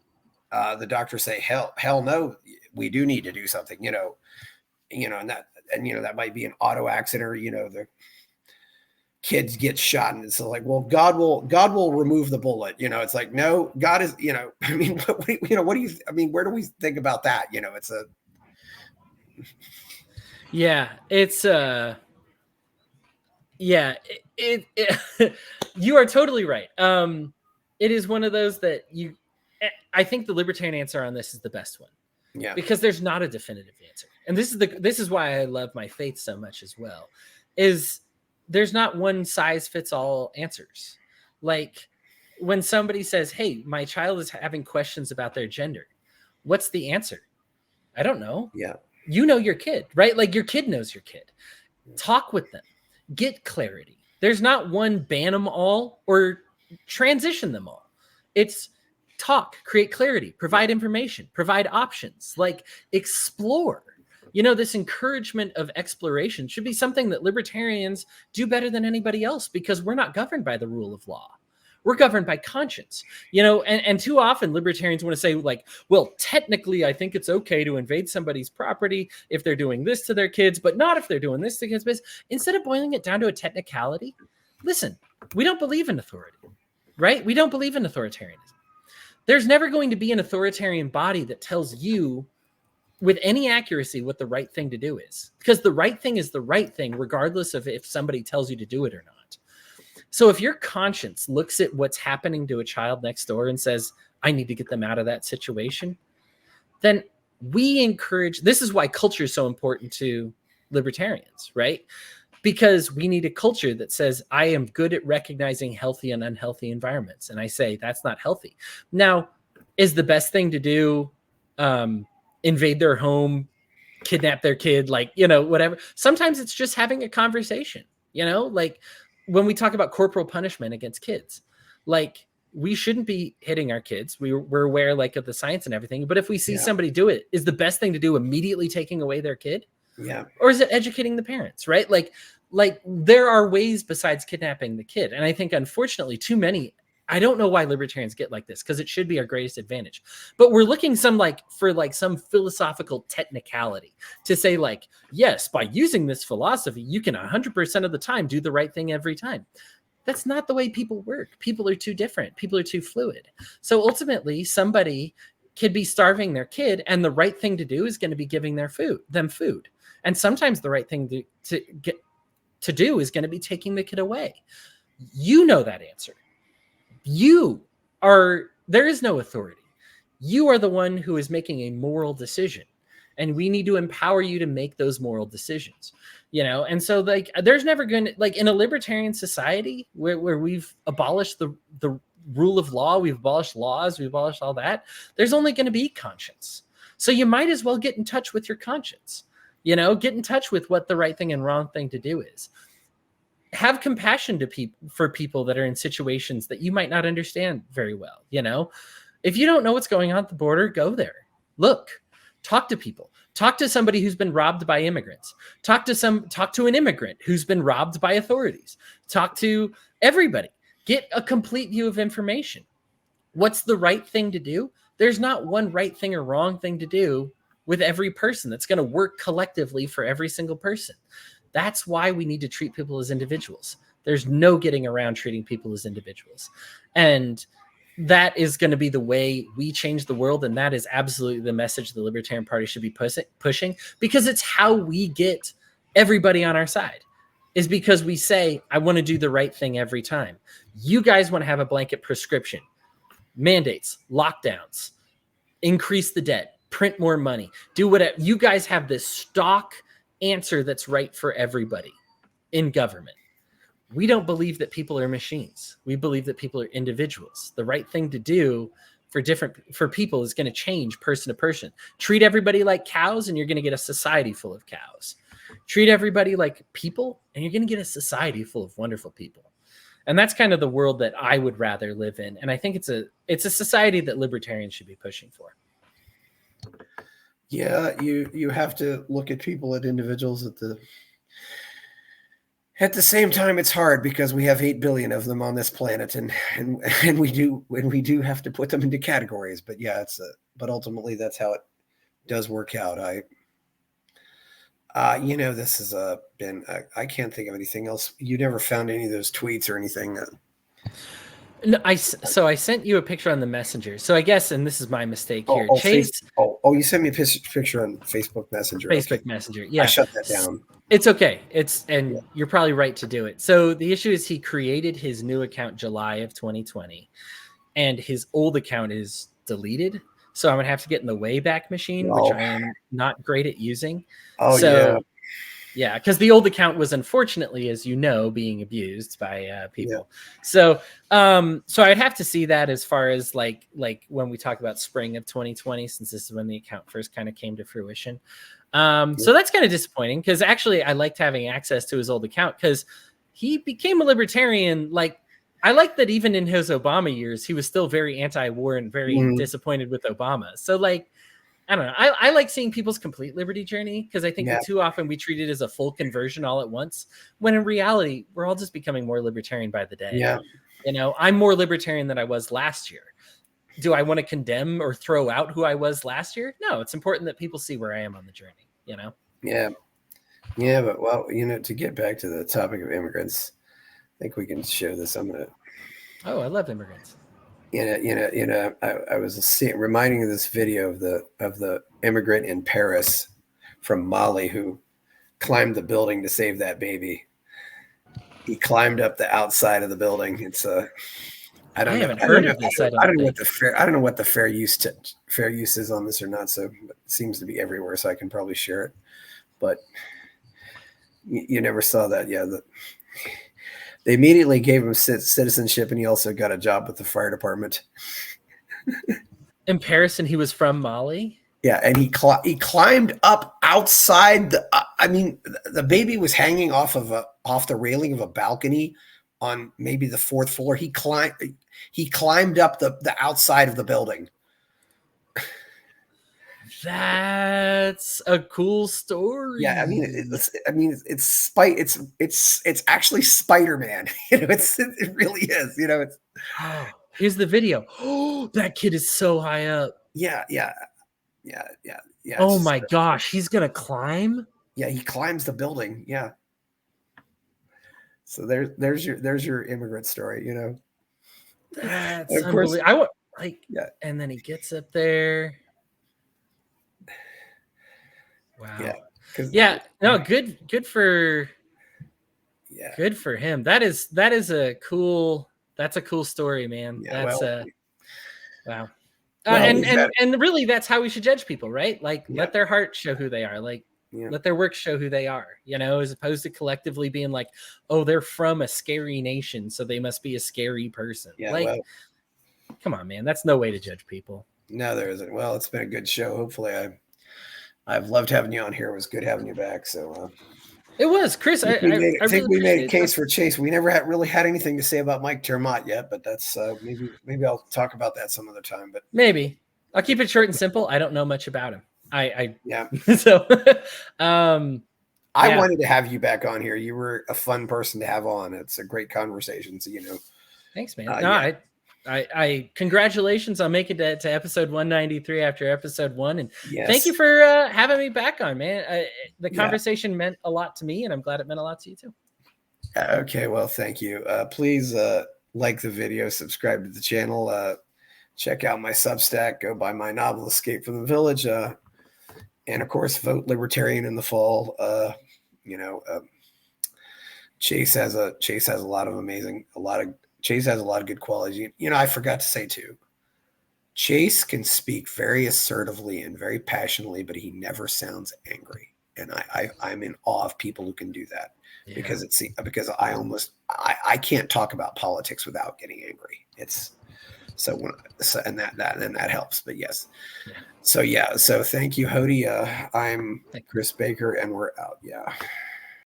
the doctors say, hell no, we do need to do something, and that might be an auto accident, or, the kids get shot, and it's like, well, God will remove the bullet. It's like, no, God is, I mean, what do you, I mean, where do we think about that? It's a, it's you are totally right. It is one of those that I think the libertarian answer on this is the best one. Yeah. Because there's not a definitive answer. And this is why I love my faith so much as well, is there's not one size fits all answers. Like, when somebody says, hey, my child is having questions about their gender, what's the answer? I don't know. Yeah. Your kid, right? Like, your kid knows your kid. Talk with them, get clarity. There's not one ban them all or transition them all. It's talk, create clarity, provide information, provide options, like, explore. This encouragement of exploration should be something that libertarians do better than anybody else, because we're not governed by the rule of law. We're governed by conscience, and too often libertarians want to say, like, well, technically, I think it's okay to invade somebody's property if they're doing this to their kids, but not if they're doing this to kids. But instead of boiling it down to a technicality, listen, we don't believe in authority, right? We don't believe in authoritarianism. There's never going to be an authoritarian body that tells you with any accuracy what the right thing to do is, because the right thing is the right thing, regardless of if somebody tells you to do it or not. So if your conscience looks at what's happening to a child next door and says, I need to get them out of that situation, then we encourage, this is why culture is so important to libertarians, right? Because we need a culture that says, I am good at recognizing healthy and unhealthy environments. And I say, that's not healthy. Now, is the best thing to do invade their home, kidnap their kid, whatever? Sometimes it's just having a conversation, like when we talk about corporal punishment against kids, like, we shouldn't be hitting our kids. We're aware, of the science and everything. But if we see somebody do it, is the best thing to do immediately taking away their kid? Yeah. Or is it educating the parents, right? Like there are ways besides kidnapping the kid. And I think, unfortunately, too many, I don't know why libertarians get like this, because it should be our greatest advantage. But we're looking for some philosophical technicality to say, yes, by using this philosophy, you can 100% of the time do the right thing every time. That's not the way people work. People are too different. People are too fluid. So ultimately, somebody could be starving their kid, and the right thing to do is going to be giving them food. And sometimes the right thing to do is going to be taking the kid away. You know that answer. There is no authority. You are the one who is making a moral decision, and we need to empower you to make those moral decisions, And so there's never going to, in a libertarian society where we've abolished the rule of law, we've abolished laws, we've abolished all that, there's only going to be conscience. So you might as well get in touch with your conscience, get in touch with what the right thing and wrong thing to do is. have compassion to for people that are in situations that you might not understand very well. You know, if you don't know what's going on at the border, go there, look, talk to people, talk to somebody who's been robbed by immigrants, talk to an immigrant who's been robbed by authorities, talk to everybody, get a complete view of information. What's the right thing to do? There's not one right thing or wrong thing to do with every person that's going to work collectively for every single person. That's why we need to treat people as individuals. There's no getting around treating people as individuals. And that is going to be the way we change the world. And that is absolutely the message the Libertarian Party should be pushing, because it's how we get everybody on our side, is because we say, I want to do the right thing every time. You guys want to have a blanket prescription, mandates, lockdowns, increase the debt, print more money, do whatever. You guys have this stock answer that's right for everybody in government. We don't believe that people are machines. We believe that people are individuals. The right thing to do for people is going to change person to person. Treat everybody like cows and you're going to get a society full of cows. Treat everybody like people and you're going to get a society full of wonderful people. And that's kind of the world that I would rather live in. And I think it's a society that libertarians should be pushing for. Yeah, you have to look at people as individuals at the same time. It's hard because we have 8 billion of them on this planet, and we do have to put them into categories. But yeah, but ultimately that's how it does work out. This has been, I can't think of anything else. You never found any of those tweets or anything? No, I sent you a picture on the messenger. So I guess, and this is my mistake here. Chase. You sent me a picture on Facebook Messenger. Facebook Messenger. Yeah. I shut that down. It's okay. You're probably right to do it. So the issue is he created his new account July of 2020 and his old account is deleted. So I'm going to have to get in the Wayback Machine, which I am not great at using. Yeah, because the old account was, unfortunately, as you know, being abused by people. Yeah. So I'd have to see that as far as like when we talk about spring of 2020, since this is when the account first kind of came to fruition. So that's kind of disappointing, because actually I liked having access to his old account because he became a libertarian. Like, I like that even in his Obama years, he was still very anti-war and very disappointed with Obama. So like, I don't know. I like seeing people's complete liberty journey, because I think too often we treat it as a full conversion all at once, when in reality, we're all just becoming more libertarian by the day. Yeah. You know, I'm more libertarian than I was last year. Do I want to condemn or throw out who I was last year? No, it's important that people see where I am on the journey, you know? Yeah. Yeah. But to get back to the topic of immigrants, I think we can show this. Oh, I love immigrants. I was reminding of this video of the immigrant in Paris from Mali who climbed the building to save that baby. He climbed up the outside of the building. It's I don't know what the fair use is on this or not. So it seems to be everywhere. So I can probably share it, but you never saw that. Yeah. They immediately gave him citizenship, and he also got a job with the fire department. In Paris, and he was from Mali? Yeah, and he climbed up outside the baby was hanging off the railing of a balcony on maybe the 4th floor. He climbed up the outside of the building. That's a cool story. Yeah, it's actually Spider-Man. It really is. Here's the video. Oh, that kid is so high up. Yeah. Oh my gosh, he's gonna climb. Yeah, he climbs the building. Yeah. So there's your immigrant story. That's unbelievable. And then he gets up there. Wow. Yeah. No, good for him. That's a cool story, man. Yeah, wow. And really that's how we should judge people, right? Like let their heart show who they are. Like let their work show who they are, as opposed to collectively being like, oh, they're from a scary nation, so they must be a scary person. Yeah, come on, man. That's no way to judge people. No, there isn't. Well, it's been a good show. Hopefully I've loved having you on here. It was good having you back. So It was Chris. I I really think we made a appreciate case it. for Chase. We never really had anything to say about Mike Termott yet, but that's maybe I'll talk about that some other time. But Maybe I'll keep it short and simple. I don't know much about him. Yeah. So, I yeah. wanted to have you back on here. You were a fun person to have on. It's a great conversation. So, Thanks, man. No, I congratulations on making it to episode 193 after episode 1. And thank you for having me back on, man. The conversation meant a lot to me, and I'm glad it meant a lot to you too. Okay. Well, thank you. Please like the video, subscribe to the channel, check out my Substack, go buy my novel, Escape from the Village. And of course, vote Libertarian in the fall. Chase has a lot of good qualities. I forgot to say too, Chase can speak very assertively and very passionately, but he never sounds angry. And I'm in awe of people who can do that because I can't talk about politics without getting angry. That helps. But yes. So thank you, Hodey. I'm Chris Baker, and we're out. Yeah.